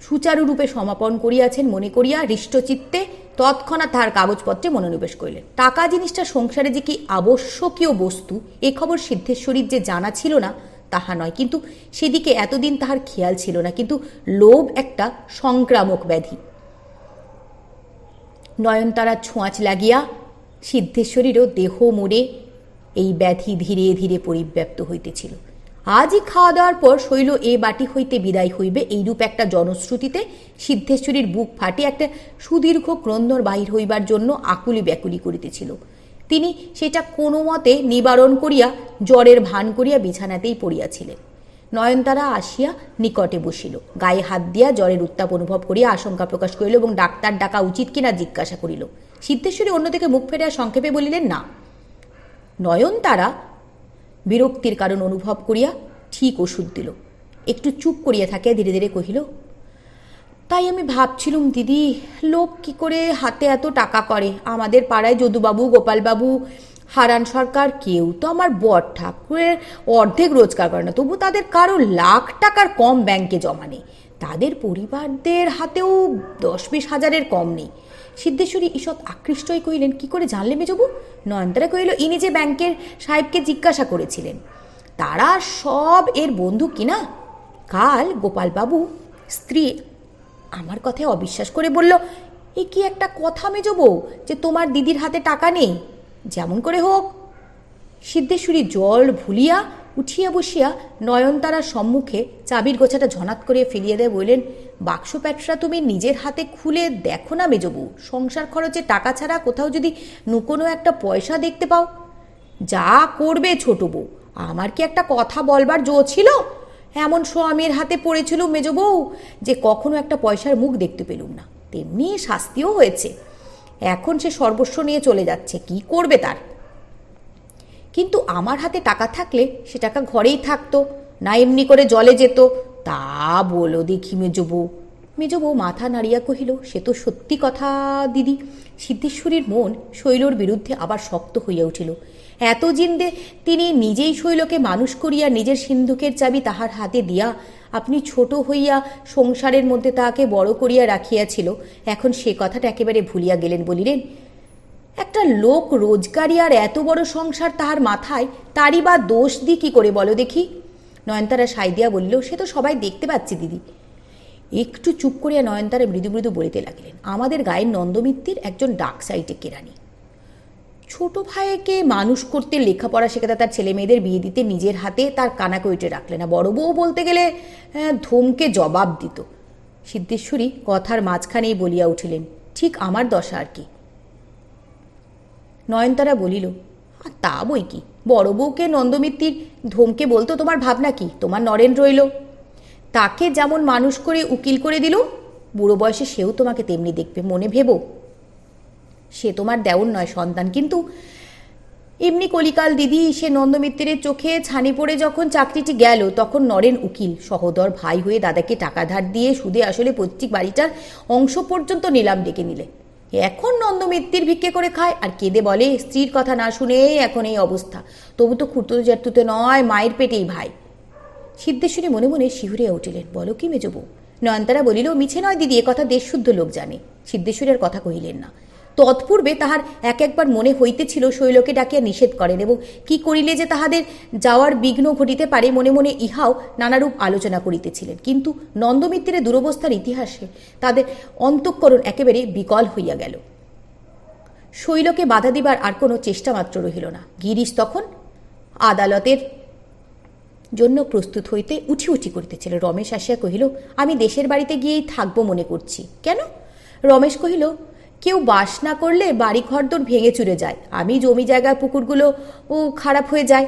সুচারুরূপে সমাপন করিয়াছেন মনে করিয়া হৃষ্টচিত্তে তৎক্ষণাৎ তাহার কাগজপত্রে মনোনিবেশ করিলেন। টাকা জিনিসটা সংসারে যে কি আবশ্যকীয় বস্তু এ খবর সিদ্ধেশ্বরীর যে জানা ছিল না তাহা নয়, কিন্তু সেদিকে এতদিন তাহার খেয়াল ছিল না। কিন্তু লোভ একটা সংক্রামক ব্যাধি। নয়নতারা ছোঁয়াচ লাগিয়া সিদ্ধেশ্বরীরও দেহ মনে এই ব্যাধি ধীরে ধীরে পরিব্যাপ্ত হইতেছিল। আজই খাওয়া দাওয়ার পর শৈল এ বাটি হইতে বিদায় হইবে, এইরূপ একটা জনশ্রুতিতে সিদ্ধেশ্বরীর বুক ফাটে একটা সুদীর্ঘ ক্রন্দন বাহির হইবার জন্য আকুলি ব্যাকুলি করিতেছিল। তিনি সেটা কোনো মতে নিবারণ করিয়া জ্বরের ভান করিয়া বিছানাতেই পড়িয়াছিলেন। নয়নতারা আসিয়া নিকটে বসিল, গায়ে হাত দিয়া জ্বরের উত্তাপ অনুভব করিয়া আশঙ্কা প্রকাশ করিল এবং ডাক্তার ডাকা উচিত কিনা জিজ্ঞাসা করিল। সিদ্ধেশ্বরী অন্যদিকে মুখ ফেরিয়া সংক্ষেপে বলিলেন, না। নয়নতারা বিরক্তির কারণ অনুভব করিয়া ঠিক ওষুধ দিল। একটু চুপ করিয়া থাকিয়া ধীরে ধীরে কহিল, তাই আমি ভাবছিলুম দিদি, লোক কি করে হাতে এত টাকা করে? আমাদের পাড়ায় যদুবাবু, গোপালবাবু, হারান সরকার, কেউ তো আমার বড় ঠাকুরের অর্ধেক রোজগার করে না, তবু তাদের কারো লাখ টাকার কম ব্যাংকে জমা নেই। তাদের পরিবারদের হাতেও 10-20 হাজারের কম নেই। সিদ্ধেশ্বরী ঈষৎ আকৃষ্ট হয়ে কহিলেন, কি করে জানলে মেজবু? নয়নতারা কহিল, ইনি যে ব্যাংকের সাহেবকে জিজ্ঞাসা করেছিলেন, তারা সব এর বন্ধু কিনা। কাল গোপালবাবু স্ত্রী আমার কথায় অবিশ্বাস করে বলল, এ কি একটা কথা মেজবউ, যে তোমার দিদির হাতে টাকা নেই? যেমন করে হোক। সিদ্ধেশ্বরী জল ভুলিয়া উঠিয়া বসিয়া নয়নতারার সম্মুখে চাবির গোছাটা ঝনাত করিয়া ফেলিয়া দেয়, বললেন, বাক্স প্যাটরা তুমি নিজের হাতে খুলে দেখো না মেজবউ, সংসার খরচে টাকা ছাড়া কোথাও যদি নুকোনো একটা পয়সা দেখতে পাও। যা করবে ছোট বউ, আমার কি একটা কথা বলবার জো ছিল? এমন স্বামীর হাতে পড়েছিল মেজবউ যে কখনো একটা পয়সার মুখ দেখতে পেলুম না, তেমনি শাস্তিও হয়েছে। এখন সে সর্বস্ব নিয়ে চলে যাচ্ছে, কি করবে তার? কিন্তু আমার হাতে টাকা থাকলে সে টাকা ঘরেই থাকতো, না এমনি করে জলে যেত। তা বলো দেখি মেজবউ। মেজবউ মাথা নাড়িয়া কহিল, সে তো সত্যি কথা দিদি। সিদ্ধেশ্বরীর মন শৈলর বিরুদ্ধে আবার শক্ত হইয়া উঠিল। এতদিন তিনি নিজেই শৈলকে মানুষ করিয়া নিজের সিন্ধুকের চাবি তাহার হাতে দিয়া আপনি ছোট হইয়া সংসারের মধ্যে তাহাকে বড় করিয়া রাখিয়াছিল, এখন সে কথাটা একেবারে ভুলিয়া গেলেন। বলিলেন, একটা লোক রোজগারি আর এত বড় সংসার তাহার মাথায়, তারই বা দোষ দি কি করে বলো দেখি? নয়নতারা সাই দিয়া বলল, সে তো সবাই দেখতে পাচ্ছে দিদি। একটু চুপ করিয়া নয়নতারা মৃদু মৃদু বলিতে লাগিলেন, আমাদের গায়ের নন্দমিত্তির একজন ডাক সাইটে কেরানি, ছোট ভাইকে মানুষ করতে, লেখাপড়া শেখাতে, তার ছেলে মেয়েদের বিয়ে দিতে নিজের হাতে তার কানাকইটে রাখলে না, বড় বউ বলতে গেলে ধমকে জবাব দিত। সিদ্ধেশ্বরী কথার মাঝখানেই বলিয়া উঠিলেন, ঠিক আমার দশা আর কি। নয়নতারা বলিল, তা বই কি, বড় বউকে নন্দমিত্তির ধমকে বলতো তোমার ভাবনা কি? তোমার নরেন রইল, তাকে যেমন মানুষ করে উকিল করে দিল, বুড়ো বয়সে সেও তোমাকে তেমনি দেখবে, মনে ভেবো। সে তোমার দেওর নয়, সন্তান, কিন্তু এমনি কলিকাল দিদি। সে নন্দমিত্রের চোখে ছানি পড়ে যখন চাকরিটি গেল, তখন নরেন উকিল সহোদর ভাই হয়ে দাদাকে টাকা ধার দিয়ে সুদে আসলে পৈতৃক বাড়িটার অংশ পর্যন্ত নিলাম ডেকে নিলে। এখন নন্দমিত্তির ভিক্ষে করে খায় আর কেঁদে বলে, স্ত্রীর কথা না শুনে এখন এই অবস্থা। তবু তো খুঁড়তো জ্যাঠতুতে নয়, মায়ের পেটেই ভাই। সিদ্ধেশ্বরী মনে মনে শিহুরিয়া উঠিলেন, বলো কি মেজবউ? নয়নতারা বলিল, মিছে নয় দিদি, এ কথা দেশশুদ্ধ লোক জানে। সিদ্ধেশ্বরী আর কথা কহিলেন না। তৎপূর্বে তাহার একবার মনে হইতেছিল শৈলকে ডাকিয়া নিষেধ করেন, এবং কি করিলে যে তাহাদের যাওয়ার বিঘ্ন ঘটিতে পারে, মনে মনে ইহাও নানারূপ আলোচনা করিতেছিলেন। কিন্তু নন্দমিত্রের দুরবস্থার ইতিহাসে তাদের অন্তঃকরণ একেবারে বিকল হইয়া গেল। শৈলকে বাধা দিবার আর কোনো চেষ্টা মাত্র রহিল না। গিরিশ তখন আদালতের জন্য প্রস্তুত হইতে উঠি উঠি করিতেছিল। রমেশ আসিয়া কহিল, আমি দেশের বাড়িতে গিয়েই থাকবো মনে করছি। কেন? রমেশ কহিল, কেউ বাস না করলে বাড়ি ঘরদোর ভেঙে চুরে যায়, আমি জমি জায়গার পুকুরগুলো খারাপ হয়ে যায়,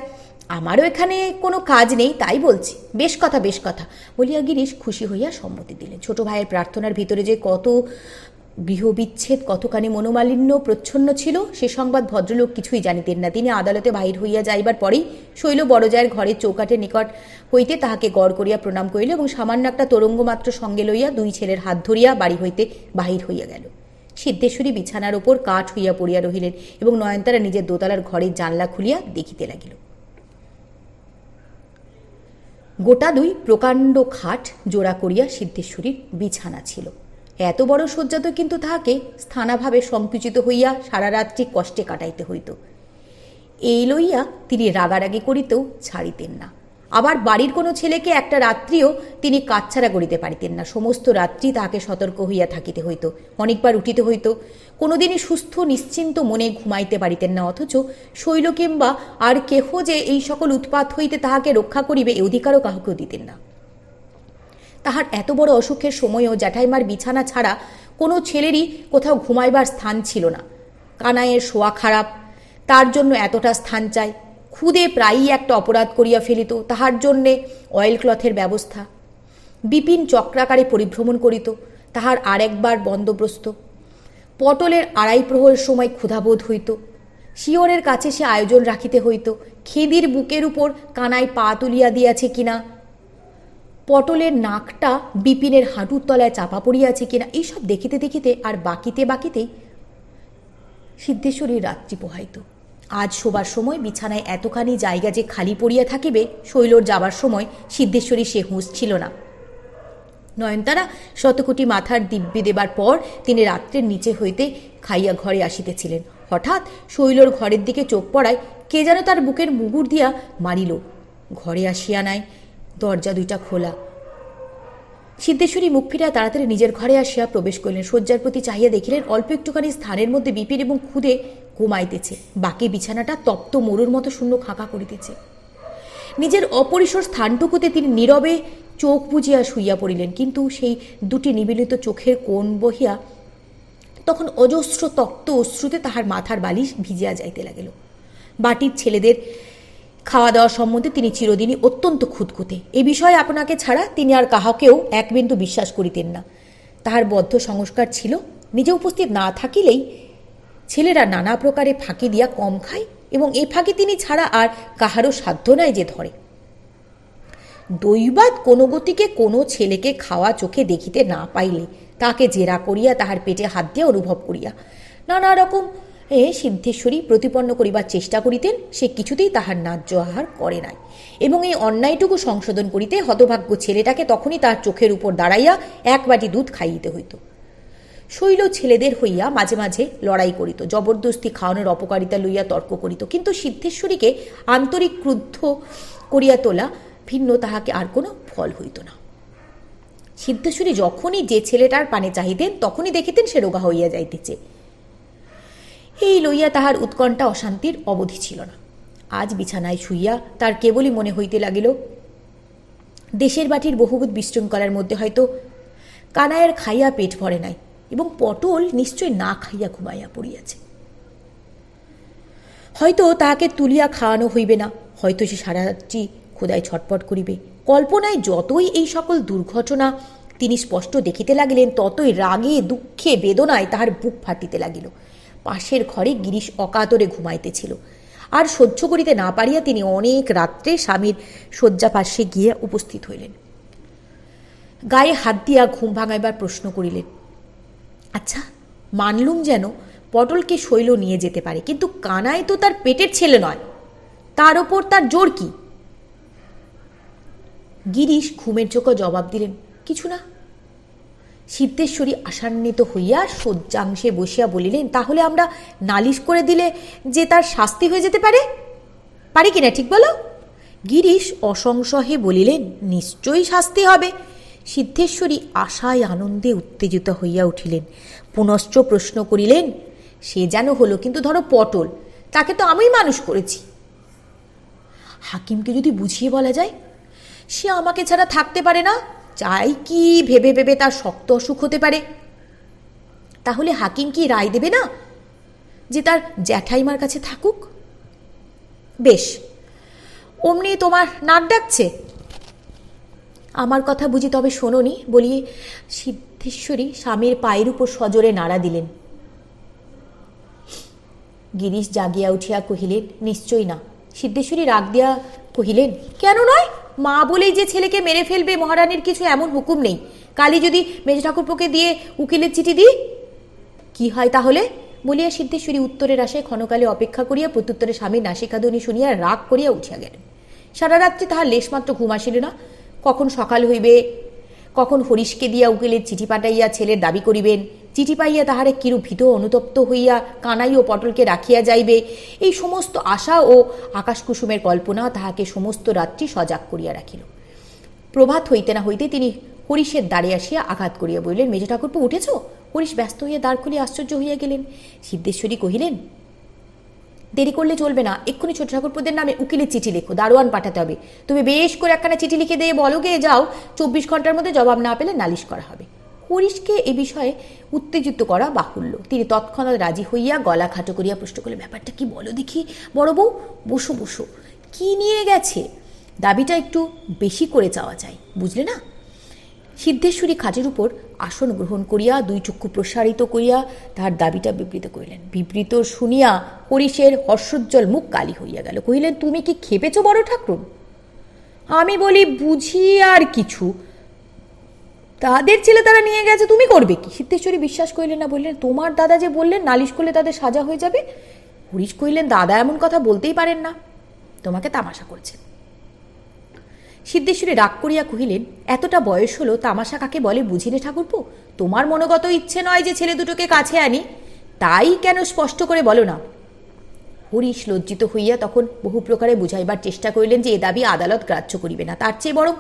আমারও এখানে কোনো কাজ নেই, তাই বলছি। বেশ কথা, বেশ কথা বলিয়া গিরিশ খুশি হইয়া সম্মতি দিলেন। ছোট ভাইয়ের প্রার্থনার ভিতরে যে কত গৃহবিচ্ছেদ, কতখানি মনোমালিন্য প্রচ্ছন্ন ছিল, সে সংবাদ ভদ্রলোক কিছুই জানিতেন না। তিনি আদালতে বাহির হইয়া যাইবার পরেই শৈল বড়জায়ের ঘরের চৌকাঠের নিকট হইতে তাহাকে গড় করিয়া প্রণাম করিল এবং সামান্য একটা তরঙ্গ মাত্র সঙ্গে লইয়া দুই ছেলের হাত ধরিয়া বাড়ি হইতে বাহির হইয়া গেল। সিদ্ধেশ্বরী বিছানার ওপর কাঠ হইয়া পড়িয়া রহিলেন এবং নয়নতারা নিজের দোতলার ঘরের জানলা খুলিয়া দেখিতে লাগিল। গোটা দুই প্রকাণ্ড খাট জোড়া করিয়া সিদ্ধেশ্বরীর বিছানা ছিল। এত বড় শয্যা তো কিন্তু তাহাকে স্থানাভাবে সংকুচিত হইয়া সারা রাত্রি কষ্টে কাটাইতে হইত। এই লইয়া তিনি রাগারাগি করিতেও ছাড়িতেন না। আবার বাড়ির কোনো ছেলেকে একটা রাত্রিও তিনি কাছছাড়া করিতে পারিতেন না। সমস্ত রাত্রি তাহাকে সতর্ক হইয়া থাকিতে হইত, অনেকবার উঠিতে হইত। কোনোদিনই সুস্থ নিশ্চিন্ত মনে ঘুমাইতে পারিতেন না। অথচ শৈল কিংবা আর কেহ যে এই সকল উৎপাত হইতে তাহাকে রক্ষা করিবে, এ অধিকারও কাহাকেও দিতেন না। তাহার এত বড় অসুখের সময়ও জ্যাঠাইমার বিছানা ছাড়া কোনো ছেলেরই কোথাও ঘুমাইবার স্থান ছিল না। কানাইয়ের শোয়া খারাপ, তার জন্য এতটা স্থান চাই। খুদে প্রায়ই একটা অপরাধ করিয়া ফেলিত, তাহার জন্যে অয়েল ক্লথের ব্যবস্থা। বিপিন চক্রাকারে পরিভ্রমণ করিত, তাহার আর একবার বন্দোবস্ত। পটলের 2.5 প্রহর সময় ক্ষুধাবোধ হইত, শিয়রের কাছে সে আয়োজন রাখিতে হইত। খেদির বুকের উপর কানায় পা তুলিয়া দিয়াছে কিনা, পটলের নাকটা বিপিনের হাঁটুর তলায় চাপা পড়িয়াছে কিনা, এইসব দেখিতে দেখিতে আর বাকিতেই সিদ্ধেশ্বরীর রাত্রি পোহাইত। আজ শোবার সময় বিছানায় এতখানি জায়গা যে খালি পড়িয়া থাকিবে, শৈলর যাবার সময় সিদ্ধেশ্বরী সে হুঁশ ছিল না। নয়নতারা শতকোটি মাথার দিব্যি দেবার পর তিনি রাত্রের নিচে হইতে খাইয়া ঘরে আসিতেছিলেন। হঠাৎ শৈলর ঘরের দিকে চোখ পড়ায় কে যেন তার বুকের মুগুর দিয়া মারিল। ঘরে আসিয়া নাই, দরজা দুইটা খোলা। সিদ্ধেশ্বরী মুখ ফিরা তাড়াতাড়ি নিজের ঘরে আসিয়া প্রবেশ করিলেন। শয্যার প্রতি চাহিয়া দেখিলেন অল্প একটুখানি স্থানের মধ্যে বিপিন এবং ক্ষুদে ঘুমাইতেছে। বাকি বিছানাটা তপ্ত মরুর মতো শূন্য খাঁকা করিতেছে। নিজের অপরিসর স্থানটুকুতে তিনি নীরবে চোখ বুজিয়া শুইয়া পড়িলেন। কিন্তু সেই দুটি নিবিলিত চোখের কোণ বহিয়া তখন অজস্র তক্ত অশ্রুতে তাহার মাথার বালিশ ভিজিয়া যাইতে লাগিল। বাটির ছেলেদের খাওয়া দাওয়া সম্বন্ধে তিনি চিরদিনই অত্যন্ত খুঁতখুঁতে। এ বিষয়ে আপনাকে ছাড়া তিনি আর কাহাকেও এক বিন্দু বিশ্বাস করিতেন না। তাহার বদ্ধ সংস্কার ছিল, নিজে উপস্থিত না থাকিলেই ছেলেরা নানা প্রকারে ফাঁকি দিয়া কম খায় এবং এ ফাঁকি তিনি ছাড়া আর কাহারও সাধ্য নাই যে ধরে। দৈবাৎ কোনো গতিকে কোনো ছেলেকে খাওয়া চোখে দেখিতে না পাইলে তাকে জেরা করিয়া তাহার পেটে হাত দিয়া অনুভব করিয়া নানা রকম সিদ্ধেশ্বরী প্রতিপন্ন করিবার চেষ্টা করিতেন। সে কিছুতেই তাহার ন্যায্য আহার করে নাই এবং এই অন্যায়টুকু সংশোধন করিতে হতভাগ্য ছেলেটাকে তখনই তার চোখের উপর দাঁড়াইয়া এক বাটি দুধ খাইতে হইত। শৈল ছেলেদের হইয়া মাঝে মাঝে লড়াই করিত, জবরদস্তি খাওয়ানোর অপকারিতা লইয়া তর্ক করিত, কিন্তু সিদ্ধেশ্বরীকে আন্তরিক ক্রুদ্ধ করিয়া তোলা ভিন্ন তাহাকে আর কোনো ফল হইত না। সিদ্ধেশ্বরী যখনই যে ছেলেটার পানে চাহিতেন তখনই দেখিতেন সে রোগা হইয়া যাইতেছে। এই লইয়া তাহার উৎকণ্ঠা অশান্তির অবধি ছিল না। আজ বিছানায় শুইয়া তার কেবলই মনে হইতে লাগিল দেশের বাটির বহুবিধ বিশৃঙ্খলার মধ্যে হয়তো কানাইয়ের খাইয়া পেট ভরে নাই এবং পটল নিশ্চয় না খাইয়া ঘুমাইয়া পড়িয়াছে। হয়তো তাহাকে তুলিয়া খাওয়ানো হইবে না, হয়তো সে সারা রাত্রি ক্ষুধায় ছটপট করিবে। কল্পনায় যতই এই সকল দুর্ঘটনা তিনি স্পষ্ট দেখিতে লাগিলেন, ততই রাগে দুঃখে বেদনায় তাহার বুক ফাটিতে লাগিল। পাশের ঘরে গিরিশ অকাতরে ঘুমাইতেছিল, আর সহ্য করিতে না পারিয়া তিনি অনেক রাত্রে স্বামীর শয্যা পার্শ্বে গিয়া উপস্থিত হইলেন। গায়ে হাত দিয়া ঘুম ভাঙাইবার প্রশ্ন করিলেন, আচ্ছা মানলুম যেন পটলকে শৈল নিয়ে যেতে পারে, কিন্তু কানাই তো তার পেটের ছেলে নয়, তার ওপর তার জোর কি? গিরিশ ঘুমের চোখে জবাব দিলেন, কিছু না। সিদ্ধেশ্বরী আশান্বিত হইয়া শয্যাংশে বসিয়া বলিলেন, তাহলে আমরা নালিশ করে দিলে যে তার শাস্তি হয়ে যেতে পারে, পারি কিনা ঠিক বলো? গিরিশ অসংশয়ে বলিলেন, নিশ্চয়ই শাস্তি হবে। সিদ্ধেশ্বরী আশায় আনন্দে উত্তেজিত হইয়া উঠিলেন। পুনশ্চ প্রশ্ন করিলেন, সে যেন হলো, কিন্তু ধরো পটল, তাকে তো আমিই মানুষ করেছি। হাকিমকে যদি বুঝিয়ে বলা যায় সে আমাকে ছাড়া থাকতে পারে না, চাই কি ভেবে ভেবে তার শক্ত অসুখ হতে পারে, তাহলে হাকিম কি রায় দেবে না যে তার জ্যাঠাইমার কাছে থাকুক? বেশ, অমনি তোমার নাক ডাকছে, আমার কথা বুঝি তবে শোনোনি বলিয়ে সিদ্ধেশ্বরী স্বামীর পায়ের উপর সজোরে নাড়া দিলেন। গিরিশ জাগিয়া উঠিয়া কহিলেন, নিশ্চয়ই না। সিদ্ধেশ্বরী রাগ দিয়া কহিলেন, কেন নয়? মা বলেই যে ছেলেকে মেরে ফেলবে মহারানীর কিছু এমন হুকুম নেই। কালই যদি মেজ ঠাকুরপোকে দিয়ে উকিলের চিঠি দিই, কি হয় তাহলে? বলিয়া সিদ্ধেশ্বরী উত্তরের আশায় ক্ষণকালে অপেক্ষা করিয়া প্রত্যুত্তরে স্বামীর নাসিকাধ্বনি শুনিয়া রাগ করিয়া উঠিয়া গেলেন। সারা রাত্রি তাহার লেশমাত্র ঘুম আসিল না। কখন সকাল হইবে, কখন হরিশকে দিয়া উকিলের চিঠি পাঠাইয়া ছেলের দাবি করিবেন, চিঠি পাইয়া তাহারে কিরূপ ভীত অনুতপ্ত হইয়া কানাই ও পটলকে রাখিয়া যাইবে, এই সমস্ত আশা ও আকাশকুসুমের কল্পনা তাহাকে সমস্ত রাত্রি সজাগ করিয়া রাখিল। প্রভাত হইতে না হইতে তিনি হরিশের দ্বারে আসিয়া আঘাত করিয়া বলিলেন, মেজ ঠাকুরপো উঠেছ? হরিশ ব্যস্ত হইয়া দ্বার খুলিয়া আশ্চর্য হইয়া গেলেন। সিদ্ধেশ্বরী কহিলেন, দেরি করলে চলবে না, এক্ষুনি ছোট ঠাকুরপোদের নামে উকিলের চিঠি লেখো, দারোয়ান পাঠাতে হবে। তুমি বেশ করে একখানা চিঠি লিখে দিয়ে বলো গে যাও, 24 ঘন্টার মধ্যে জবাব না পেলে নালিশ করা হবে। হরিশকে এ বিষয়ে উত্তেজিত করা বাহুল্য। তিনি তৎক্ষণাৎ রাজি হইয়া গলা খাটো করিয়া প্রশ্ন করলেন, ব্যাপারটা কি বলো দেখি বড় বউ। বসো বসো, কি নিয়ে গেছে? দাবিটা একটু বেশি করে চাওয়া চাই, বুঝলে না? সিদ্ধেশ্বরী খাটের উপর আসন গ্রহণ করিয়া দুই চক্ষু প্রসারিত করিয়া তাহার দাবিটা বিবৃত করিলেন। বিবৃত শুনিয়া হরিশের হর্ষোজ্জ্বল মুখ কালি হইয়া গেল। কহিলেন, তুমি কি খেপেছ বড় ঠাকুর? আমি বলি, বুঝি আর কিছু, তাদের ছেলে তারা নিয়ে গেছে, তুমি করবে কি? সিদ্ধেশ্বরী বিশ্বাস করিলেন না, বললেন, তোমার দাদা যে বললেন নালিশ করলে তাদের সাজা হয়ে যাবে। হরিশ কহিলেন, দাদা এমন কথা বলতেই পারেন না, তোমাকে তামাশা করছেন। সিদ্ধেশ্বরী রাগ করিয়া কহিলেন, এতটা বয়স হলো, তামাশা কাকে বলে বুঝিনে ঠাকুরপো? তোমার মনোগত ইচ্ছে নয় যে ছেলে দুটোকে কাছে আনি, তাই কেন স্পষ্ট করে বলো না? হরিশ লজ্জিত হইয়া তখন বহু প্রকারে বুঝাইবার চেষ্টা করিলেন যে এ দাবি আদালত গ্রাহ্য করিবে না, তার চেয়ে বরং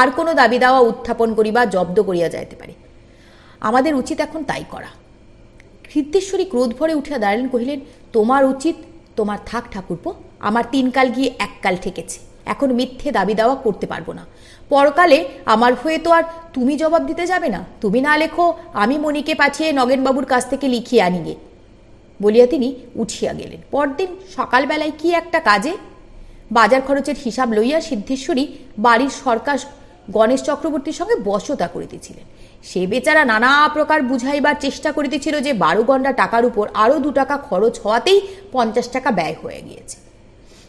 আর কোনো দাবি দাওয়া উত্থাপন করিবা জব্দ করিয়া যাইতে পারে, আমাদের উচিত এখন তাই করা। সিদ্ধেশ্বরী ক্রোধ ভরে উঠিয়া দাঁড়ালেন, কহিলেন, তোমার উচিত তোমার থাক ঠাকুরপো, আমার 3 কাল গিয়ে 1 কাল ঠেকেছে, এখন মিথ্যে দাবি দাওয়া করতে পারবো না। পরকালে আমার হয়ে তো আর তুমি জবাব দিতে যাবে না, তুমি না লেখো, আমি মণিকে পাঠিয়ে নগেনবাবুর কাছ থেকে লিখিয়ে আনিগে, বলিয়া তিনি উঠিয়া গেলেন। পরদিন সকালবেলায় কি একটা কাজে বাজার খরচের হিসাব লইয়া সিদ্ধেশ্বরী বাড়ির সরকার গণেশ চক্রবর্তীর সঙ্গে বশতা করিতেছিলেন। সে বেচারা নানা প্রকার বুঝাইবার চেষ্টা করিতেছিল যে 12 গন্ডা টাকার উপর আরও 2 টাকা খরচ হওয়াতেই 50 টাকা ব্যয় হয়ে গিয়েছে।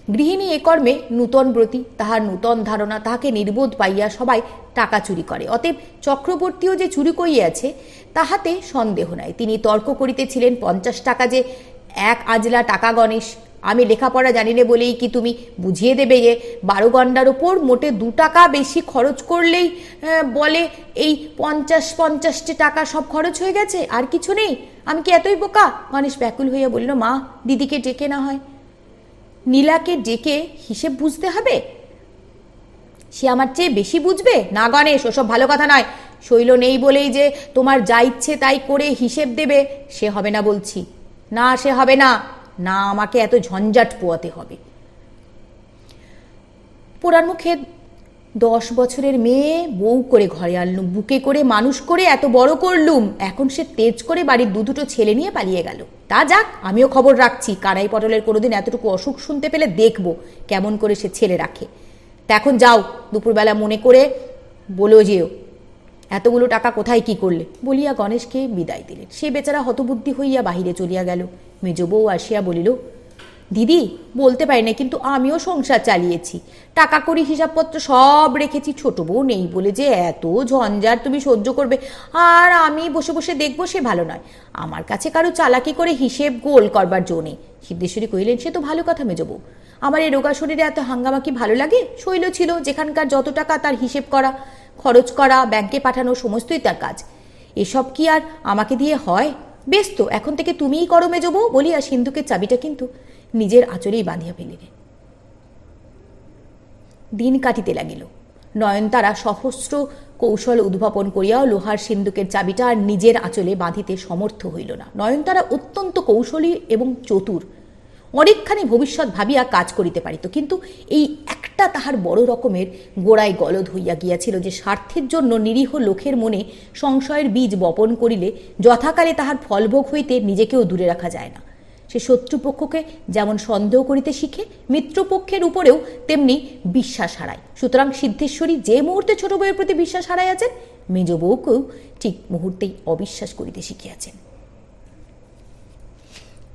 গৃহিণী এ কর্মে নূতন ব্রতী, তাহার নূতন ধারণা, তাহাকে নির্বোধ পাইয়া সবাই টাকা চুরি করে, অতএব চক্রবর্তীও যে চুরি করিয়াছে তাহাতে সন্দেহ নাই। তিনি তর্ক করিতেছিলেন, 50 টাকা যে 1 আজলা টাকা গণেশ, আমি লেখাপড়া জানিলে বলেই কি তুমি বুঝিয়ে দেবে যে 12 গন্ডার ওপর মোটে 2 টাকা বেশি খরচ করলেই বলে এই 50 টাকা সব খরচ হয়ে গেছে, আর কিছু নেই? আমি কি এতই বোকা? গণেশ ব্যাকুল হইয়া বলিল, মা, দিদিকে ডেকে না হয় নীলাকে ডেকে হিসেব বুঝতে হবে, সে আমার চেয়ে বেশি বুঝবে না। গণেশ, ওসব ভালো কথা নয়, শৈল নেই বলেই যে তোমার যা ইচ্ছে তাই করে হিসেব দেবে, সে হবে না বলছি। না, সে হবে না, না আমাকে এত ঝঞ্ঝাট পোয়াতে হবে। পোড়ার মুখে 10 বছরের মেয়ে বউ করে ঘরে আনলুম, বুকে করে মানুষ করে এত বড় করলুম, এখন সে তেজ করে বাড়ির 2 ছেলে নিয়ে পালিয়ে গেল। তা যাক, আমিও খবর রাখছি, কানাই পটলের কোনোদিন এতটুকু অসুখ শুনতে পেলে দেখব কেমন করে সে ছেলে রাখে। তা এখন যাও, দুপুরবেলা মনে করে বলো যেও এতগুলো টাকা কোথায় কি করলে, বলিয়া গণেশকে বিদায় দিলেন। সে বেচারা হতবুদ্ধি হইয়া বাহিরে চলিয়া গেল। মেজ বউ আসিয়া বলিল, দিদি, বলতে পারি না, কিন্তু আমিও সংসার চালিয়েছি, টাকা করি হিসাবপত্র সব রেখেছি, ছোট বউ নেই বলে যে এত ঝঞ্ঝাট তুমি সহ্য করবে আর আমি বসে বসে দেখবো, সে ভালো নয়। আমার কাছে কারো চালাকি করে হিসেব গোল করবার জো নেই। সিদ্ধেশ্বরী কহিলেন, সে তো ভালো কথা মেজ বউ, আমার এই রোগা শরীরে এত হাঙ্গামা কি ভালো লাগে? শৈল ছিল, যেখানকার যত টাকা তার হিসেব করা, খরচ করা, ব্যাংকে পাঠানো, সমস্তই তার কাজ। এসব কি আর আমাকে দিয়ে হয়? বেশ তো, এখন থেকে তুমিই করো মেজ বউ, বলিয়া সিন্ধুকের চাবিটা কিন্তু নিজের আঁচলেই বাঁধিয়া ফেলিলেন। দিন কাটিতে লাগিল। নয়নতারা সহস্র কৌশল উদ্ভাবন করিয়াও লোহার সিন্ধুকের চাবিটা আর নিজের আঁচলে বাঁধিতে সমর্থ হইল না। নয়নতারা অত্যন্ত কৌশলী এবং চতুর, অনেকখানি ভবিষ্যৎ ভাবিয়া কাজ করিতে পারিত, কিন্তু এই একটা তাহার বড় রকমের গোড়ায় গলদ হইয়া গিয়াছিল যে স্বার্থের জন্য নিরীহ লোকের মনে সংশয়ের বীজ বপন করিলে যথাকালে তাহার ফলভোগ হইতে নিজেকেও দূরে রাখা যায় না। সে শত্রুপক্ষকে যেমন সন্দেহ করিতে শিখে, মিত্রপক্ষের উপরেও তেমনি বিশ্বাস হারায়। সুতরাং সিদ্ধেশ্বরী যে মুহূর্তে ছোট বউয়ের প্রতি বিশ্বাস হারাইয়াছেন, মেজ বউকেও ঠিক মুহূর্তেই অবিশ্বাস করিতে শিখিয়াছেন।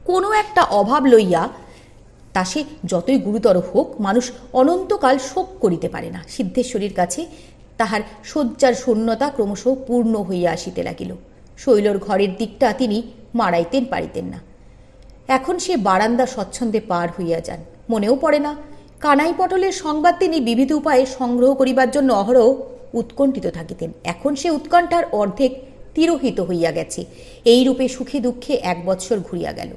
কোনো একটা অভাব লইয়া তা সে যতই গুরুতর হোক, মানুষ অনন্তকাল শোক করিতে পারে না। সিদ্ধেশ্বরীর কাছে তাহার শয্যার শূন্যতা ক্রমশ পূর্ণ হইয়া আসিতে লাগিল। শৈলর ঘরের দিকটা তিনি মারাইতেন পারিতেন না। এখন সে বারান্দা স্বচ্ছন্দে পার হইয়া যান। মনেও পড়ে না কানাই পটলের সংবাদ তিনি বিবিধ উপায়ে সংগ্রহ করিবার জন্য অহরহ উৎকণ্ঠিত থাকিতেন। এখন সে উৎকণ্ঠার অর্ধেক তিরোহিত হইয়া গেছে। এই রূপে সুখে দুঃখে 1 বৎসর ঘুরিয়া গেল।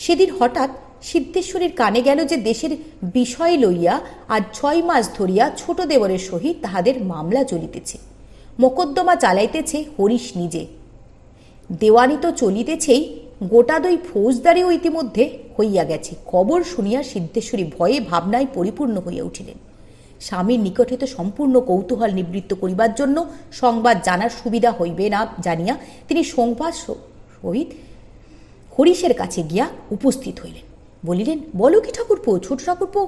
সেদিন হঠাৎ সিদ্ধেশ্বরীর কানে গেল যে দেশের বিষয় লইয়া আজ 6 মাস ধরিয়া ছোট দেবরের সহিত তাহাদের মামলা চলিতেছে। মোকদ্দমা চালাইতেছে হরিশ নিজে, দেওয়ানি তো চলিতেছেই, গোটা 2 ফৌজদারিও ইতিমধ্যে হইয়া গেছে। খবর শুনিয়া সিদ্ধেশ্বরী ভয়ে ভাবনায় পরিপূর্ণ হইয়া উঠিলেন। স্বামীর নিকট হইতে সম্পূর্ণ কৌতূহল নিবৃত্ত করিবার জন্য সংবাদ জানার সুবিধা হইবে না জানিয়া তিনি সংবাদ সহিত হরিশের কাছে গিয়া উপস্থিত হইলেন। বলিলেন, বলো কি ঠাকুরপো, ছোট ঠাকুরপো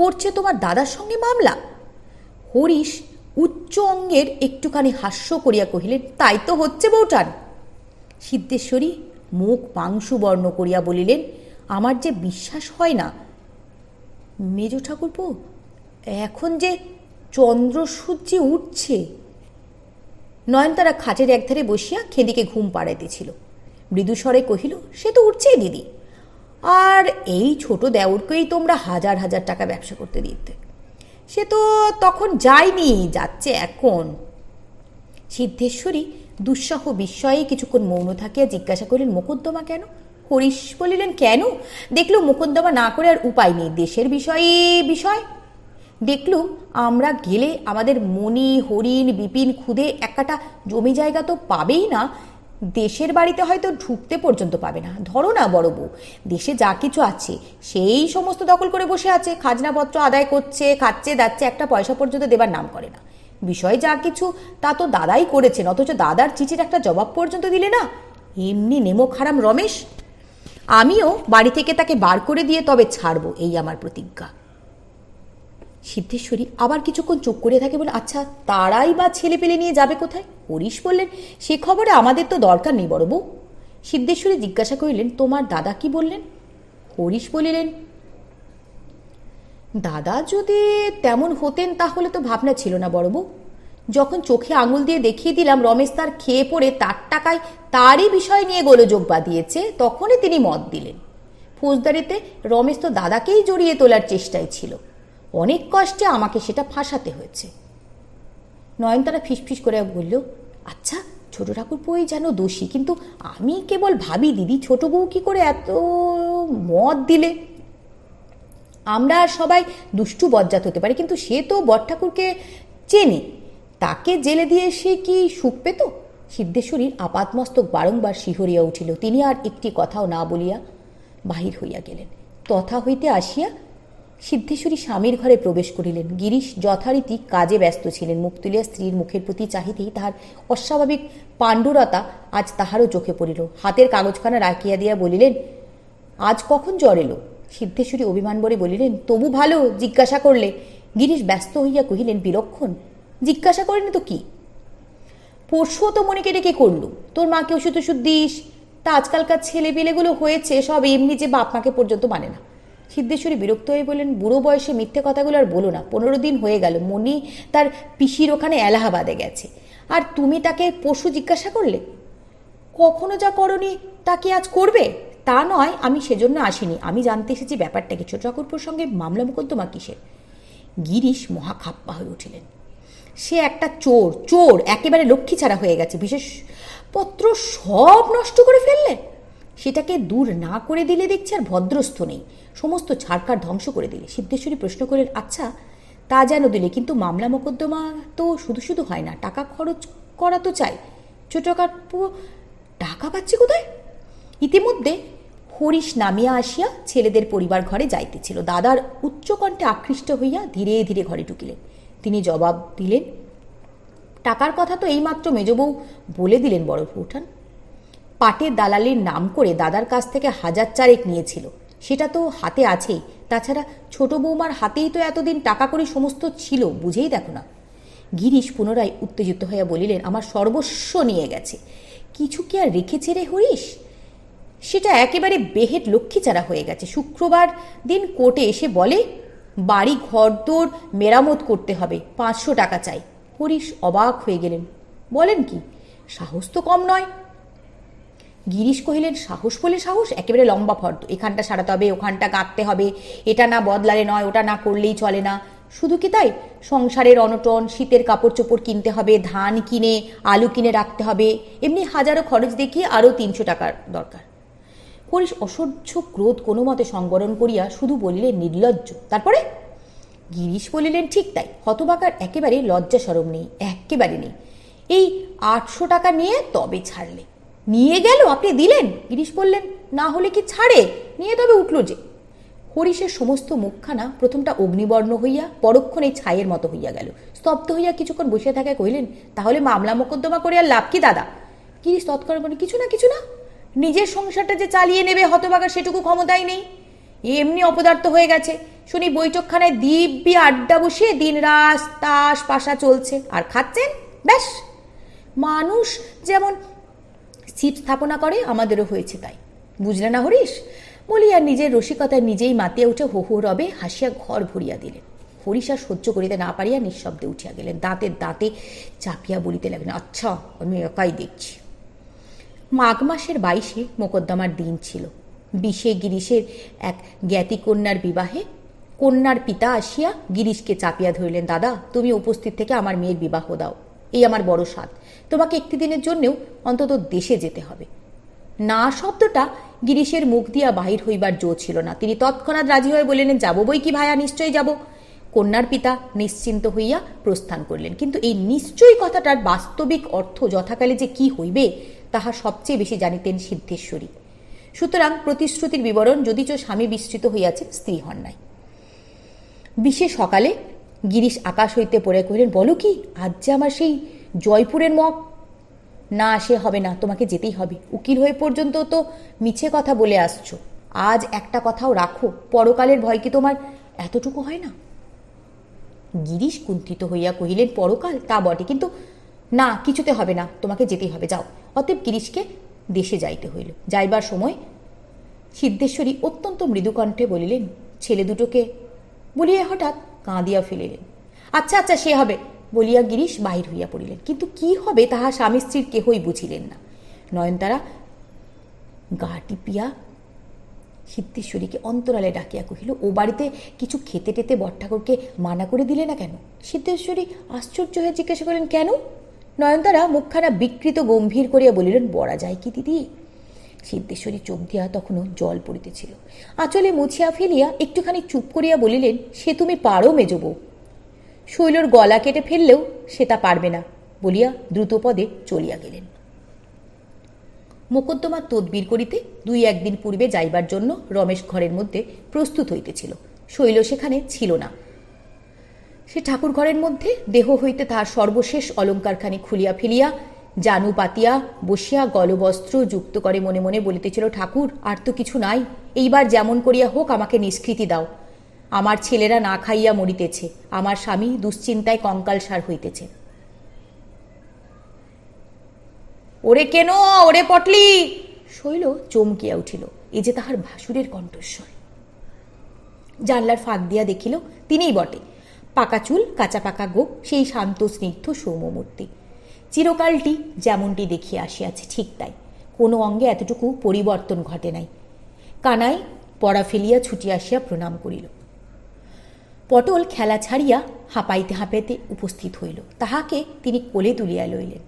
করছে তোমার দাদার সঙ্গে মামলা? হরিশ উচ্চ অঙ্গের একটুখানি হাস্য করিয়া কহিলেন, তাই তো হচ্ছে বউটান। সিদ্ধেশ্বরী মুখ পাংশুবর্ণ করিয়া বলিলেন, আমার যে বিশ্বাস হয় না। মেজ ঠাকুরপো, এখন যে চন্দ্রসূর্যে উঠছে। নয়নতারা খাটের একধারে বসিয়া খেদিকে ঘুম পাড়াইতেছিল। মৃদুস্বরে কহিল, সে তো উঠছেই দিদি, আর এই ছোট দেওরকেই তোমরা হাজার হাজার টাকা ব্যবসা করতে দিতে। সে তো তখন যায়নি, যাচ্ছে এখন। সিদ্ধেশ্বরী দুঃসহ বিস্ময়ে কিছুক্ষণ মৌন থাকিয়া জিজ্ঞাসা করিলেন, মোকদ্দমা কেন? হরিশ বলিলেন, কেন? দেখলুম মোকদ্দমা না করে আর উপায় নেই, দেশের বিষয়। দেখলুম আমরা গেলে আমাদের মণি, হরিণ, বিপিন, খুদে একটা জমি জায়গা তো পাবেই না, দেশের বাড়িতে হয়তো ঢুকতে পর্যন্ত পাবে না। ধরো না বড় বউ, দেশে যা কিছু আছে সেই সমস্ত দখল করে বসে আছে, খাজনাপত্র আদায় করছে, খাচ্ছে দাচ্ছে, একটা পয়সা পর্যন্ত দেবার নাম করে না। বিষয় যা কিছু তা তো দাদাই করেছেন, অথচ দাদার চিঠির একটা জবাব পর্যন্ত দিলে না। এমনি নেমক হারাম রমেশ। আমিও বাড়ি থেকে তাকে বার করে দিয়ে তবে ছাড়বো, এই আমার প্রতিজ্ঞা। সিদ্ধেশ্বরী আবার কিছুক্ষণ চুপ করে থাকে, বলে, আচ্ছা তারাই বা ছেলে পেলে নিয়ে যাবে কোথায়? হরিশ বললেন, সে খবরে আমাদের তো দরকার নেই বড় বউ। সিদ্ধেশ্বরী জিজ্ঞাসা করিলেন, তোমার দাদা কি বললেন? হরিশ বলিলেন, দাদা যদি তেমন হতেন তাহলে তো ভাবনা ছিল না বড় বউ। যখন চোখে আঙুল দিয়ে দেখিয়ে দিলাম রমেশ তার খেয়ে পড়ে তার টাকায় তারই বিষয় নিয়ে গোলযোগ বাঁধিয়েছে, তখনই তিনি মত দিলেন। ফৌজদারিতে রমেশ তো দাদাকেই জড়িয়ে তোলার চেষ্টায় ছিল, অনেক কষ্টে আমাকে সেটা ফাঁসাতে হয়েছে। নয়নতারা ফিসফিস করে বলল, আচ্ছা ছোট ঠাকুরপোই যেন দোষী, কিন্তু আমি কেবল ভাবি দিদি, ছোট বউ কি করে এত মত দিলে? আমরা সবাই দুষ্টু বজ্জাত হতে পারি, কিন্তু সে তো বড় ঠাকুরকে চেনে, তাকে জেলে দিয়ে সে কি সুখ পেত? সিদ্ধেশ্বরীর আপাতমস্তক বারংবার শিহরিয়া উঠিল। তিনি আর একটি কথাও না বলিয়া বাহির হইয়া গেলেন। তথা হইতে আসিয়া সিদ্ধেশ্বরী স্বামীর ঘরে প্রবেশ করিলেন। গিরিশ যথারীতি কাজে ব্যস্ত ছিলেন। মুখ তুলিয়া স্ত্রীর মুখের প্রতি চাহিতেই তাহার অস্বাভাবিক পাণ্ডুরতা আজ তাহারও চোখে পড়িল। হাতের কাগজখানা রাখিয়া দিয়া বলিলেন, আজ কখন জ্বর এলো? সিদ্ধেশ্বরী অভিমান বলে বলিলেন, তবু ভালো, জিজ্ঞাসা করলে। গিরিশ ব্যস্ত হইয়া কহিলেন, বিলক্ষণ, জিজ্ঞাসা করেনি তো কি? পরশুও তো মনিকে ডেকে করলুম, তোর মাকে ওষুধ ওষুধ দিস। তা আজকালকার ছেলে পেলেগুলো হয়েছে সব এমনি, যে বাপ মাকে পর্যন্ত মানে না। সিদ্ধেশ্বরী বিরক্ত হয়ে বললেন, বুড়ো বয়সে মিথ্যে কথাগুলো আর বলো না। 15 দিন হয়ে গেল মনি তার পিসির ওখানে এলাহাবাদে গেছে, আর তুমি তাকে পরশু জিজ্ঞাসা করলে? কখনো যা করনি তা কি আজ করবে? তা নয়, আমি সেজন্য আসিনি, আমি জানতে এসেছি ব্যাপারটা কি। ছোট ঠাকুরপুর সঙ্গে মামলা মোকদ্দমা কিসের? গিরিশ মহা খাপ্পা হয়ে উঠিলেন। সে একটা চোর, একেবারে লক্ষ্মী ছাড়া হয়ে গেছে, বিশেষ পত্র সব নষ্ট করে ফেললে। সেটাকে দূর না করে দিলে দেখছি আর ভদ্রস্থ নেই, সমস্ত ছাড়কার ধ্বংস করে দিলে। সিদ্ধেশ্বরী প্রশ্ন করলেন, আচ্ছা তা যেন দিলে, কিন্তু মামলা মোকদ্দমা তো শুধু শুধু হয় না, টাকা খরচ করা তো চাই। ছোটখাটো টাকা পাচ্ছে কোথায়? ইতিমধ্যে হরিশ নামিয়া আসিয়া ছেলেদের পরিবার ঘরে যাইতেছিল। দাদার উচ্চকণ্ঠে আকৃষ্ট হইয়া ধীরে ধীরে ঘরে ঢুকিলেন। তিনি জবাব দিলেন, টাকার কথা তো এইমাত্র মেজবউ বলে দিলেন বড় বউঠান। পাটের দালালির নাম করে দাদার কাছ থেকে 1000 চারেক নিয়েছিল, সেটা তো হাতে আছেই। তাছাড়া ছোট বৌমার হাতেই তো এতদিন টাকা করে সমস্ত ছিল, বুঝেই দেখো না। গিরিশ পুনরায় উত্তেজিত হইয়া বলিলেন, আমার সর্বস্ব নিয়ে গেছে, কিছু কি আর রেখেছে রে হরিশ? সেটা একেবারে বেহেট লক্ষ্মীচারা হয়ে গেছে। শুক্রবার দিন কোর্টে এসে বলে, বাড়ি ঘরদোর মেরামত করতে হবে, 500 টাকা চাই। হরিশ অবাক হয়ে গেলেন, বলেন কি? সাহস তো কম নয়। গিরিশ কহিলেন, সাহস বলে সাহস, একেবারে লম্বা ফর্দ। এখানটা সারাতে হবে, ওখানটা গাঁথতে হবে, এটা না বদলালে নয়, ওটা না করলেই চলে না। শুধু কি তাই, সংসারের অনটন, শীতের কাপড় চোপড় কিনতে হবে, ধান কিনে আলু কিনে রাখতে হবে, এমনি হাজারো খরচ দেখিয়ে আরও 300 টাকার দরকার। হরিশ অসহ্য ক্রোধ কোনো মতে সংবরণ করিয়া শুধু বলিলেন, নির্লজ্জ। তারপরে? গিরিশ বলিলেন, ঠিক তাই, হতবাকার একেবারে লজ্জা সরম নেই, একেবারে নেই। এই 800 টাকা নিয়ে তবে ছাড়লে। নিয়ে গেল, আপনি দিলেন? গিরিশ বললেন, না হলে কি ছাড়ে, নিয়ে তবে উঠল যে। হরিশের সমস্ত মুখখানা প্রথমটা অগ্নিবর্ণ হইয়া পরক্ষণে ছাইয়ের মতো হইয়া গেল। স্তব্ধ হইয়া কিছুক্ষণ বসিয়া থাকায় কহিলেন, তাহলে মামলা মোকদ্দমা করে আর লাভ কি দাদা? গিরিশ তৎক্ষণাৎ বলে, কিছু না, নিজের সংসারটা যে চালিয়ে নেবে হতভাগা সেটুকু ক্ষমতাই নেই, এমনি অপদার্থ হয়ে গেছে। শুনি বৈঠকখানায় দিব্যি আড্ডা বসিয়ে দিন রাত তাস পাশা চলছে আর খাচ্ছেন, ব্যাস। মানুষ যেমন ছিপ স্থাপনা করে, আমাদেরও হয়েছে তাই, বুঝলে না হরিশ? বলি আর নিজের রসিকতায় নিজেই মাতিয়া উঠে হো হো রবে হাসিয়া ঘর ভরিয়া দিলেন। হরিশ আর সহ্য করিতে না পারিয়া নিঃশব্দে উঠিয়া গেলেন। দাঁতে দাঁতে চাপিয়া বলিতে লাগলেন, আচ্ছা আমি একাই দেখছি। মাঘ মাসের 22 মোকদ্দমার দিন ছিল। 20 গিরিশের এক জ্ঞাতি কন্যার বিবাহে কন্যার পিতা আসিয়া গিরিশকে চাপিয়া ধরিলেন, দাদা তুমি উপস্থিত থেকে আমার মেয়ের বিবাহ দাও, এই আমার বড় সাধ, তোমাকে একটি দিনের জন্যেও অন্তত দেশে যেতে হবে। না শব্দটা গিরিশের মুখ দিয়া বাহির হইবার জো ছিল না। তিনি তৎক্ষণাৎ রাজি হয়ে বলিলেন, যাবো বই কি ভায়া, নিশ্চয়ই যাব। কন্যার পিতা নিশ্চিন্ত হইয়া প্রস্থান করিলেন। কিন্তু এই নিশ্চয়ই কথাটার বাস্তবিক অর্থ যথাকালে যে কি হইবে তাহা সবচেয়ে বেশি জানিতেন সিদ্ধেশ্বরী। সুতরাং প্রতিশ্রুতির বিবরণ যদিচ স্বামী বিস্মৃত হইয়াছেন, স্ত্রী হন নাই। 20 সকালে গিরিশ আকাশ হইতে পড়ে কহিলেন, বলো কি আজ যে আমার সেই জয়পুরের মগ? না সে হবে না, তোমাকে যেতেই হবে। উকিল হয়ে পর্যন্ত তো মিছে কথা বলে আসছো, আজ একটা কথাও রাখো, পরকালের ভয় কি তোমার এতটুকু হয় না? গিরিশ কুণ্ঠিত হইয়া কহিলেন, পরকাল তা বটে, কিন্তু না কিছুতে হবে না, তোমাকে যেতেই হবে, যাও। অতএব গিরিশকে দেশে যাইতে হইল। যাইবার সময় সিদ্ধেশ্বরী অত্যন্ত মৃদুকণ্ঠে বলিলেন, ছেলে দুটোকে, বলিয়া হঠাৎ কাঁদিয়া ফেলিলেন। আচ্ছা আচ্ছা সে হবে বলিয়া গিরিশ বাহির হইয়া পড়িলেন। কিন্তু কি হবে তাহা স্বামী স্ত্রীর কেহই বুঝিলেন না। নয়নতারা গা টিপিয়া সিদ্ধেশ্বরীকে অন্তরালে ডাকিয়া কহিল, ও বাড়িতে কিছু খেতে টেতে বটঠাকুরকে মানা করে দিলে না কেন? সিদ্ধেশ্বরী আশ্চর্য হয়ে জিজ্ঞাসা করেন, কেন? নয়নতারা মুখখানা বিকৃত গম্ভীর করিয়া বলিলেন, বলা যায় কি দিদি? সিদ্ধেশ্বরী চোখ দিয়া তখনও জল পড়িতেছিল। আঁচলে মুছিয়া ফেলিয়া একটুখানি চুপ করিয়া বলিলেন, সে তুমি পারো মেজবউ, শৈলর গলা কেটে ফেললেও সে তা পারবে না বলিয়া দ্রুতপদে চলিয়া গেলেন। মোকদ্দমার তদবির করিতে 2-1 দিন পূর্বে যাইবার জন্য রমেশ ঘরের মধ্যে প্রস্তুত হইতেছিল। শৈল সেখানে ছিল না। সে ঠাকুর ঘরের মধ্যে দেহ হইতে তাহার সর্বশেষ অলঙ্কারখানি খুলিয়া ফেলিয়া জানু পাতিয়া বসিয়া গলবস্ত্র যুক্ত করে মনে মনে বলিতেছিল, ঠাকুর আর তো কিছু নাই, এইবার যেমন করিয়া হোক আমাকে নিষ্কৃতি দাও। আমার ছেলেরা না খাইয়া মরিতেছে, আমার স্বামী দুশ্চিন্তায় কঙ্কালসার হইতেছে। ওরে কেন, ওরে পটলি! শৈল চমকিয়া উঠিল। এ যে তাহার ভাসুরের কণ্ঠস্বর। জানলার ফাঁক দিয়া দেখিল তিনিই বটে। পাকা চুল, কাঁচা পাকা গোপ, সেই শান্ত স্নিগ্ধ সৌম্যমূর্তি। চিরকালটি যেমনটি দেখিয়া আসিয়াছে ঠিক তাই, কোনো অঙ্গে এতটুকু পরিবর্তন ঘটে নাই। কানাই পড়া ফেলিয়া ছুটিয়া আসিয়া প্রণাম করিল। পটল খেলা ছাড়িয়া হাঁপাইতে হাঁপাইতে উপস্থিত হইল। তাহাকে তিনি কোলে তুলিয়া লইলেন।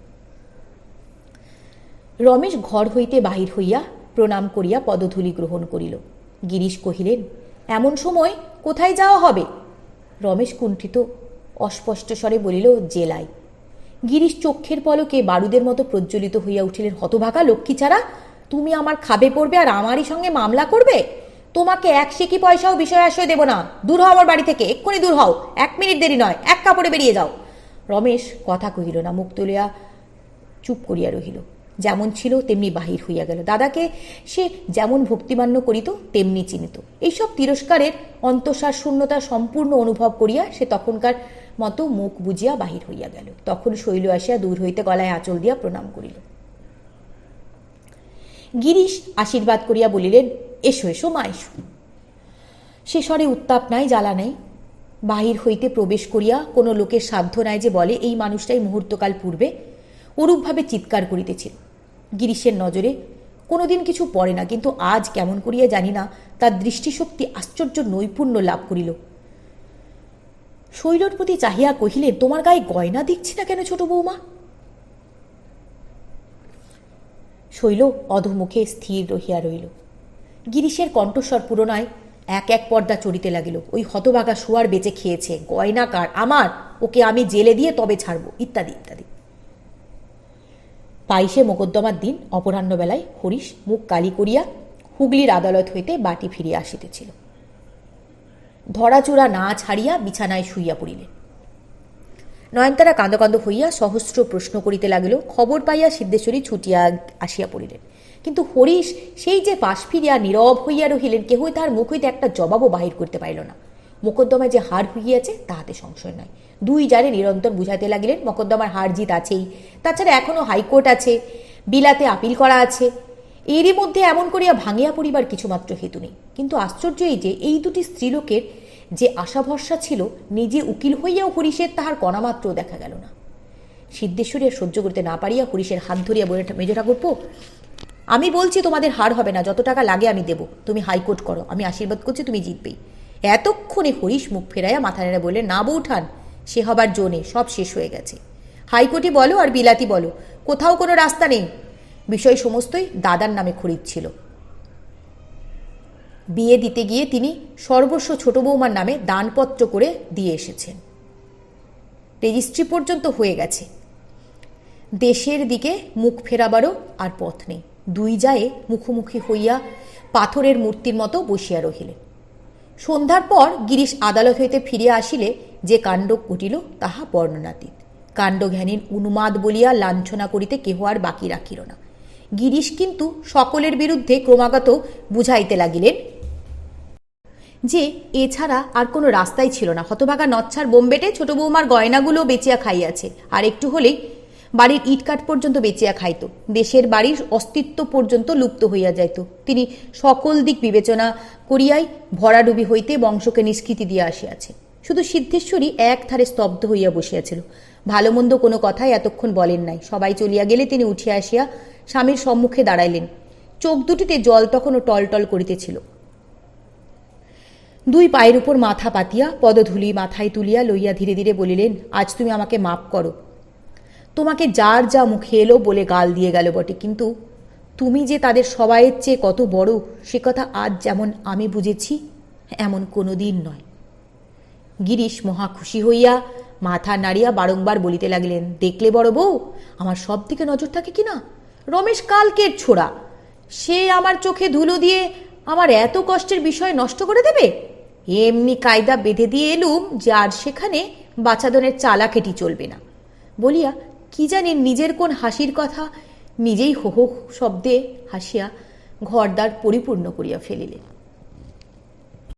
রমেশ ঘর হইতে বাহির হইয়া প্রণাম করিয়া পদধূলি গ্রহণ করিল। গিরিশ কহিলেন, এমন সময় কোথায় যাওয়া হবে? রমেশ কুণ্ঠিত অস্পষ্ট স্বরে বলিল, জেলায়। গিরিশ চক্ষের পলকে বারুদের মতো প্রজ্বলিত হইয়া উঠিলেন, হতভাগা লক্ষ্মী ছাড়া, তুমি আমার খাবে পড়বে আর আমারই সঙ্গে মামলা করবে? তোমাকে এক সিকি পয়সাও বিষয় আশ্রয় দেব না, দূর হও আমার বাড়ি থেকে, এক্ষুনি দূর হও, 1 মিনিট দেরি নয়, এক কাপড়ে বেরিয়ে যাও। রমেশ কথা কহিল না, মুখ তুলিয়া চুপ করিয়া রহিল। যেমন ছিল তেমনি বাহির হইয়া গেল। দাদাকে সে যেমন ভক্তিমান্য করিত তেমনি চিনিত। এইসব তিরস্কারের অন্তঃসার শূন্যতা সম্পূর্ণ অনুভব করিয়া সে তখনকার মতো মুখ বুঝিয়া বাহির হইয়া গেল। তখন শৈল আসিয়া দূর হইতে গলায় আঁচল দিয়া প্রণাম করিল। গিরিশ আশীর্বাদ করিয়া বলিলেন, এসো এসো মা এসো। সে স্বরে উত্তাপ নাই, জ্বালা নাই। বাহির হইতে প্রবেশ করিয়া কোনো লোকের সাধ্য নাই যে বলে এই মানুষটাই মুহূর্তকাল পূর্বে ওরূপভাবে চিৎকার করিতেছিল। গিরিশের নজরে কোনোদিন কিছু পড়ে না, কিন্তু আজ কেমন করিয়া জানি না তার দৃষ্টিশক্তি আশ্চর্য নৈপুণ্য লাভ করিল। শৈলর প্রতি চাহিয়া কহিলেন, তোমার গায়ে গয়না দেখছি না কেন ছোট বৌমা? শৈল অধোমুখে স্থির রহিয়া রইল। গিরিশের কণ্ঠস্বর পুরনায় এক এক পর্দা চড়িতে লাগিল। ওই হতভাগা শুয়ার বেঁচে খেয়েছে, গয়না কার? আমার, ওকে আমি জেলে দিয়ে তবে ছাড়ব, ইত্যাদি ইত্যাদি। 22 মোকদ্দমার দিন অপরাহ্নবেলায় হরিশ মুখ কালি করিয়া হুগলির আদালত হইতে বাটি ফিরিয়া আসিতেছিল। ধরাচূড়া না ছাড়িয়া বিছানায় শুইয়া পড়িলেন। নয়নতারা কাঁদ কাঁদ হইয়া সহস্র প্রশ্ন করিতে লাগিল। খবর পাইয়া সিদ্ধেশ্বরী ছুটিয়া আসিয়া পড়িলেন। কিন্তু হরিশ সেই যে পাশ ফিরিয়া নীরব হইয়া রহিলেন, কেহই তাহার মুখ হইতে একটা জবাবও বাহির করতে পারিল না। মোকদ্দমায় যে হার হইয়াছে তাহাতে সংশয় নয়। দুই জারে নিরন্তর বুঝাইতে লাগিলেন মোকদ্দমার হার জিত আছেই, তাছাড়া এখনও হাইকোর্ট আছে, বিলাতে আপিল করা আছে, এরই মধ্যে এমন করিয়া ভাঙিয়া পড়িবার কিছুমাত্র হেতু নেই। কিন্তু আশ্চর্য এই যে এই দুটি স্ত্রীলোকের যে আশা ভরসা ছিল, নিজে উকিল হইয়াও হরিশের তাহার কণামাত্রও দেখা গেল না। সিদ্ধেশ্বরী আর সহ্য করতে না পারিয়া হরিশের হাত ধরিয়া বলে, মেজ ঠাকুরপো, আমি বলছি তোমাদের হার হবে না, যত টাকা লাগে আমি দেব, তুমি হাইকোর্ট করো, আমি আশীর্বাদ করছি তুমি জিতবেই। এতক্ষণে হরিশ মুখ ফেরাইয়া মাথা নেড়ে বললেন, না বৌঠান, সে হবার জো নেই, সব শেষ হয়ে গেছে। হাইকোর্টই বলো আর বিলাতি বলো, কোথাও কোনো রাস্তা নেই। বিষয় সমস্তই দাদার নামে খরিদ ছিল। বিয়ে দিতে গিয়ে তিনি সর্বস্ব ছোট বৌমার নামে দানপত্র করে দিয়ে এসেছেন, রেজিস্ট্রি পর্যন্ত হয়ে গেছে। দেশের দিকে মুখ ফেরাবারও আর পথ নেই। দুই জায়ে মুখোমুখি হইয়া পাথরের মূর্তির মতো বসিয়া রহিলেন। সন্ধ্যার পর গিরিশ আদালত হইতে ফিরিয়া আসিলে যে কাণ্ড ঘটিল তাহা বর্ণনাতীত। কাণ্ডজ্ঞানীর উন্মাদ বলিয়া লাঞ্ছনা করিতে কেহ আর বাকি রাখিল না। গিরিশ কিন্তু সকলের বিরুদ্ধে ক্রমাগত বুঝাইতে লাগিলেন যে এছাড়া আর কোনো রাস্তাই ছিল না। হতভাগা নচ্ছার বোম্বেটে ছোট বৌমার গয়নাগুলো বেচিয়া খাইয়াছে, আর একটু হলেই বাড়ির ইটকাঠ পর্যন্ত বেচিয়া খাইত, দেশের বাড়ির অস্তিত্ব পর্যন্ত লুপ্ত হইয়া যাইত। তিনি সকল দিক বিবেচনা করিয়াই ভরাডুবি হইতে বংশকে নিষ্কৃতি দিয়া আসিয়াছে। শুধু সিদ্ধেশ্বরী এক ধারে স্তব্ধ হইয়া বসিয়াছিল, ভালো মন্দ কোনো কথাই এতক্ষণ বলেন নাই। সবাই চলিয়া গেলে তিনি উঠিয়া আসিয়া স্বামীর সম্মুখে দাঁড়াইলেন। চোখ দুটিতে জল তখনও টলটল করিতেছিল। দুই পায়ের উপর মাথা পাতিয়া পদধূলি মাথায় তুলিয়া লইয়া ধীরে ধীরে বলিলেন, আজ তুমি আমাকে মাপ করো। তোমাকে যার যা মুখে এলো বলে গাল দিয়ে গেল বটে, কিন্তু তুমি যে তাদের সবাইয়ের চেয়ে কত বড় সে কথা আজ যেমন আমি বুঝেছি এমন কোনো দিন নয়। গিরিশ মহা খুশি হইয়া মাথা নাড়িয়া বারংবার বলিতে লাগলেন, দেখলে বড় বউ, আমার সব দিকে নজর থাকে কিনা। রমেশ কালকের ছোড়া, সে আমার চোখে ধুলো দিয়ে আমার এত কষ্টের বিষয় নষ্ট করে দেবে। এমনি কায়দা বেঁধে দিয়ে এলুম যে আর সেখানে বাছাধনের চালাকেটি চলবে না। বলিয়া কি জানি নিজের কোন হাসির কথা নিজেই হো হো শব্দে হাসিয়া ঘরদ্বার পরিপূর্ণ করিয়া ফেলিলেন।